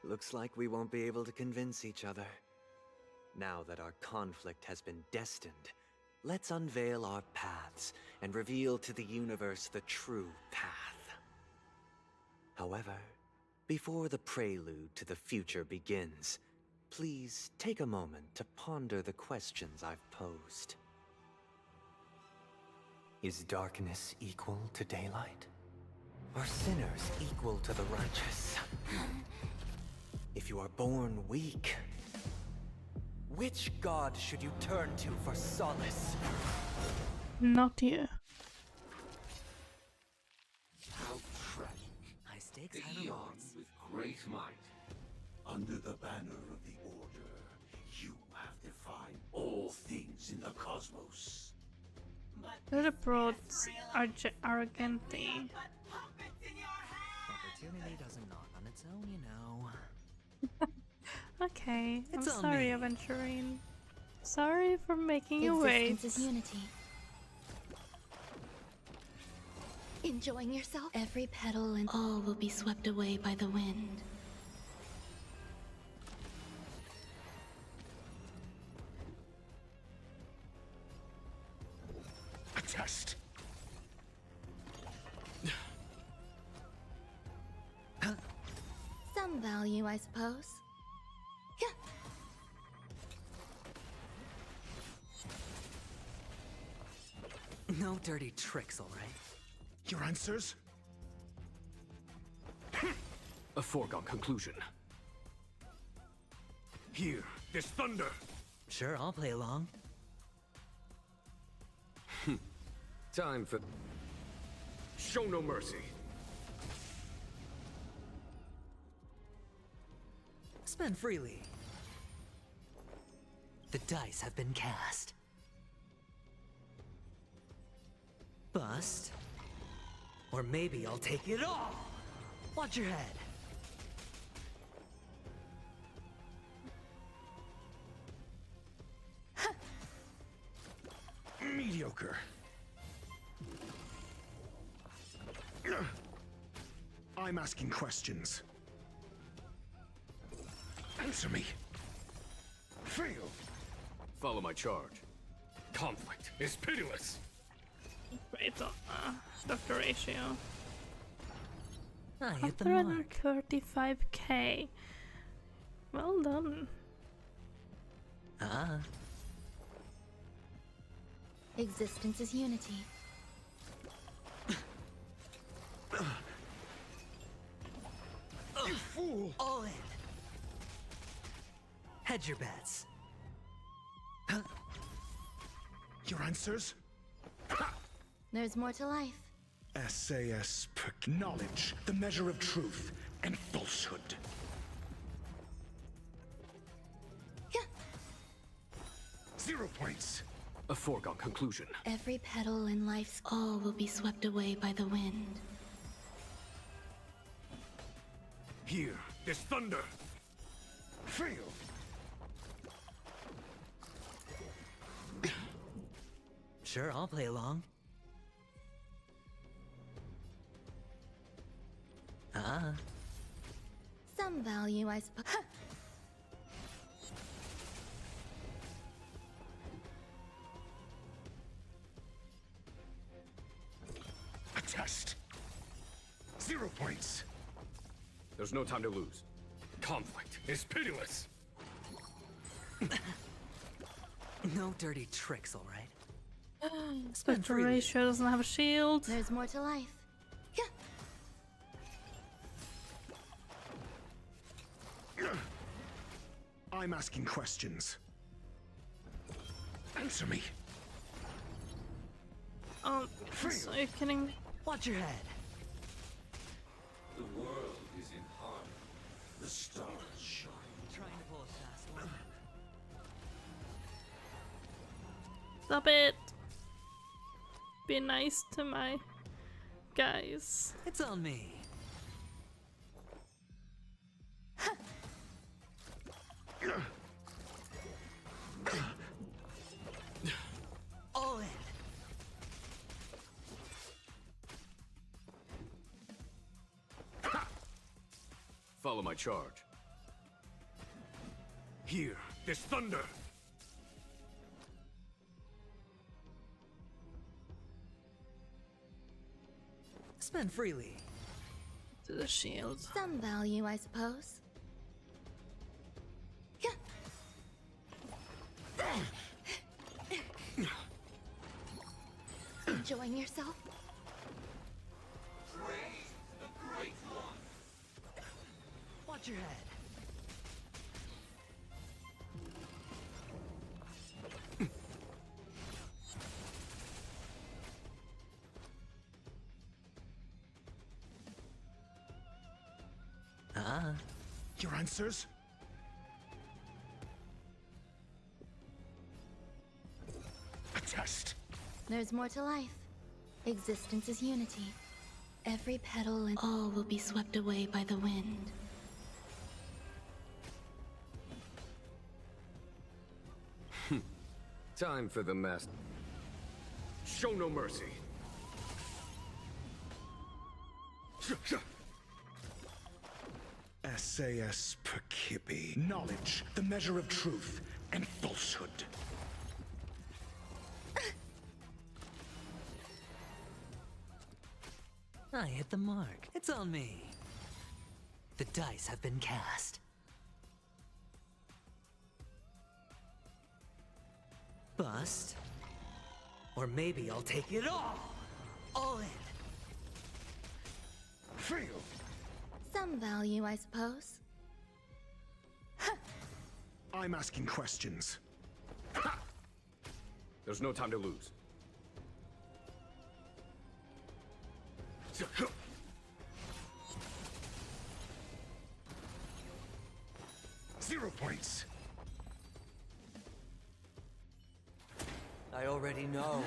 Looks like we won't be able to convince each other. Now that our conflict has been destined, let's unveil our paths and reveal to the universe the true path. However, before the prelude to the future begins, please take a moment to ponder the questions I've posed. Is darkness equal to daylight? Are sinners equal to the righteous? If you are born weak, which god should you turn to for solace? Not you. How tragic. High stakes, The high Eon rewards. with great might. Under the banner of the Order, you have defined all things in the cosmos. The broads are arroganty. Opportunity doesn't knock on its own, you know. Okay, It's I'm on sorry, me. Aventurine. Sorry for making you wait. Existence is unity. Enjoying yourself? Every petal and all will be swept away by the wind. A test. Some value, I suppose. No dirty tricks, all right? Your answers? A foregone conclusion. Here, this thunder. Sure, I'll play along. Time for... Show no mercy. Spend freely. The dice have been cast. Bust. Or maybe I'll take it all. Watch your head. Mediocre. I'm asking questions. Answer me. Fail. Follow my charge. Conflict is pitiless. Wait, Dr.Ratio. I hit the mark. 135k. Well done. Ah. Existence is unity. You fool! All in. Hedge your bets. Your answers? There's more to life. SAS knowledge, the measure of truth and falsehood. 0 points. A foregone conclusion. Every petal in life's all will be swept away by the wind. Here, this thunder. Fail. Sure, I'll play along. Ah. Some value, I suppose. A test. 0 points. There's no time to lose. Conflict is pitiless. No dirty tricks, all right? Dr.Ratio doesn't have a shield. There's more to life. I'm asking questions. Answer me. Oh, so you're kidding me? Watch your head. The world is in harmony. The stars shine. Trying to pull a fast one. Stop it. Be nice to my guys. It's on me. All in. Follow my charge. Here, this thunder! Spend freely. To the shield. Some value, I suppose. Enjoying yourself? Praise the Great One. Watch your head. Your answers? A test. There's more to life. Existence is unity. Every petal and all will be swept away by the wind. Time for the master. Show no mercy. SAS Percipi. Knowledge, the measure of truth and falsehood. I hit the mark. It's on me. The dice have been cast. Bust. Or maybe I'll take it all. All in. Fail. Some value, I suppose. I'm asking questions. There's no time to lose. 0 points. I already know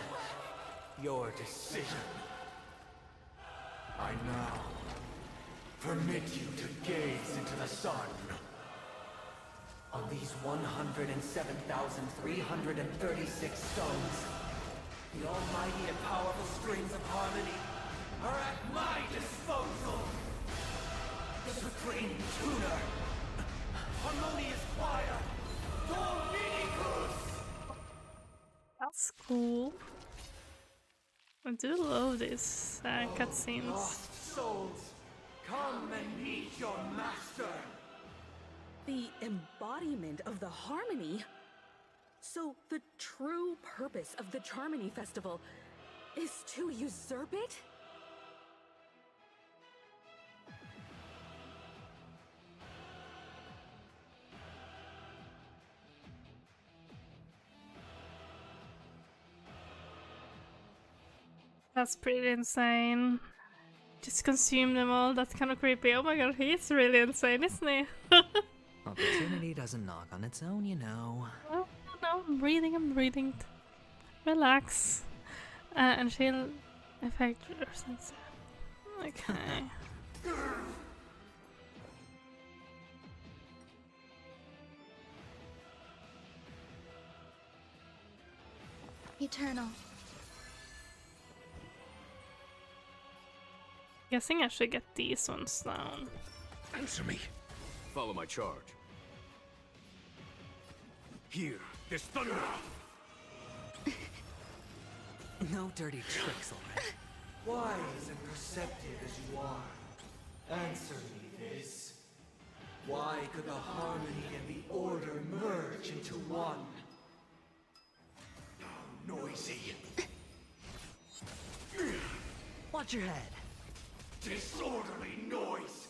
your decision. I now permit you to gaze into the sun. On these 107,336 stones, the almighty and powerful springs of harmony are at my disposal. The supreme tuner, harmonious choir, Dominicus. That's cool. I do love these cutscenes. Lost souls, come and meet your master. The embodiment of the harmony? So the true purpose of the Charmony Festival is to usurp it? That's pretty insane. Just consume them all, that's kind of creepy. Oh my god, he's really insane, isn't he? Opportunity doesn't knock on its own, you know. Oh, no, I'm breathing. Relax. And she'll affect your sense. Okay. Eternal. Guessing I should get these ones down. Answer me. Follow my charge. Here, this thunder. No dirty tricks, alright. Wise and perceptive as you are, answer me this. Why could the harmony and the order merge into one? Noisy. Watch your head. Disorderly noise.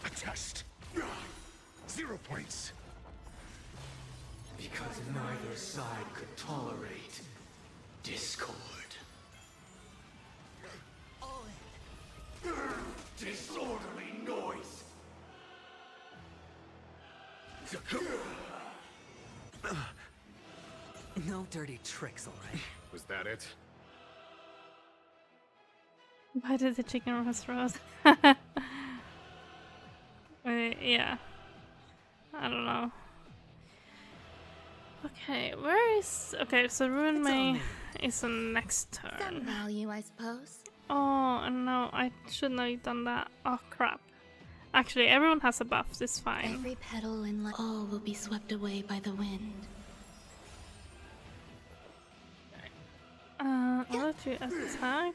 A test. 0 points. Because neither side could tolerate discord. All in. Disorderly noise. No dirty tricks, alright? Was that it? Why did the chicken roast rose? Yeah. I don't know. Okay, where is... Okay, so Ruin May is the next turn. Some value, I suppose. Oh, no, I shouldn't have done that. Oh, crap. Actually, everyone has a buff, it's fine. Every petal in all will be swept away by the wind. I'll let you attack.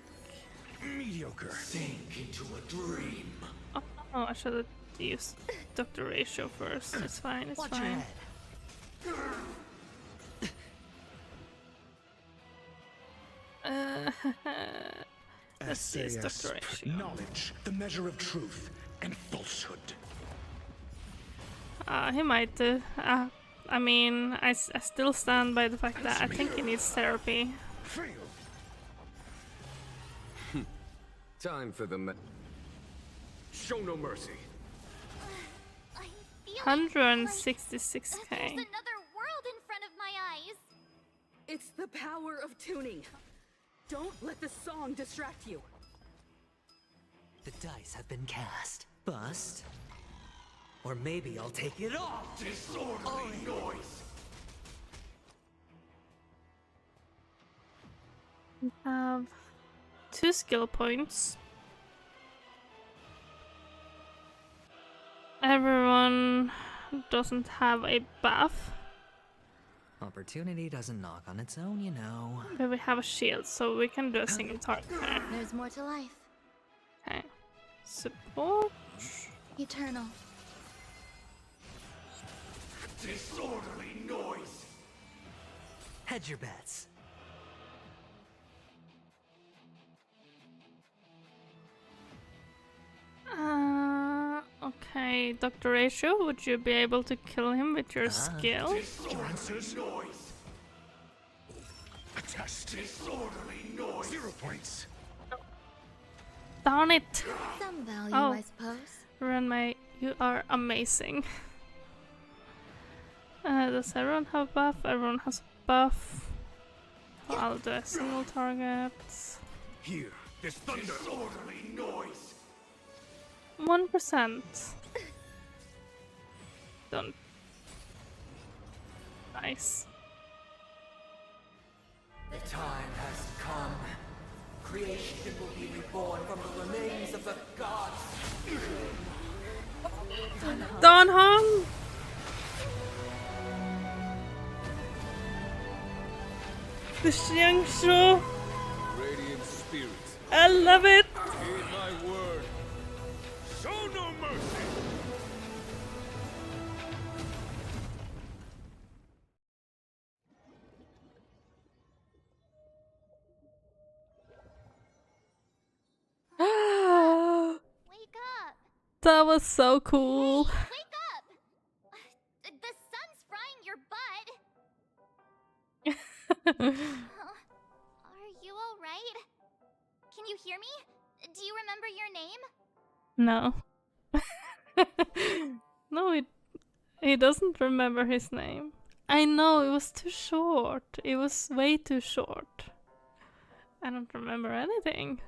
Mediocre. Sink into a dream. Oh, I should have used Dr.Ratio first. It's fine, it's fine. Let's use Dr.Ratio. Knowledge, the measure of truth and falsehood. He might do. I mean, I still stand by the fact that I think he needs therapy. Time for the show no mercy. 166k. There's another world in front of my eyes. It's the power of tuning. Don't let the song distract you. The dice have been cast. Bust. Or maybe I'll take it all. Disorderly noise. We have 2 skill points. Everyone doesn't have a buff. Opportunity doesn't knock on its own, you know. But we have a shield, so we can do a single target there. There's more to life. Okay. Support. Eternal. Disorderly noise. Hedge your bets. Okay, Dr.Ratio, would you be able to kill him with your skill? Disorderly noise. Attest. Disorderly noise. 0 points. Darn it! Some value, I suppose. Renmei, you are amazing. Does everyone have a buff? Everyone has a buff. So I'll do a single target. Here, this thunder. Disorderly noise. 1%. Done. Nice. The time has come. Creation will be reborn from the remains of the gods. Don Hong! The Xiangshu! Radiant spirits. I love it! Heed my word. Show no mercy. Wake up! That was so cool. Hey, wake up! The sun's frying your butt. Are you alright? Can you hear me? Do you remember your name? No. No, he doesn't remember his name. I know, it was too short. It was way too short. I don't remember anything.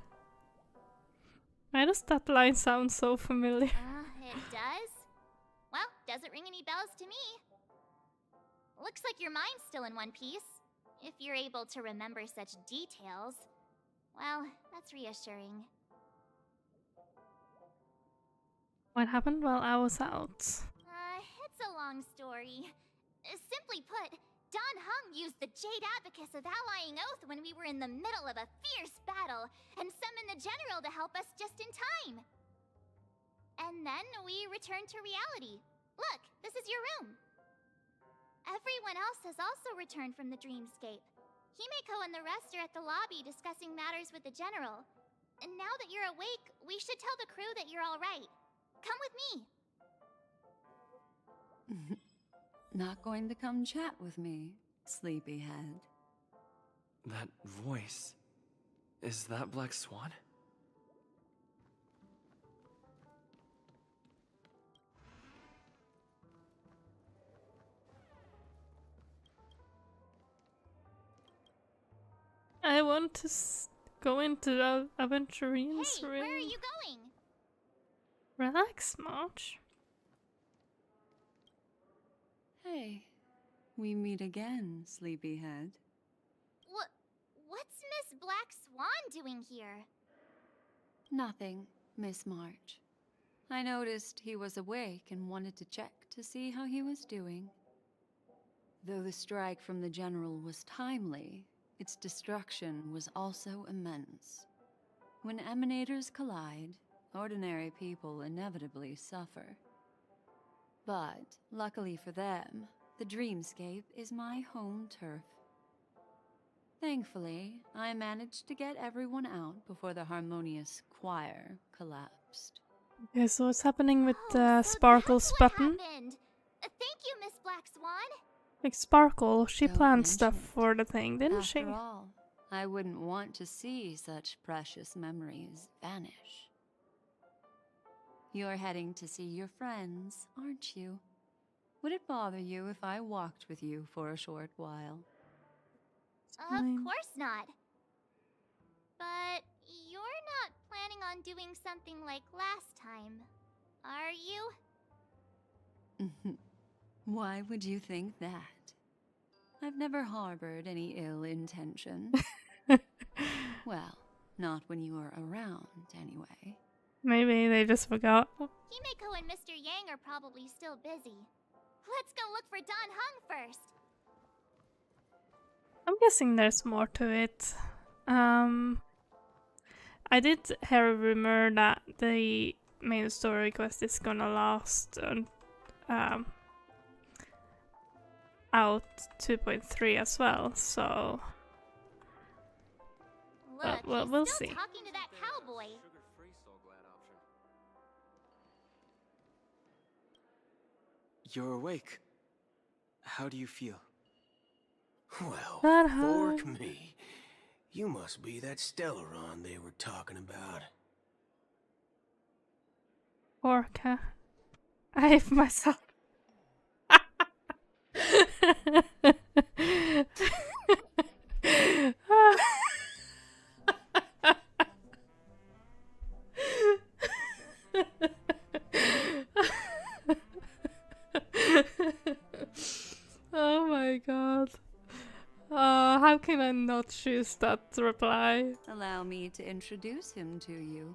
Why does that line sound so familiar? It does? Well, doesn't ring any bells to me. Looks like your mind's still in one piece. If you're able to remember such details. Well, that's reassuring. What happened while I was out? It's a long story. Simply put, Don Hung used the Jade Abacus of Allying Oath when we were in the middle of a fierce battle, and summoned the General to help us just in time. And then we returned to reality. Look, this is your room. Everyone else has also returned from the dreamscape. Himeko and the rest are at the lobby discussing matters with the General. And now that you're awake, we should tell the crew that you're alright. Come with me. Not going to come chat with me, sleepyhead. That voice... is that Black Swan? I want to go into the Aventurine's Hey, room. where are you going? Relax, March. Hey, we meet again, sleepyhead. What's Miss Black Swan doing here? Nothing, Miss March. I noticed he was awake and wanted to check to see how he was doing. Though the strike from the General was timely, its destruction was also immense. When emanators collide, ordinary people inevitably suffer. But, luckily for them, the dreamscape is my home turf. Thankfully, I managed to get everyone out before the harmonious choir collapsed. Okay, so what's happening with Sparkle's button? Thank you, Miss Black Swan. Like Sparkle, she Don't planned mention stuff it. for the thing, didn't she? After all, I wouldn't want to see such precious memories vanish. You're heading to see your friends, aren't you? Would it bother you if I walked with you for a short while? Of course not. But you're not planning on doing something like last time, are you? Why would you think that? I've never harbored any ill intentions. Well, not when you were around, anyway. Maybe they just forgot. Himeko and Mr. Yang are probably still busy. Let's go look for Don Hung first. I'm guessing there's more to it. I did hear a rumor that the main story quest is gonna last out 2.3 as well, so Look, we'll he's still see. talking to that cowboy. You're awake. How do you feel? Well, That fork high. me. You must be that Stellaron they were talking about. Orca. I hate myself. Oh my god. How can I not choose that reply? Allow me to introduce him to you.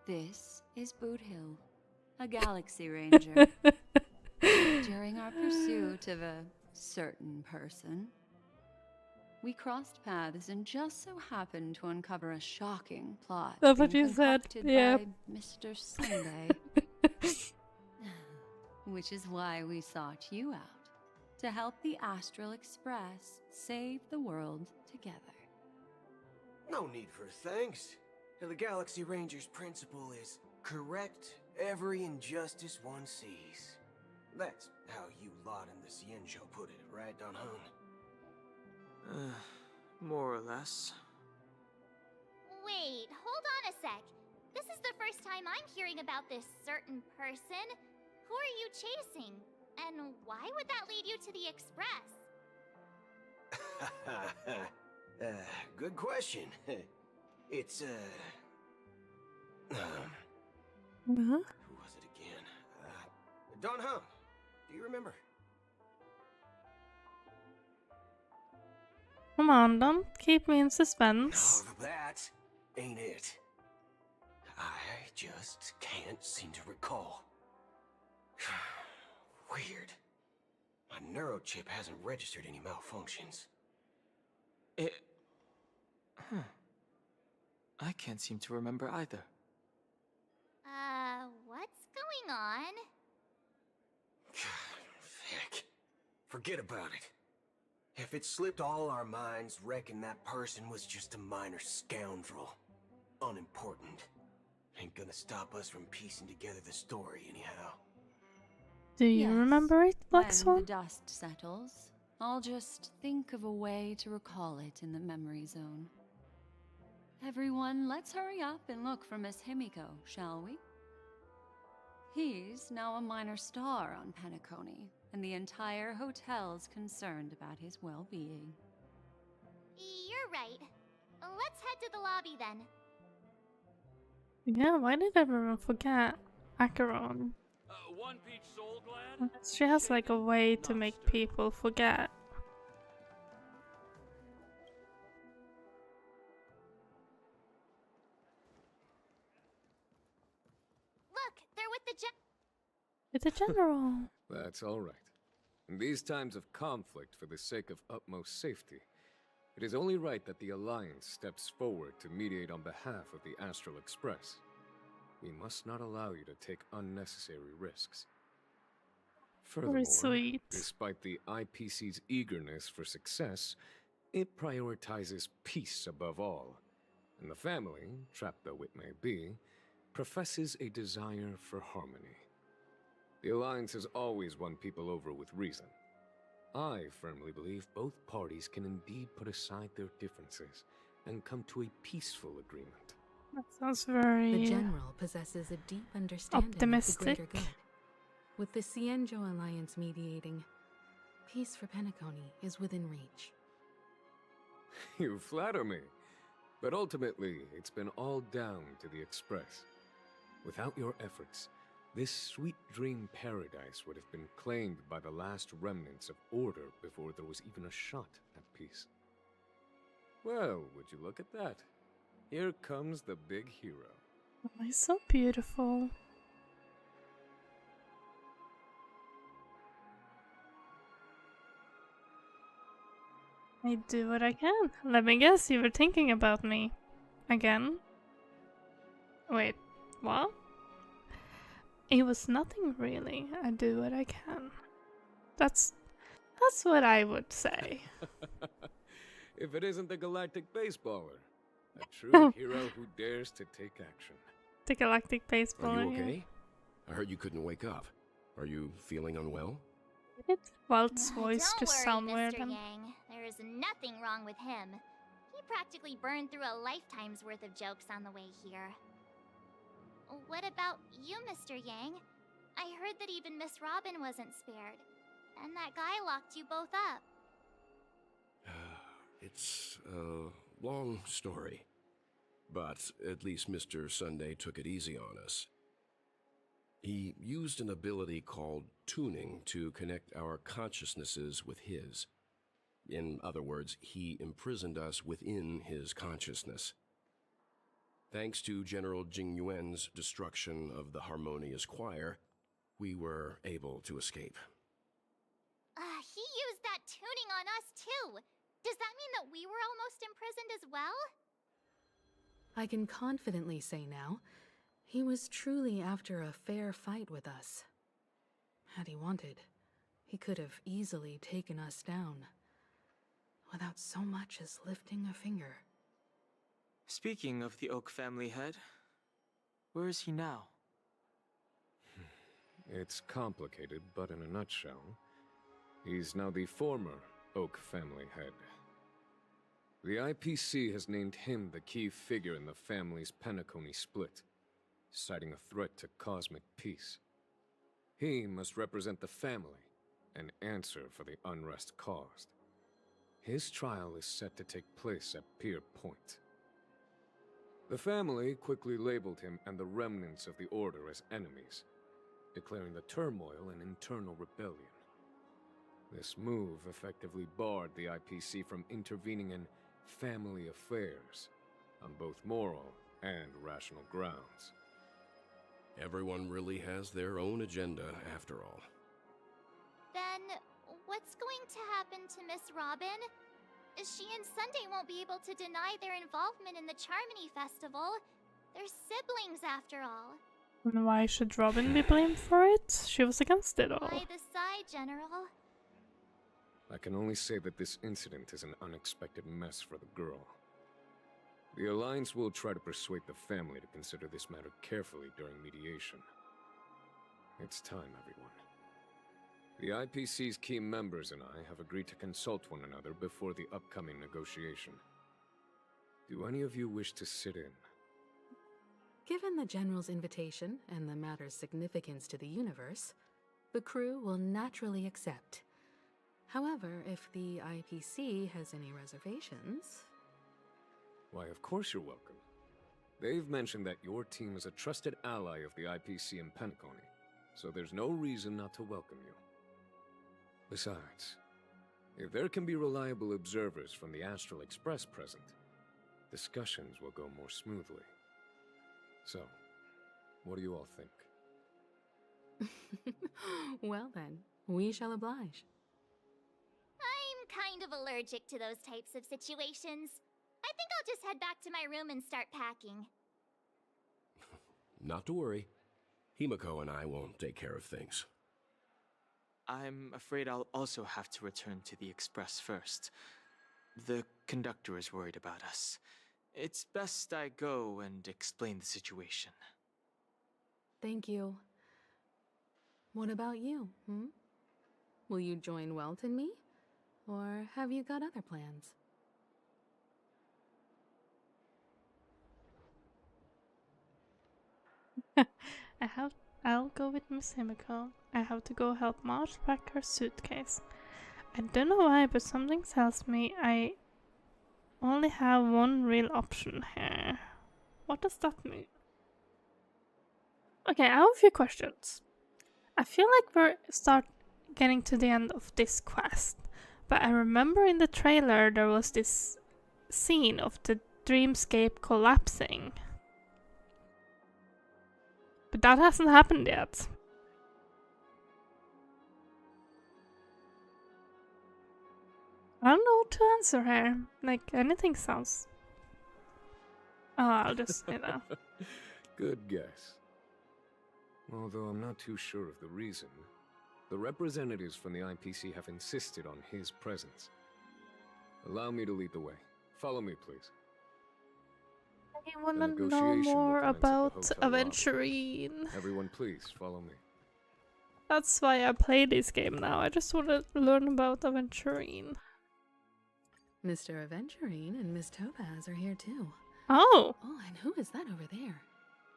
This is Boothill, a galaxy ranger. During our pursuit of a certain person, we crossed paths and just so happened to uncover a shocking plot That's what being you said, concocted yeah. by Mr. Sunday. Which is why we sought you out, to help the Astral Express save the world together. No need for thanks. The Galaxy Ranger's principle is correct every injustice one sees. That's how you lot in the Cienjo put it, right, Don Hung? More or less. Wait, hold on a sec. This is the first time I'm hearing about this certain person. Who are you chasing? And why would that lead you to the Express? Good question. It's, Huh? who was it again? Don Hung. Do you remember? Come on, don't keep me in suspense. Oh, that ain't it. I just can't seem to recall. Weird. My neurochip hasn't registered any malfunctions. I can't seem to remember either. What's going on? Heck. Forget about it. If it slipped all our minds, reckon that person was just a minor scoundrel. Unimportant. Ain't gonna stop us from piecing together the story anyhow. Do you remember it, Black When Swan? the dust settles, I'll just think of a way to recall it in the memory zone. Everyone, let's hurry up and look for Miss Himiko, shall we? He's now a minor star on Penacony, and the entire hotel's concerned about his well-being. You're right. Let's head to the lobby then. Yeah, why did everyone forget Acheron? One peach soul glad? She has like a way to make people forget. Look, they're with With the general. That's all right. In these times of conflict for the sake of utmost safety, it is only right that the Alliance steps forward to mediate on behalf of the Astral Express. We must not allow you to take unnecessary risks. Furthermore, sweet. despite the IPC's eagerness for success, it prioritizes peace above all, and the family, trapped though it may be, professes a desire for harmony. The Alliance has always won people over with reason. I firmly believe both parties can indeed put aside their differences and come to a peaceful agreement. That sounds very The General possesses a deep understanding optimistic. of the greater good. With the Cienjo Alliance mediating, peace for Penacony is within reach. You flatter me. But ultimately, it's been all down to the Express. Without your efforts, this sweet dream paradise would have been claimed by the last remnants of order before there was even a shot at peace. Well, would you look at that? Here comes the big hero. Oh, he's so beautiful. I do what I can. Let me guess, you were thinking about me. Again? Wait, what? It was nothing really. I do what I can. That's what I would say. If it isn't the galactic baseballer, a true hero who dares to take action. The galactic baseballer. Are you okay? I heard you couldn't wake up. Are you feeling unwell? Did Walt's voice Don't just worry, sound Mr. weird? Yang. There is nothing wrong with him. He practically burned through a lifetime's worth of jokes on the way here. What about you, Mr. Yang? I heard that even Miss Robin wasn't spared. And that guy locked you both up. It's a long story. But at least Mr. Sunday took it easy on us. He used an ability called tuning to connect our consciousnesses with his. In other words, he imprisoned us within his consciousness. Thanks to General Jing Yuan's destruction of the Harmonious Choir, we were able to escape. He used that tuning on us too. Does that mean that we were almost imprisoned as well? I can confidently say now, he was truly after a fair fight with us. Had he wanted, he could have easily taken us down, without so much as lifting a finger. Speaking of the Oak family head, where is he now? It's complicated, but in a nutshell, he's now the former Oak family head. The IPC has named him the key figure in the family's Penacony split, citing a threat to cosmic peace. He must represent the family and answer for the unrest caused. His trial is set to take place at Pier Point. The family quickly labeled him and the remnants of the Order as enemies, declaring the turmoil an internal rebellion. This move effectively barred the IPC from intervening in family affairs on both moral and rational grounds. Everyone really has their own agenda, after all. Then, what's going to happen to Miss Robin? She and Sunday won't be able to deny their involvement in the Charmony Festival. They're siblings, after all. And why should Robin be blamed for it? She was against it all. By the side, General. I can only say that this incident is an unexpected mess for the girl. The Alliance will try to persuade the family to consider this matter carefully during mediation. It's time, everyone. The IPC's key members and I have agreed to consult one another before the upcoming negotiation. Do any of you wish to sit in? Given the General's invitation and the matter's significance to the universe, the crew will naturally accept. However, if the IPC has any reservations... Why, of course you're welcome. They've mentioned that your team is a trusted ally of the IPC in Penacony, so there's no reason not to welcome you. Besides, if there can be reliable observers from the Astral Express present, discussions will go more smoothly. So, what do you all think? Well then, we shall oblige. I'm kind of allergic to those types of situations. I think I'll just head back to my room and start packing. Not to worry. Himiko and I will take care of things. I'm afraid I'll also have to return to the Express first. The conductor is worried about us. It's best I go and explain the situation. Thank you. What about you, hmm? Will you join Welt and me? Or have you got other plans? I'll go with Miss Himiko. I have to go help Marge pack her suitcase. I don't know why, but something tells me I only have one real option here. What does that mean? Okay, I have a few questions. I feel like we're getting to the end of this quest, but I remember in the trailer there was this scene of the dreamscape collapsing. But that hasn't happened yet. I don't know what to answer here. Like, anything sounds... Oh, I'll just, you know. Good guess. Although I'm not too sure of the reason. The representatives from the IPC have insisted on his presence. Allow me to lead the way. Follow me, please. I wanna know more about Aventurine. Everyone, please follow me. That's why I play this game now. I just want to learn about Aventurine. Mr. Aventurine and Miss Topaz are here too. Oh. Oh, and who is that over there?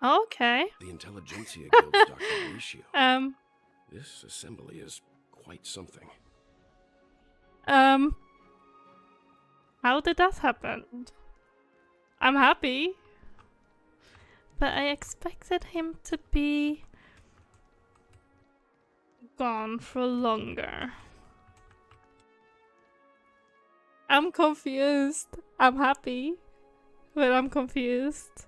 Okay. The Intelligentsia Guild's Dr.Ratio. This assembly is quite something. How did that happen? I'm happy. But I expected him to be gone for longer. I'm confused. I'm happy, but I'm confused.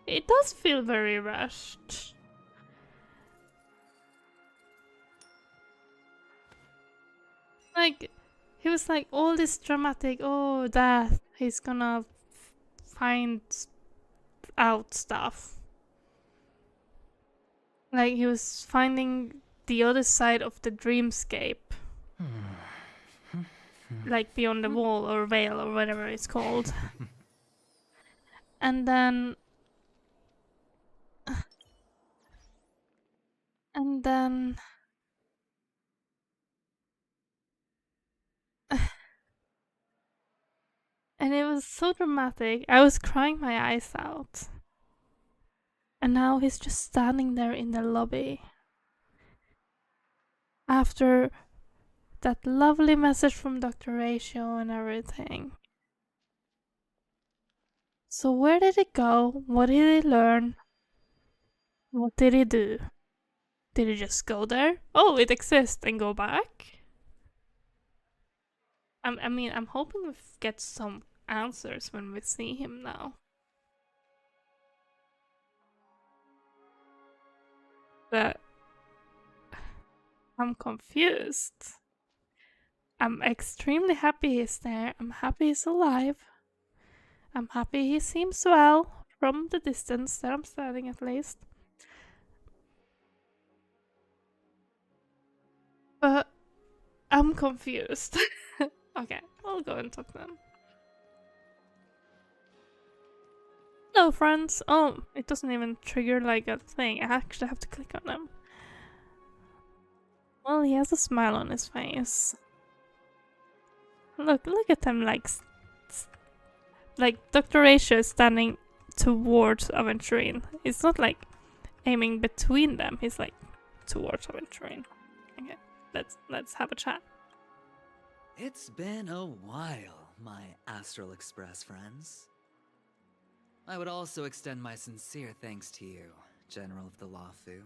It does feel very rushed. Like, he was like all this dramatic, oh, death, he's gonna find out stuff. Like, he was finding the other side of the dreamscape. Like, beyond the wall or veil or whatever it's called. And then... And then... And it was so dramatic. I was crying my eyes out. And now he's just standing there in the lobby. After that lovely message from Dr.Ratio and everything. So where did he go? What did he learn? What did he do? Did he just go there? Oh, it exists and go back? I mean, I'm hoping we get some answers when we see him now. But I'm confused. I'm extremely happy he's there. I'm happy he's alive. I'm happy he seems well from the distance that I'm standing at least. But I'm confused. Okay, I'll go and talk to them. Hello, friends. Oh, it doesn't even trigger like a thing. I actually have to click on them. Well, he has a smile on his face. Look at them like Dr. Ratio is standing towards Aventurine. It's not like aiming between them. He's like towards Aventurine. Okay, let's have a chat. It's been a while, my Astral Express friends. I would also extend my sincere thanks to you, General of the Lawfu.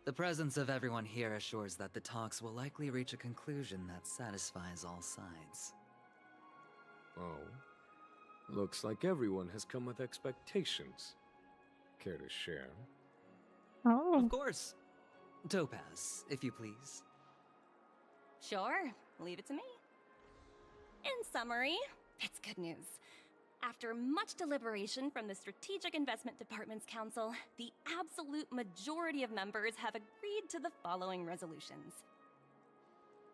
The presence of everyone here assures that the talks will likely reach a conclusion that satisfies all sides. Oh. Looks like everyone has come with expectations. Care to share? Oh. Of course. Topaz, if you please. Sure, leave it to me. In summary, it's good news. After much deliberation from the Strategic Investment Department's Council, the absolute majority of members have agreed to the following resolutions.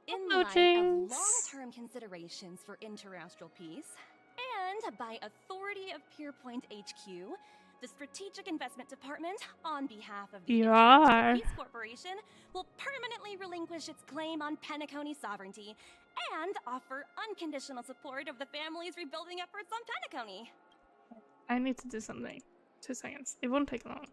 In light of long-term considerations for interastral peace, and by authority of Pierpoint HQ, the Strategic Investment Department, on behalf of the Interastral Peace Corporation, will permanently relinquish its claim on Penacony sovereignty and offer unconditional support of the family's rebuilding efforts on Penacony. I need to do something. 2 seconds. It won't take long.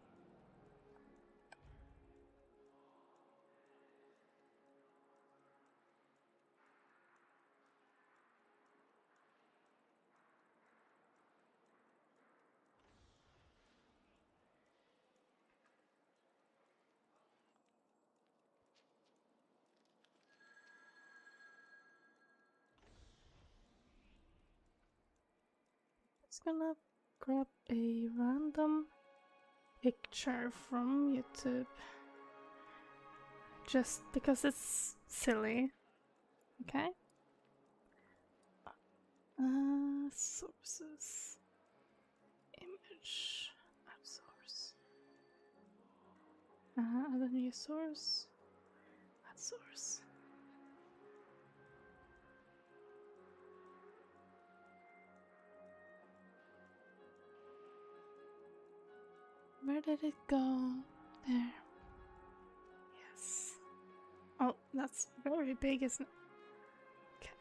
Just gonna grab a random picture from YouTube just because it's silly. Okay. Sources, image, add source. Add a new source, add source. Where did it go? There. Yes. Oh, that's very big, isn't it? Okay.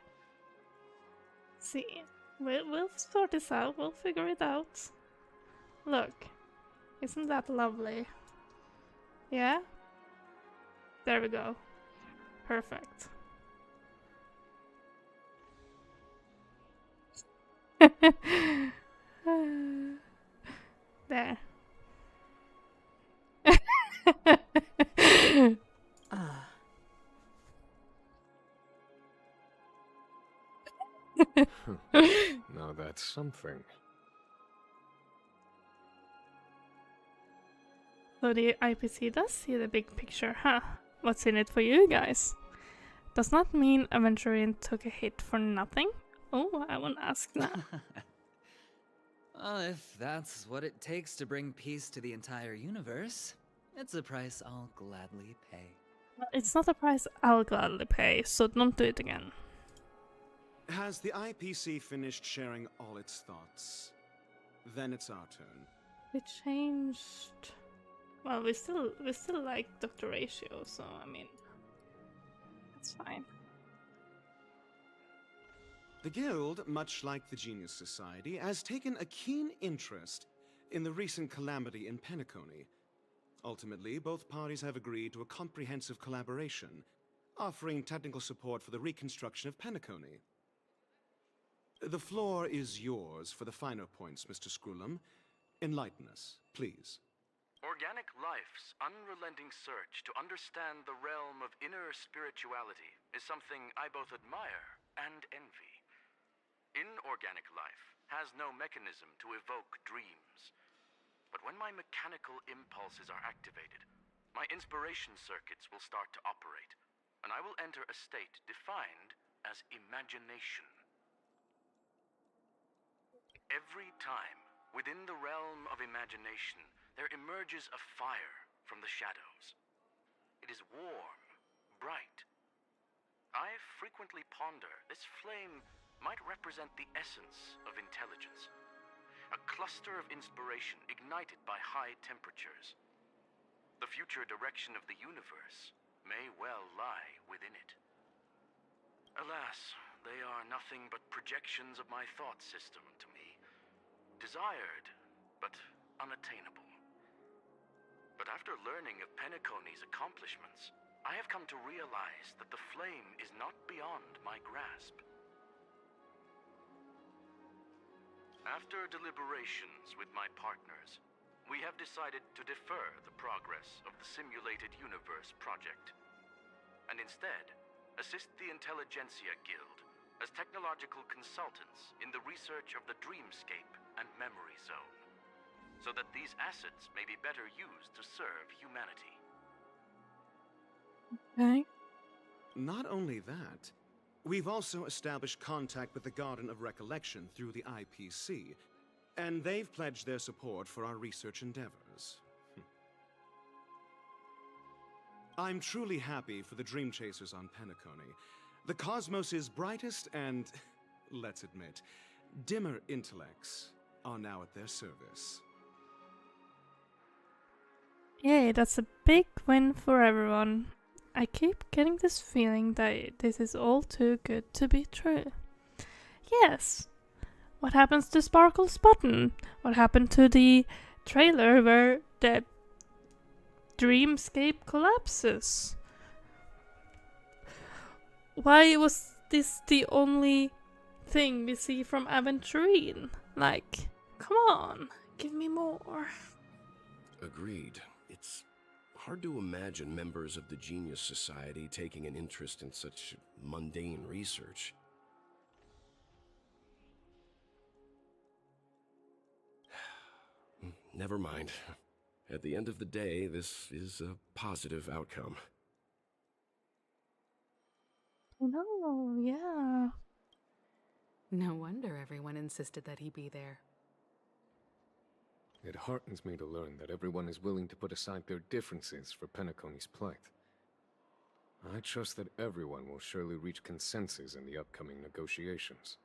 See, we'll sort this out. We'll figure it out. Look, isn't that lovely? Yeah? There we go. Perfect. There. Now that's something. So the IPC does see the big picture, huh? What's in it for you guys? Does not mean Aventurine took a hit for nothing. Oh, I won't ask that. Well, if that's what it takes to bring peace to the entire universe, it's a price I'll gladly pay. It's not a price I'll gladly pay, so don't do it again. Has the IPC finished sharing all its thoughts? Then it's our turn. It changed. Well, we still like Dr.Ratio, so I mean, that's fine. The Guild, much like the Genius Society, has taken a keen interest in the recent calamity in Penacony. Ultimately, both parties have agreed to a comprehensive collaboration, offering technical support for the reconstruction of Penacony. The floor is yours for the finer points, Mr. Screwlum. Enlighten us, please. Organic life's unrelenting search to understand the realm of inner spirituality is something I both admire and envy. Inorganic life has no mechanism to evoke dreams. But when my mechanical impulses are activated, my inspiration circuits will start to operate, and I will enter a state defined as imagination. Every time, within the realm of imagination, there emerges a fire from the shadows. It is warm, bright. I frequently ponder this flame might represent the essence of intelligence. A cluster of inspiration ignited by high temperatures. The future direction of the universe may well lie within it. Alas, they are nothing but projections of my thought system to me. Desired, but unattainable. But after learning of Penacony's accomplishments, I have come to realize that the flame is not beyond my grasp. After deliberations with my partners, we have decided to defer the progress of the Simulated Universe project, and instead assist the Intelligentsia Guild as technological consultants in the research of the Dreamscape and Memory Zone, so that these assets may be better used to serve humanity. Okay. Not only that, we've also established contact with the Garden of Recollection through the IPC, and they've pledged their support for our research endeavors. I'm truly happy for the Dream Chasers on Penacony. The cosmos' brightest and, let's admit, dimmer intellects are now at their service. Yay, that's a big win for everyone. I keep getting this feeling that this is all too good to be true. Yes. What happens to Sparkle's button? What happened to the trailer where the dreamscape collapses? Why was this the only thing we see from Aventurine? Like, come on, give me more. Agreed. It's hard to imagine members of the Genius Society taking an interest in such mundane research. Never mind. At the end of the day, this is a positive outcome. No, yeah. No wonder everyone insisted that he be there. It heartens me to learn that everyone is willing to put aside their differences for Penacony's plight. I trust that everyone will surely reach consensus in the upcoming negotiations.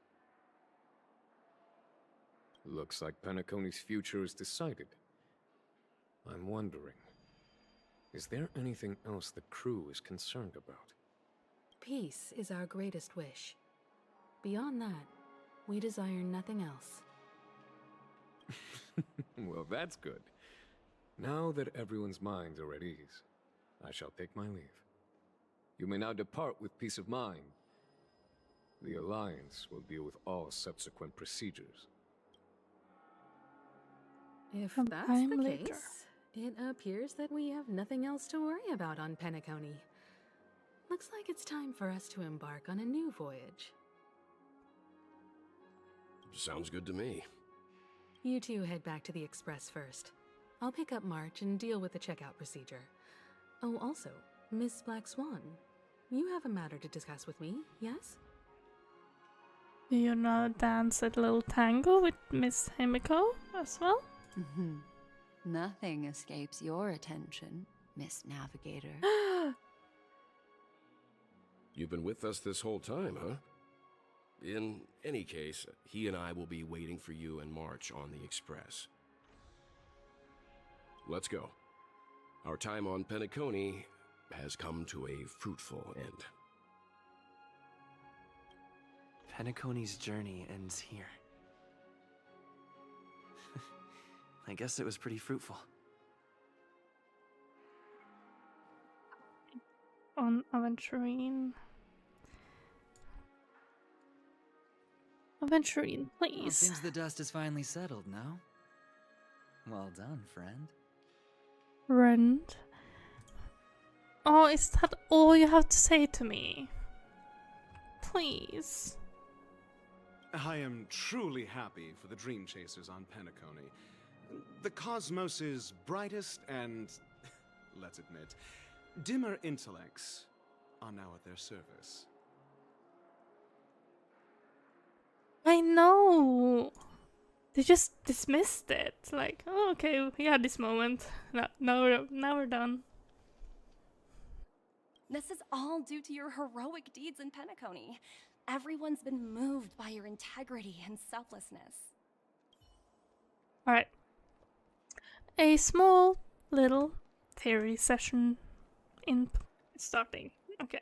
Looks like Penacony's future is decided. I'm wondering, is there anything else the crew is concerned about? Peace is our greatest wish. Beyond that, we desire nothing else. Well, that's good. Now that everyone's minds are at ease, I shall take my leave. You may now depart with peace of mind. The Alliance will deal with all subsequent procedures. If Some that's time the later. case, it appears that we have nothing else to worry about on Penacony. Looks like it's time for us to embark on a new voyage. Sounds good to me. You two head back to the Express first. I'll pick up March and deal with the checkout procedure. Oh, also, Miss Black Swan, you have a matter to discuss with me, yes? Do you now dance a little tango with Miss Himiko as well? Nothing escapes your attention, Miss Navigator. You've been with us this whole time, huh? In any case, he and I will be waiting for you and March on the Express. Let's go. Our time on Penacony has come to a fruitful end. Penacony's journey ends here. I guess it was pretty fruitful. On Aventurine. Aventurine, Well, please. seems the dust is finally settled, no? Well done, friend. Friend. Oh, is that all you have to say to me? Please. I am truly happy for the Dream Chasers on Penacony. The cosmos' brightest and, let's admit, dimmer intellects are now at their service. I know. They just dismissed it. Like, oh, okay, we had this moment. Now we're done. This is all due to your heroic deeds in Penacony. Everyone's been moved by your integrity and selflessness. Alright. A small little theory session in starting. Okay.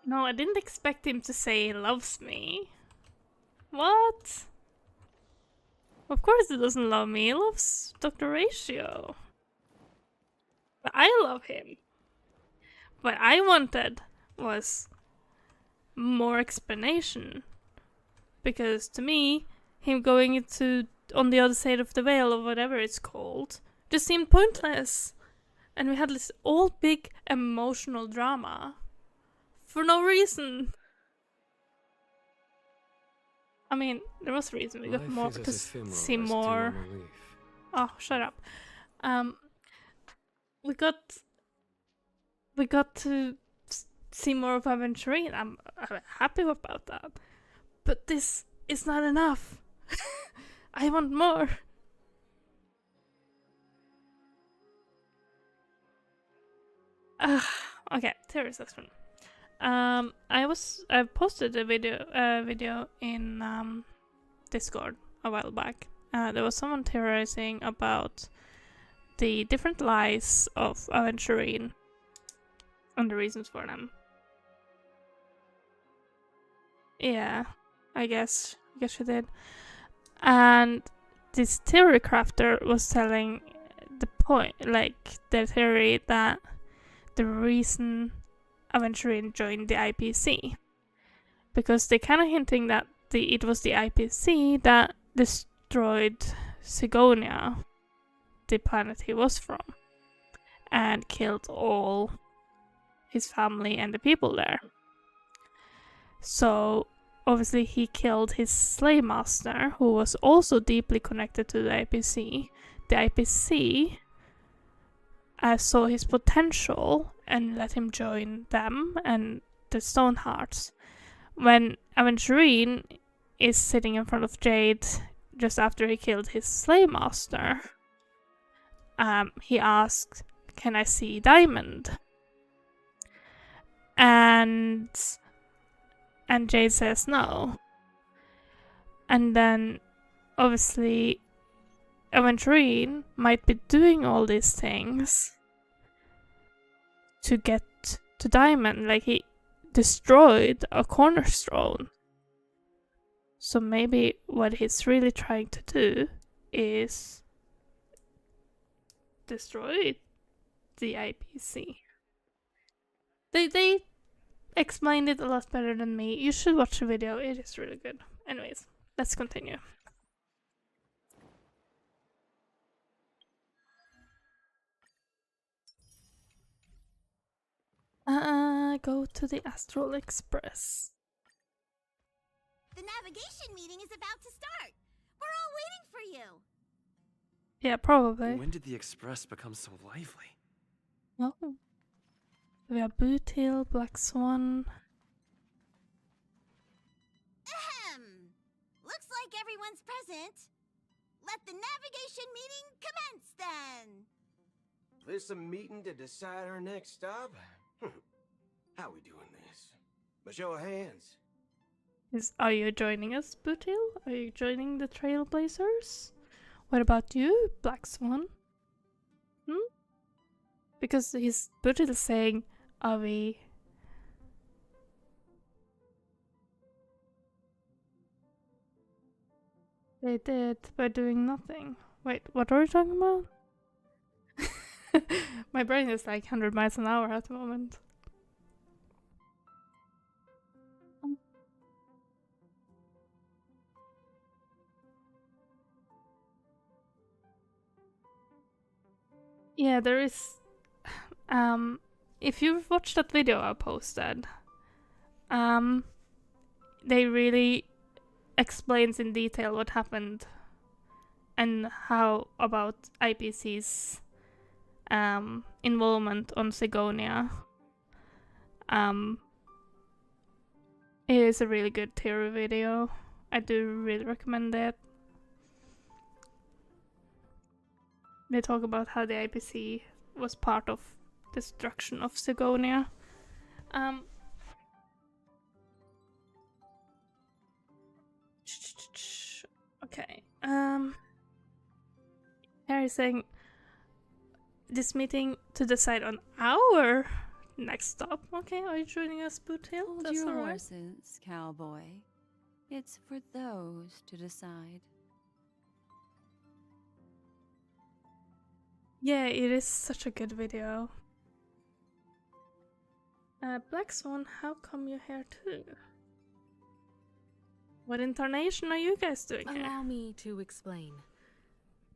No, I didn't expect him to say he loves me. What? Of course he doesn't love me, he loves Dr.Ratio. But I love him. What I wanted was more explanation. Because to me, him going into on the other side of the veil or whatever it's called just seemed pointless. And we had this all big emotional drama for no reason. I mean, there was a reason we got more to see more. Oh, shut up. We got to see more of Aventurine. I'm happy about that. But this is not enough. I want more. Okay, theory session. I posted a video in Discord a while back. There was someone theorizing about the different lies of Aventurine and the reasons for them. Yeah, I guess she did. And this theory crafter was telling the point, like the theory that the reason Aventurine joined the IPC, because they kind of hinting that it was the IPC that destroyed Sigonia, the planet he was from, and killed all his family and the people there. So obviously he killed his slave master, who was also deeply connected to the IPC. The IPC saw his potential and let him join them and the Stonehearts. When Aventurine is sitting in front of Jade just after he killed his slave master, he asks, "Can I see Diamond?" And Jade says no. And then obviously Aventurine might be doing all these things to get to Diamond, like he destroyed a cornerstone. So maybe what he's really trying to do is destroy the IPC. They explained it a lot better than me. You should watch the video, it is really good. Anyways, let's continue. Go to the Astral Express. The navigation meeting is about to start. We're all waiting for you. Yeah, probably. When did the Express become so lively? Oh. We have Boothill, Black Swan. Ahem. Looks like everyone's present. Let the navigation meeting commence then. This a meeting to decide our next stop? How we doing this? By show of hands. Are you joining us, Boothill? Are you joining the Trailblazers? What about you, Black Swan? Because his Boothill saying, "Are we?" They did by doing nothing. Wait, what are we talking about? My brain is like 100 miles an hour at the moment. Yeah, there is. If you've watched that video I posted, they really explains in detail what happened and how about IPC's involvement on Sigonia. It is a really good theory video. I do really recommend it. They talk about how the IPC was part of destruction of Sigonia. Okay. Harry's saying this meeting to decide on our next stop. Okay, are you joining us, Boothill? Hold That's your alright. horses, cowboy. It's for those to decide. Yeah, it is such a good video. Black Swan, how come you're here too? What incarnation are you guys doing here? Allow me to explain.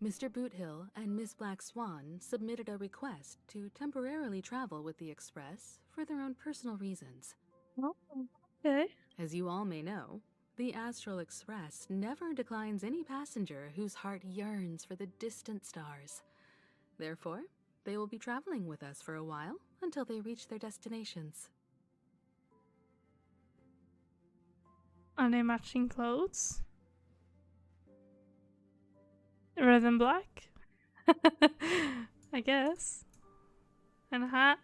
Mr. Boothill and Miss Black Swan submitted a request to temporarily travel with the Express for their own personal reasons. Oh, okay. As you all may know, the Astral Express never declines any passenger whose heart yearns for the distant stars. Therefore, they will be traveling with us for a while until they reach their destinations. Are they matching clothes? Red and black? I guess. And a hat.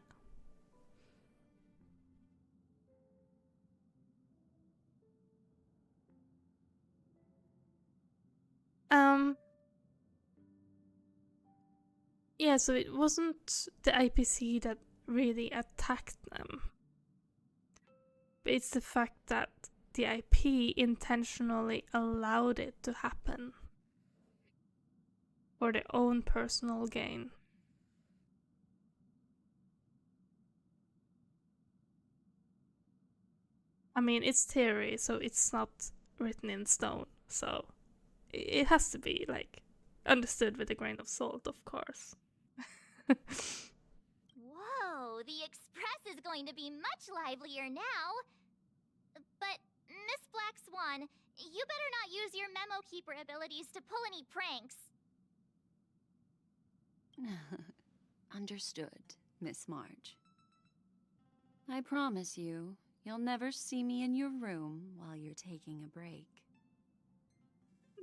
Yeah, so it wasn't the IPC that really attacked them. But it's the fact that the IP intentionally allowed it to happen for their own personal gain. I mean, it's theory, so it's not written in stone, so it has to be, like, understood with a grain of salt, of course. Whoa, the Express is going to be much livelier now. But, Miss Black Swan, you better not use your Memo Keeper abilities to pull any pranks. Understood, Miss March. I promise you, you'll never see me in your room while you're taking a break.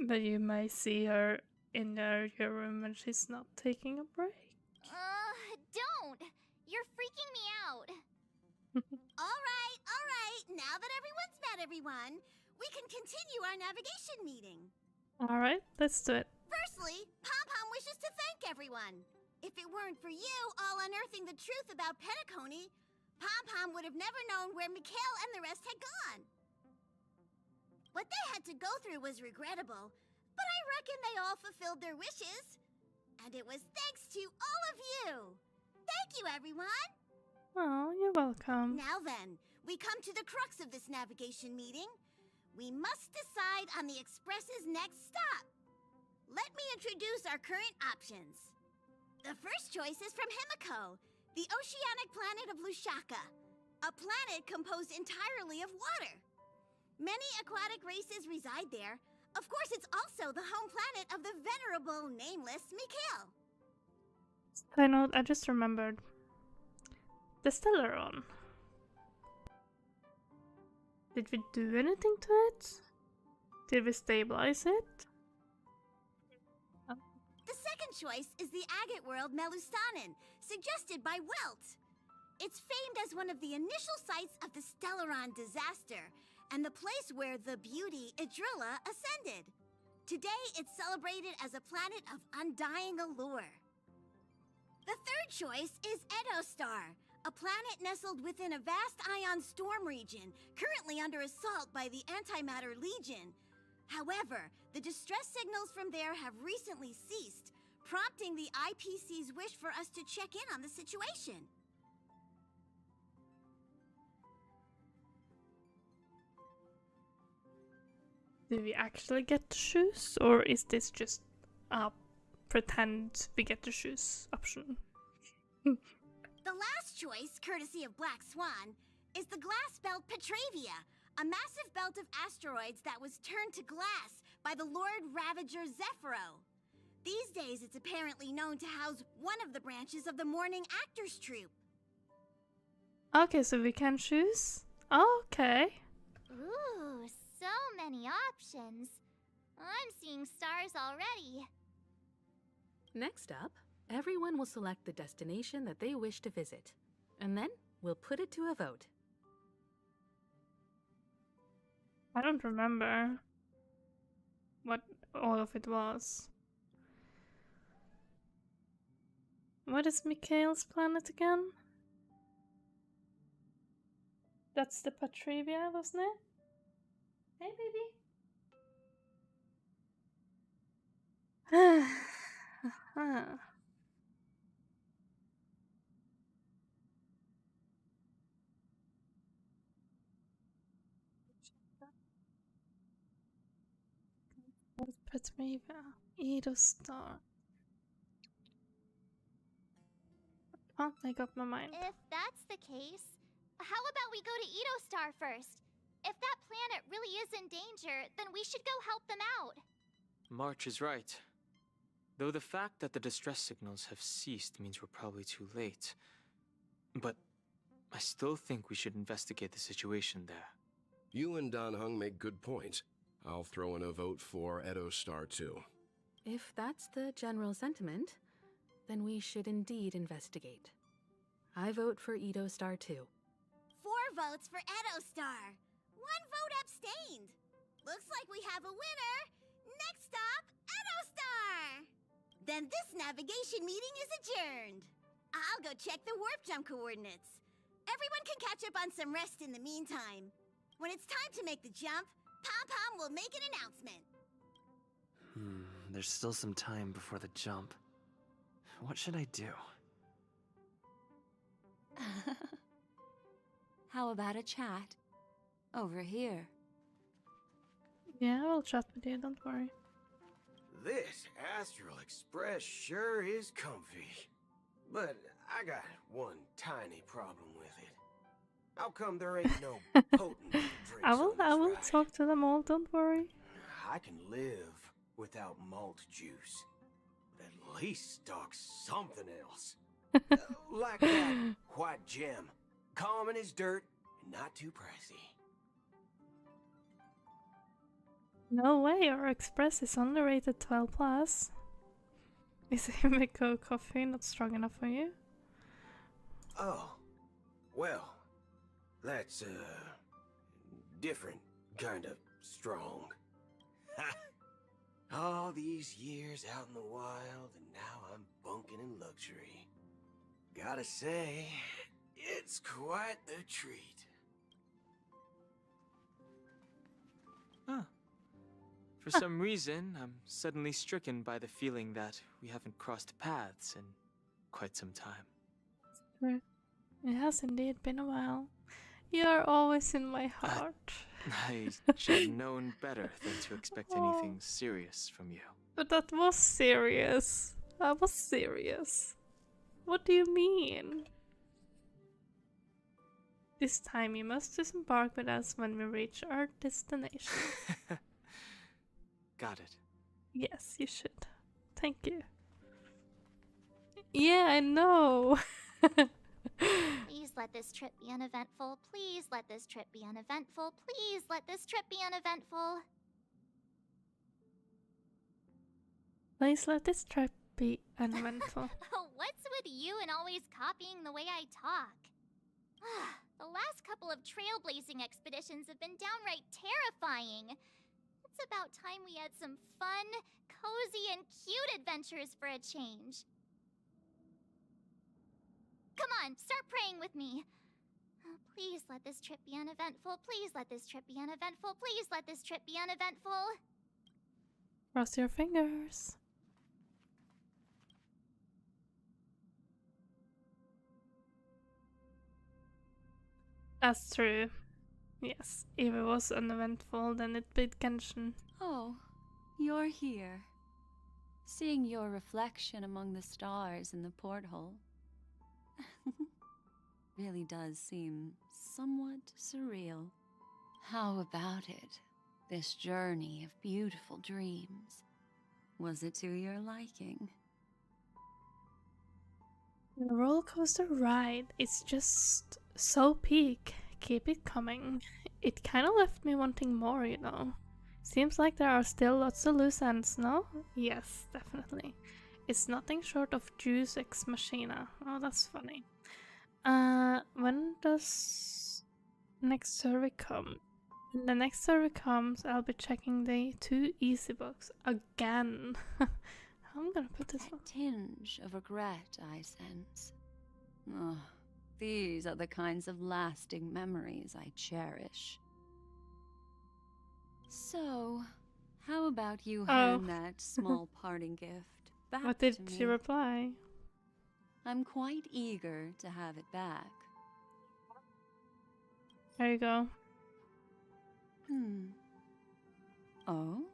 But you may see her in your room when she's not taking a break. Don't! You're freaking me out. Alright. Now that everyone's met everyone, we can continue our navigation meeting. Alright, let's do it. Firstly, Pom-Pom wishes to thank everyone. If it weren't for you all unearthing the truth about Penacony, Pom-Pom would have never known where Mikhail and the rest had gone. What they had to go through was regrettable, but I reckon they all fulfilled their wishes. And it was thanks to all of you. Thank you, everyone. Oh, you're welcome. Now then, we come to the crux of this navigation meeting. We must decide on the Express's next stop. Let me introduce our current options. The first choice is from Himiko, the oceanic planet of Lushaka, a planet composed entirely of water. Many aquatic races reside there. Of course, it's also the home planet of the venerable, nameless Mikhail. I just remembered. The Stellaron. Did we do anything to it? Did we stabilize it? The second choice is the agate world Melustanen, suggested by Welt. It's famed as one of the initial sites of the Stellaron disaster, and the place where the beauty Idrilla ascended. Today, it's celebrated as a planet of undying allure. The third choice is Edostar, a planet nestled within a vast ion storm region, currently under assault by the Antimatter Legion. However, the distress signals from there have recently ceased, prompting the IPC's wish for us to check in on the situation. Do we actually get to choose, or is this just a pretend we get to choose option? The last choice, courtesy of Black Swan, is the glass belt Petravia, a massive belt of asteroids that was turned to glass by the Lord Ravager Zephyro. These days, it's apparently known to house one of the branches of the Morning Actors Troupe. Okay, so we can choose? Okay. Ooh, so many options. I'm seeing stars already. Next up, everyone will select the destination that they wish to visit, and then we'll put it to a vote. I don't remember what all of it was. What is Mikhail's planet again? That's the Patrivia, wasn't it? Hey, baby. Petriva, Edo Star. Can't make up my mind. If that's the case, how about we go to Edo Star first? If that planet really is in danger, then we should go help them out. March is right. Though the fact that the distress signals have ceased means we're probably too late. But I still think we should investigate the situation there. You and Dan Heng make good points. I'll throw in a vote for Edo Star too. If that's the general sentiment, then we should indeed investigate. I vote for Edo Star too. 4 votes for Edo Star. 1 vote abstained. Looks like we have a winner. Next stop, Edo Star. Then this navigation meeting is adjourned. I'll go check the warp jump coordinates. Everyone can catch up on some rest in the meantime. When it's time to make the jump, Pom-Pom will make an announcement. There's still some time before the jump. What should I do? How about a chat? Over here. Yeah, I'll chat with you, don't worry. This Astral Express sure is comfy. But I got one tiny problem with it. How come there ain't no potent drinks I will on this ride? talk to them all, don't worry. I can live without malt juice. But at least stock something else. Like that white gem. Common as dirt and not too pricey. No way, our Express is only rated 12 plus. Is Himiko coffee not strong enough for you? Oh, well, that's different kind of strong. Ha! All these years out in the wild, and now I'm bunking in luxury. Gotta say, it's quite the treat. Huh. For some reason, I'm suddenly stricken by the feeling that we haven't crossed paths in quite some time. True. It has indeed been a while. You are always in my heart. I should have known better than to expect anything serious from you. But that was serious. That was serious. What do you mean? This time you must disembark with us when we reach our destination. Got it. Yes, you should. Thank you. Yeah, I know. Please let this trip be uneventful. Please let this trip be uneventful. Please let this trip be uneventful. Please let this trip be uneventful. What's with you and always copying the way I talk? The last couple of trailblazing expeditions have been downright terrifying. It's about time we had some fun, cozy, and cute adventures for a change. Come on, start praying with me. Please let this trip be uneventful. Please let this trip be uneventful. Please let this trip be uneventful. Cross your fingers. That's true. Yes, if it was uneventful, then it'd be Genshin. Oh, you're here. Seeing your reflection among the stars in the porthole really does seem somewhat surreal. How about it? This journey of beautiful dreams. Was it to your liking? The roller coaster ride is just so peak. Keep it coming. It kind of left me wanting more, you know. Seems like there are still lots of loose ends, no? Yes, definitely. It's nothing short of Deus Ex Machina. Oh, that's funny. When does next survey come? When the next survey comes, I'll be checking the 2 easy books again. I'm gonna put this on. Tinge of regret, I sense. Oh, these are the kinds of lasting memories I cherish. So, how about you hand that small parting gift back What did to me? she reply? I'm quite eager to have it back. There you go. Oh?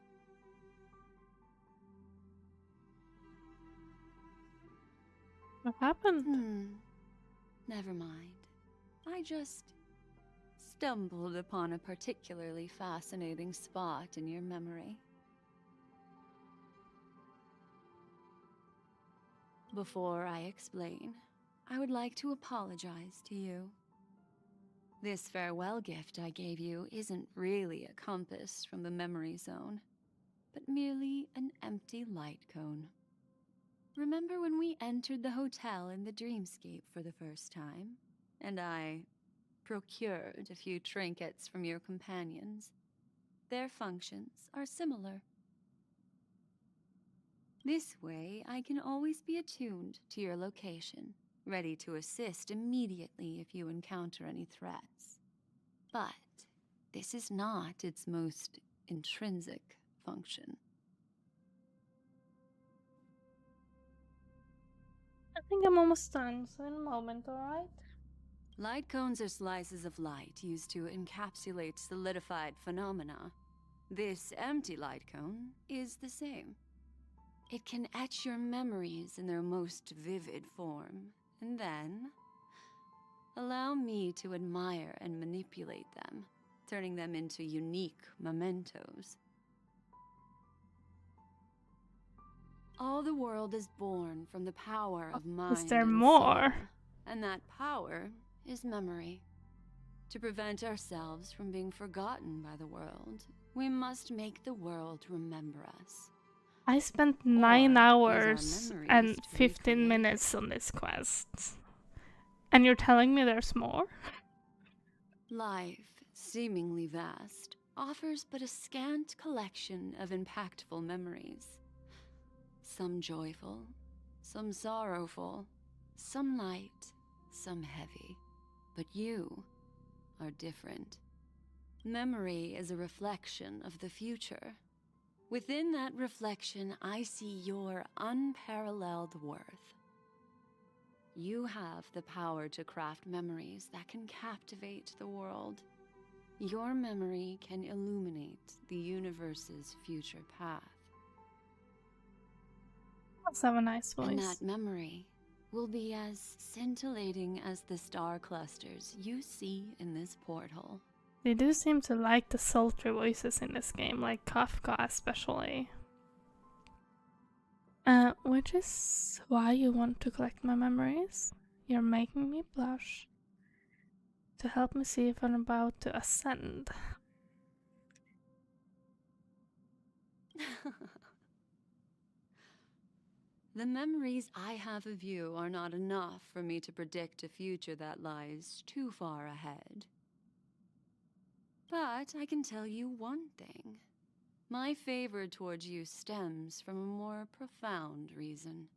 What happened? Never mind. I just stumbled upon a particularly fascinating spot in your memory. Before I explain, I would like to apologize to you. This farewell gift I gave you isn't really a compass from the memory zone, but merely an empty light cone. Remember when we entered the hotel in the dreamscape for the first time, and I procured a few trinkets from your companions? Their functions are similar. This way, I can always be attuned to your location, ready to assist immediately if you encounter any threats. But this is not its most intrinsic function. I think I'm almost done, so in a moment, alright? Light cones are slices of light used to encapsulate solidified phenomena. This empty light cone is the same. It can etch your memories in their most vivid form, and then allow me to admire and manipulate them, turning them into unique mementos. All the world is born from the power of mind. Is there and more? soul, and that power is memory. To prevent ourselves from being forgotten by the world, we must make the world remember us. I spent 9 hours and 15 minutes on this quest. And you're telling me there's more? Life, seemingly vast, offers but a scant collection of impactful memories. Some joyful, some sorrowful, some light, some heavy. But you are different. Memory is a reflection of the future. Within that reflection, I see your unparalleled worth. You have the power to craft memories that can captivate the world. Your memory can illuminate the universe's future path. Let's have a nice voice. And that memory will be as scintillating as the star clusters you see in this portal. They do seem to like the sultry voices in this game, like Kafka especially. Which is why you want to collect my memories. You're making me blush. To help me see if I'm about to ascend. The memories I have of you are not enough for me to predict a future that lies too far ahead. But I can tell you one thing. My favor towards you stems from a more profound reason.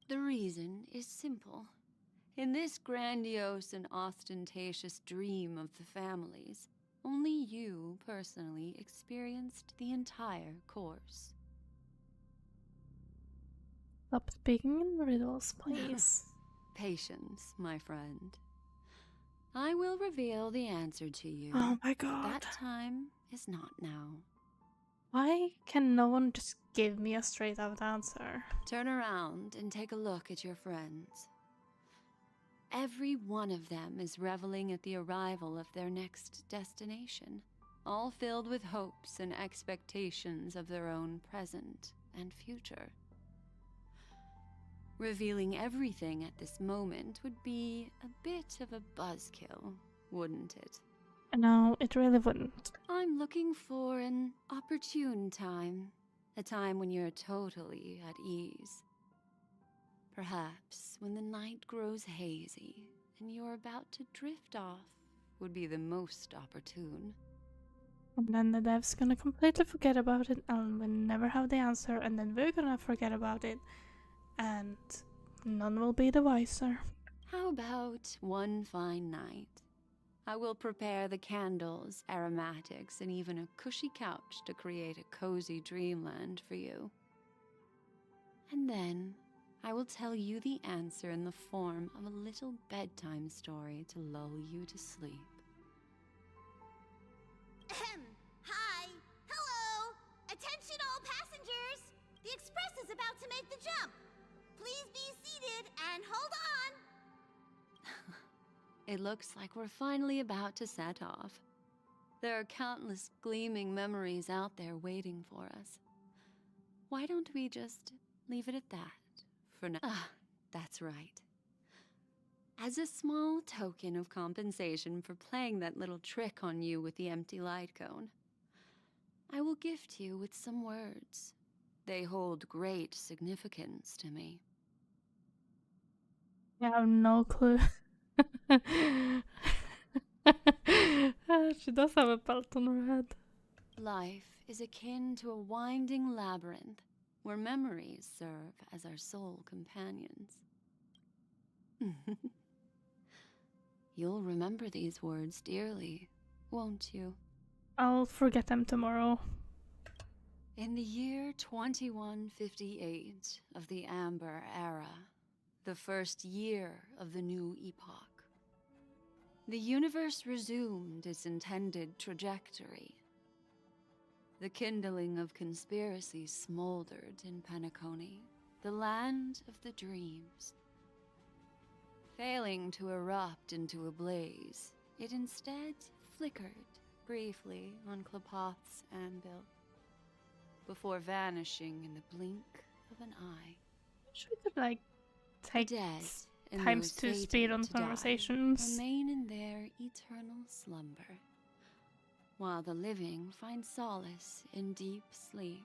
The reason is simple. In this grandiose and ostentatious dream of the families, only you personally experienced the entire course. Stop speaking in riddles, please. Patience, my friend. I will reveal the answer to you. Oh my god. That time is not now. Why can no one just give me a straight out answer? Turn around and take a look at your friends. Every one of them is reveling at the arrival of their next destination, all filled with hopes and expectations of their own present and future. Revealing everything at this moment would be a bit of a buzzkill, wouldn't it? No, it really wouldn't. I'm looking for an opportune time. A time when you're totally at ease. Perhaps when the night grows hazy and you're about to drift off would be the most opportune. And then the dev's gonna completely forget about it and we'll never have the answer, and then we're gonna forget about it and none will be the wiser. How about one fine night? I will prepare the candles, aromatics, and even a cushy couch to create a cozy dreamland for you. And then I will tell you the answer in the form of a little bedtime story to lull you to sleep. Hi! Hello! Attention all passengers! The express is about to make the jump! Please be seated and hold on. It looks like we're finally about to set off. There are countless gleaming memories out there waiting for us. Why don't we just leave it at that for now? Ah, that's right. As a small token of compensation for playing that little trick on you with the empty light cone, I will gift you with some words. They hold great significance to me. I have no clue. She does have a belt on her head. Life is akin to a winding labyrinth where memories serve as our sole companions. You'll remember these words dearly, won't you? I'll forget them tomorrow. In the year 2158 of the Amber Era, the first year of the new epoch, the universe resumed its intended trajectory. The kindling of conspiracy smoldered in Penacony, the land of the dreams. Failing to erupt into a blaze, it instead flickered briefly on Klapoth's anvil, before vanishing in the blink of an eye. Wish we could, like, take and times those 2 speed on fated to die conversations. remain in their eternal slumber, while the living find solace in deep sleep.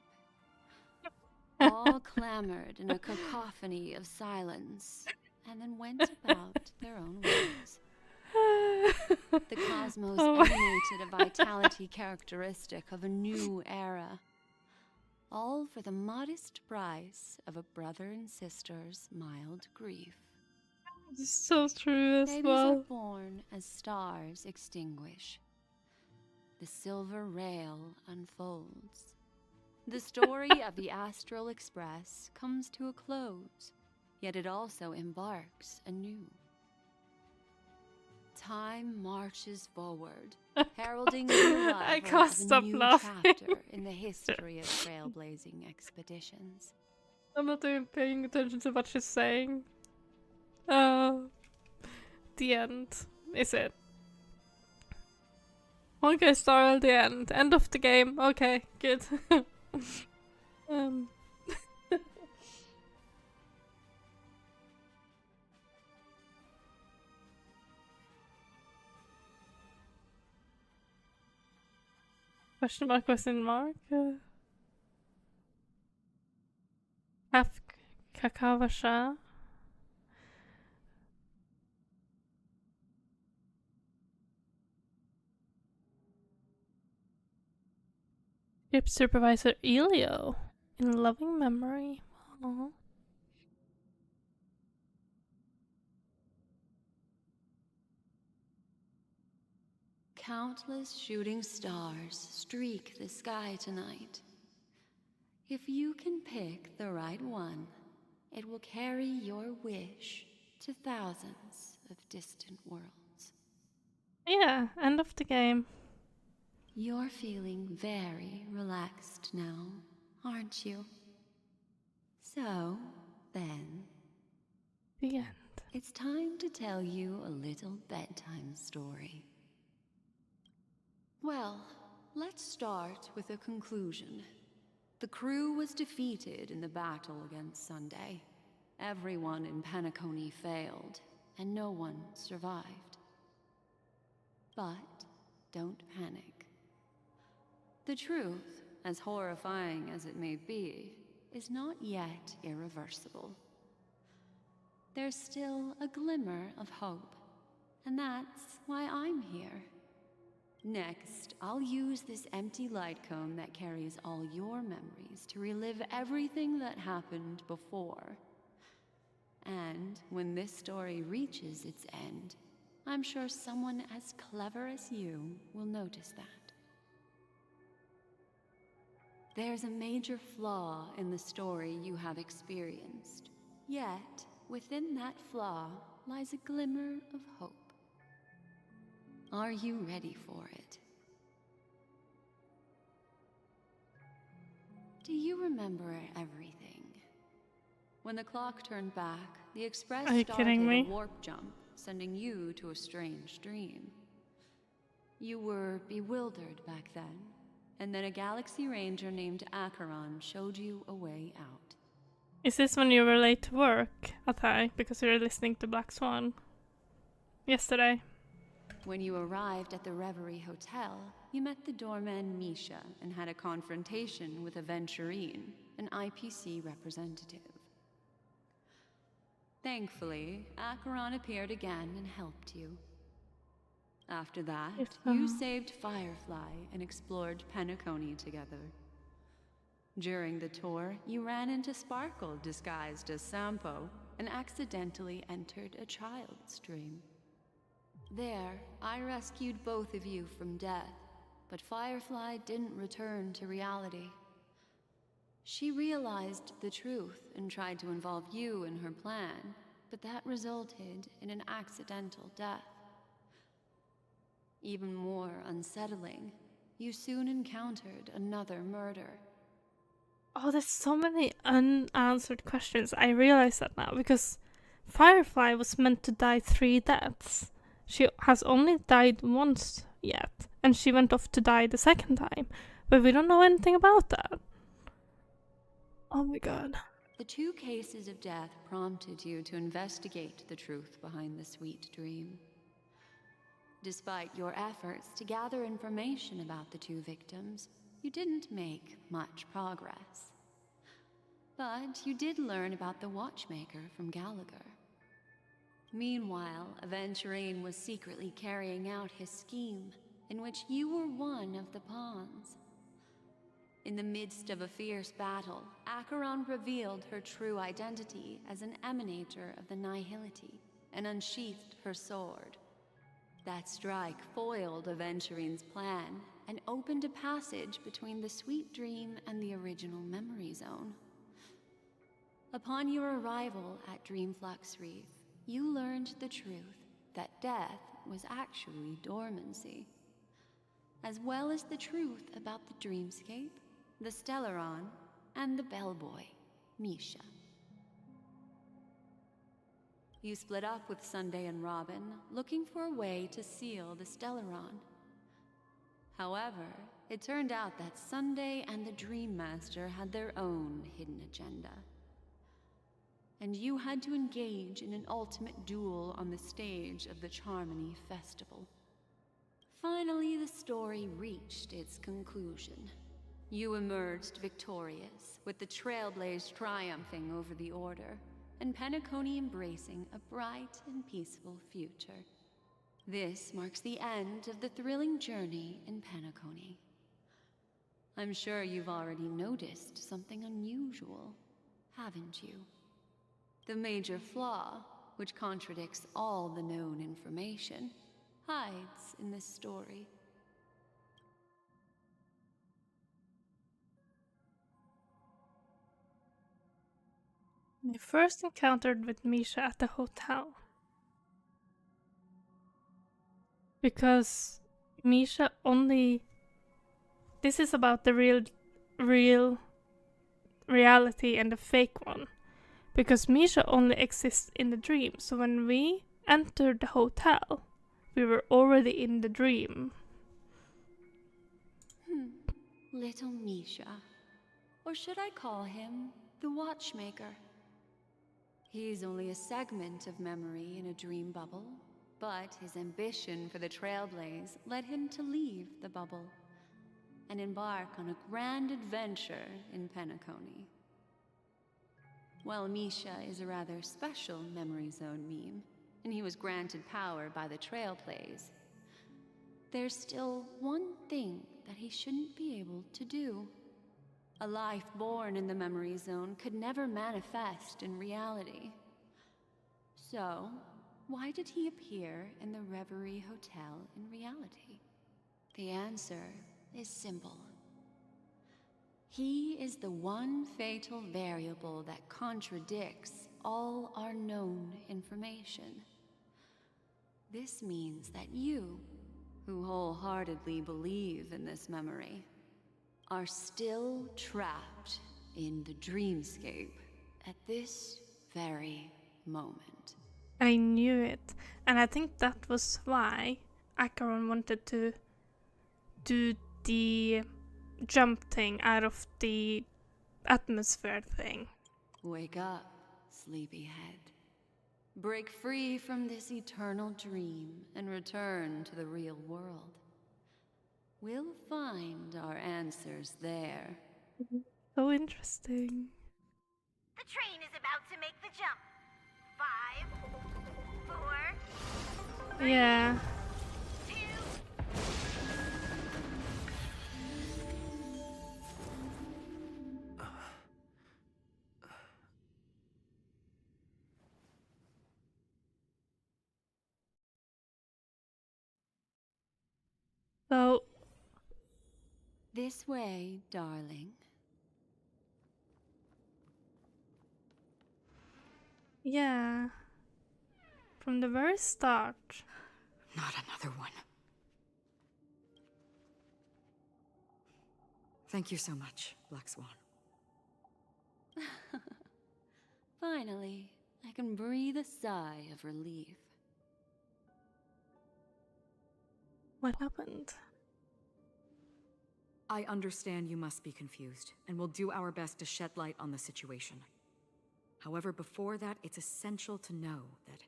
All clamored in a cacophony of silence, and then went about their own ways. The cosmos emanated a vitality characteristic of a new era, all for the modest price of a brother and sister's mild grief. It's so true as Babies well. are born as stars extinguish. The silver rail unfolds. The story of the Astral Express comes to a close, yet it also embarks anew. Time marches forward, heralding the arrival of a new chapter in the history of trailblazing expeditions. I'm not even paying attention to what she's saying. The end. Is it? honkaistarrail, the end. End of the game. Okay, good. Question mark, question mark. Half kakavasha. Ship supervisor Elio. In loving memory. Aww. Countless shooting stars streak the sky tonight. If you can pick the right one, it will carry your wish to thousands of distant worlds. Yeah, end of the game. You're feeling very relaxed now, aren't you? So, then, the end. It's time to tell you a little bedtime story. Well, let's start with a conclusion. The crew was defeated in the battle against Sunday. Everyone in Penacony failed, and no one survived. But don't panic. The truth, as horrifying as it may be, is not yet irreversible. There's still a glimmer of hope, and that's why I'm here. Next, I'll use this empty light cone that carries all your memories to relive everything that happened before. And when this story reaches its end, I'm sure someone as clever as you will notice that. There's a major flaw in the story you have experienced, yet within that flaw lies a glimmer of hope. Are you ready for it? Do you remember everything? When the clock turned back, the Express Are you started kidding me? a warp jump, sending you to a strange dream. You were bewildered back then, and then a Galaxy Ranger named Acheron showed you a way out. Is this when you were late to work, Atai, because you were listening to Black Swan yesterday? When you arrived at the Reverie Hotel, you met the doorman Misha and had a confrontation with Aventurine, an IPC representative. Thankfully, Acheron appeared again and helped you. After that, you saved Firefly and explored Penacony together. During the tour, you ran into Sparkle disguised as Sampo and accidentally entered a child's dream. There, I rescued both of you from death, but Firefly didn't return to reality. She realized the truth and tried to involve you in her plan, but that resulted in an accidental death. Even more unsettling, you soon encountered another murder. Oh, there's so many unanswered questions. I realize that now, because Firefly was meant to die 3 deaths. She has only died once yet, and she went off to die the second time, but we don't know anything about that. Oh my god. The 2 cases of death prompted you to investigate the truth behind the sweet dream. Despite your efforts to gather information about the 2 victims, you didn't make much progress. But you did learn about the Watchmaker from Gallagher. Meanwhile, Aventurine was secretly carrying out his scheme, in which you were one of the pawns. In the midst of a fierce battle, Acheron revealed her true identity as an emanator of the Nihility and unsheathed her sword. That strike foiled Aventurine's plan and opened a passage between the sweet dream and the original memory zone. Upon your arrival at Dreamflux Reef, you learned the truth that death was actually dormancy, as well as the truth about the dreamscape, the Stellaron, and the bellboy, Misha. You split up with Sunday and Robin, looking for a way to seal the Stellaron. However, it turned out that Sunday and the Dream Master had their own hidden agenda. And you had to engage in an ultimate duel on the stage of the Charmony Festival. Finally, the story reached its conclusion. You emerged victorious, with the Trailblaze triumphing over the Order, and Penacony embracing a bright and peaceful future. This marks the end of the thrilling journey in Penacony. I'm sure you've already noticed something unusual, haven't you? The major flaw, which contradicts all the known information, hides in this story. I first encountered with Misha at the hotel. Because Misha only... This is about the real reality and the fake one. Because Misha only exists in the dream, so when we entered the hotel, we were already in the dream. Little Misha. Or should I call him the Watchmaker? He's only a segment of memory in a dream bubble, but his ambition for the Trailblaze led him to leave the bubble and embark on a grand adventure in Penacony. While Misha is a rather special memory zone meme, and he was granted power by the Trailblaze, there's still one thing that he shouldn't be able to do. A life born in the memory zone could never manifest in reality. So, why did he appear in the Reverie Hotel in reality? The answer is simple. He is the one fatal variable that contradicts all our known information. This means that you, who wholeheartedly believe in this memory, are still trapped in the dreamscape at this very moment. I knew it, and I think that was why Acheron wanted to do the jump thing out of the atmosphere thing. Wake up, sleepyhead. Break free from this eternal dream and return to the real world. We'll find our answers there. So interesting. The train is about to make the jump. 5, 4, Yeah. 2. So this way, darling. yeah. From the very start. Not another one. Thank you so much, Black Swan. Finally, I can breathe a sigh of relief. What happened? I understand you must be confused, and will do our best to shed light on the situation. However, before that, it's essential to know that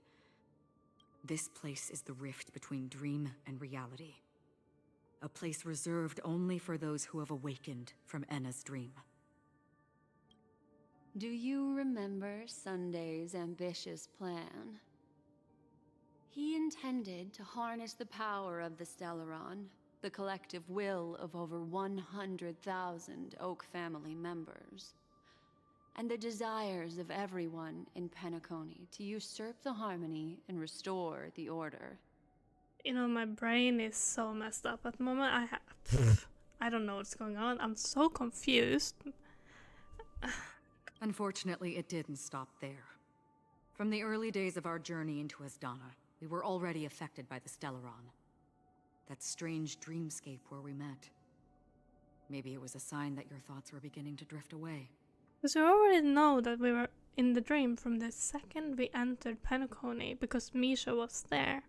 this place is the rift between dream and reality. A place reserved only for those who have awakened from Enna's dream. Do you remember Sunday's ambitious plan? He intended to harness the power of the Stellaron, the collective will of over 100,000 Oak family members, and the desires of everyone in Penacony to usurp the harmony and restore the order. You know, my brain is so messed up at the moment. I don't know what's going on. I'm so confused. Unfortunately, it didn't stop there. From the early days of our journey into Asdana, we were already affected by the Stellaron. That strange dreamscape where we met. Maybe it was a sign that your thoughts were beginning to drift away. Because we already know that we were in the dream from the second we entered Penacony, because Misha was there.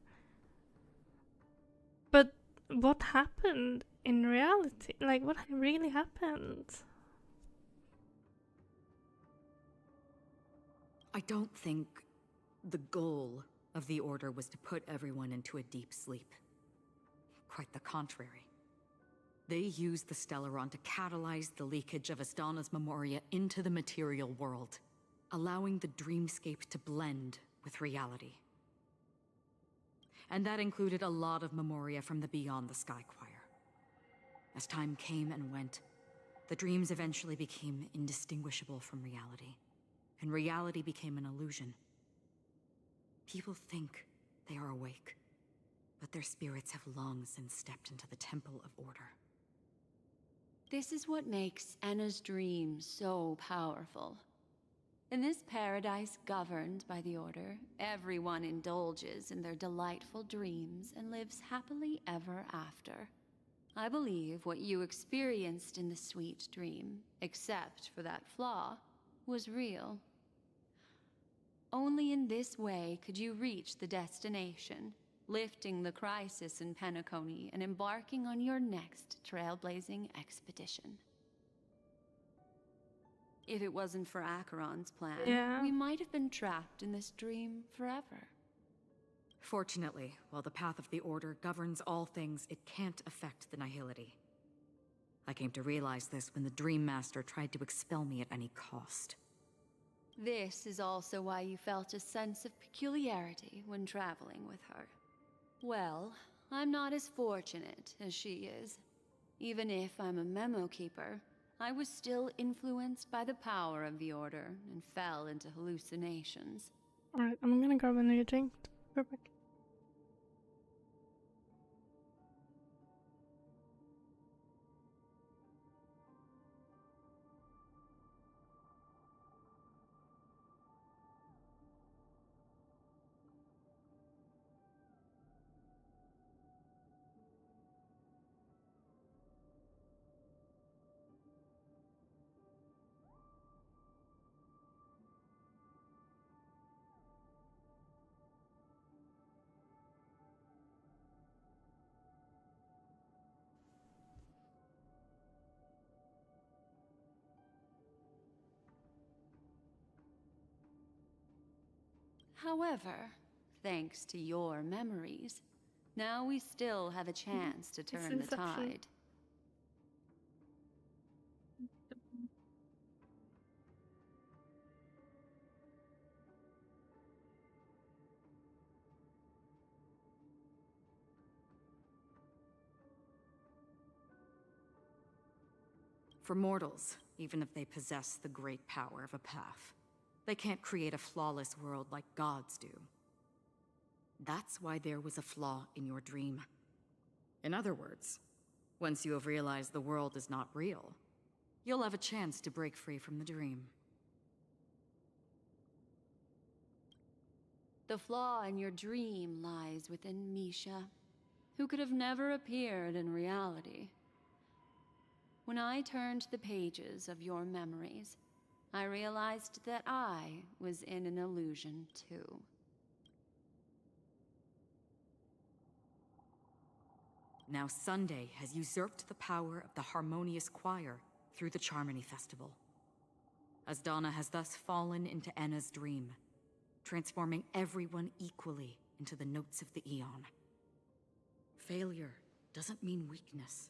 But what happened in reality? Like, what really happened? I don't think the goal of the Order was to put everyone into a deep sleep. Quite the contrary. They used the Stellaron to catalyze the leakage of Asdana's Memoria into the material world, allowing the dreamscape to blend with reality. And that included a lot of Memoria from the Beyond the Sky Choir. As time came and went, the dreams eventually became indistinguishable from reality, and reality became an illusion. People think they are awake, but their spirits have long since stepped into the Temple of Order. This is what makes Enna's dream so powerful. In this paradise governed by the Order, everyone indulges in their delightful dreams and lives happily ever after. I believe what you experienced in the sweet dream, except for that flaw, was real. Only in this way could you reach the destination, lifting the crisis in Penacony and embarking on your next trailblazing expedition. If it wasn't for Acheron's plan, we might have been trapped in this dream forever. Fortunately, while the path of the Order governs all things, it can't affect the Nihility. I came to realize this when the Dream Master tried to expel me at any cost. This is also why you felt a sense of peculiarity when traveling with her. Well, I'm not as fortunate as she is. Even if I'm a memo keeper, I was still influenced by the power of the Order and fell into hallucinations. Alright, I'm gonna grab another drink. Perfect. However, thanks to your memories, now we still have a chance to turn the tide. For mortals, even if they possess the great power of a path, they can't create a flawless world like gods do. That's why there was a flaw in your dream. In other words, once you have realized the world is not real, you'll have a chance to break free from the dream. The flaw in your dream lies within Misha, who could have never appeared in reality. When I turned the pages of your memories, I realized that I was in an illusion too. Now Sunday has usurped the power of the Harmonious Choir through the Charmony Festival. Asdana has thus fallen into Enna's dream, transforming everyone equally into the notes of the Aeon. Failure doesn't mean weakness.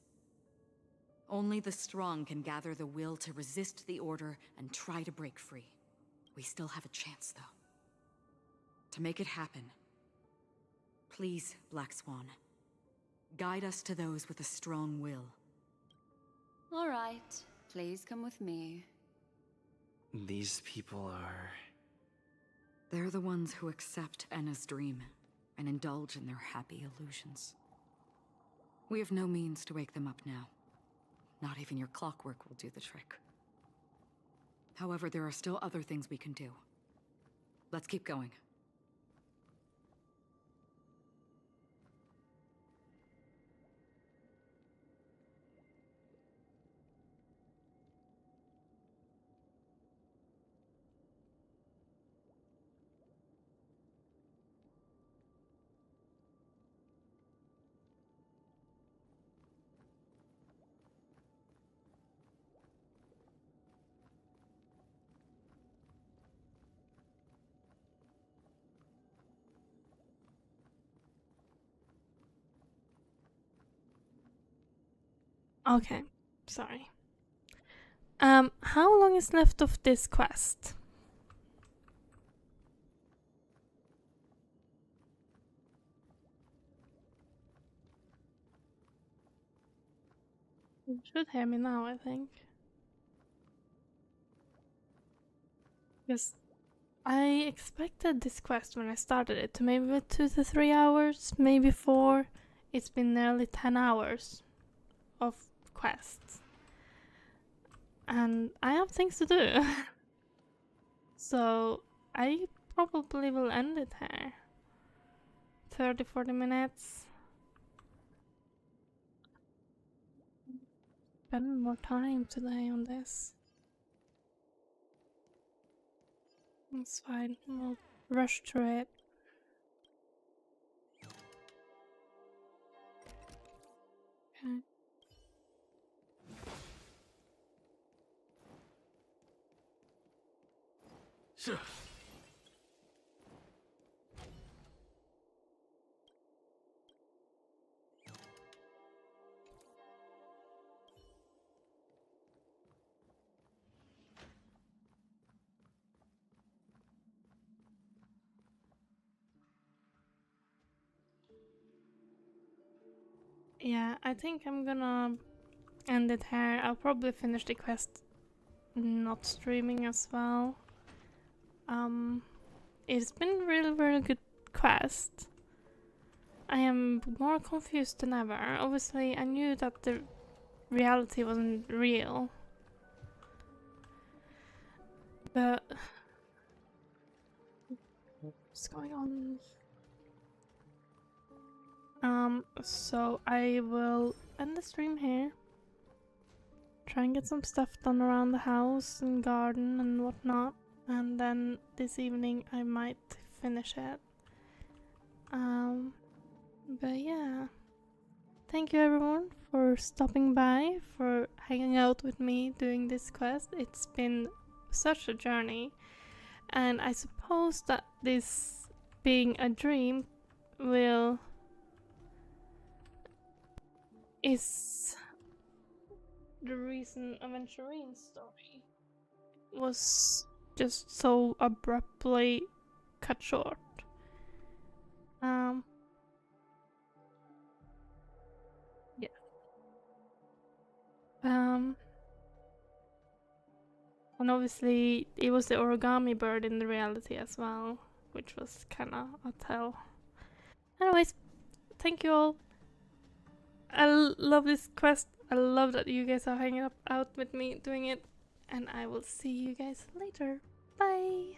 Only the strong can gather the will to resist the order and try to break free. We still have a chance, though. To make it happen, please, Black Swan, guide us to those with a strong will. All right, please come with me. These people are... They're the ones who accept Enna's dream and indulge in their happy illusions. We have no means to wake them up now. Not even your clockwork will do the trick. However, there are still other things we can do. Let's keep going. Okay, sorry. How long is left of this quest? You should hear me now, I think. Because I expected this quest when I started it to maybe 2 to 3 hours, maybe 4. It's been nearly 10 hours of quests. And I have things to do. So I probably will end it here. 30-40 minutes. Spend more time today on this. It's fine. We'll rush through it. Okay. Sure. Yeah, I think I'm gonna end it here. I'll probably finish the quest not streaming as well. It's been really, really good quest. I am more confused than ever. Obviously, I knew that the reality wasn't real. But what's going on? So I will end the stream here. Try and get some stuff done around the house and garden and whatnot. And then this evening I might finish it. But yeah. Thank you everyone for stopping by, for hanging out with me doing this quest. It's been such a journey. And I suppose that this being a dream is the reason Aventurine's story was just so abruptly cut short. Yeah. And obviously it was the origami bird in the reality as well, which was kinda a tell. Anyways, thank you all. I love this quest. I love that you guys are hanging out with me doing it. And I will see you guys later. Bye!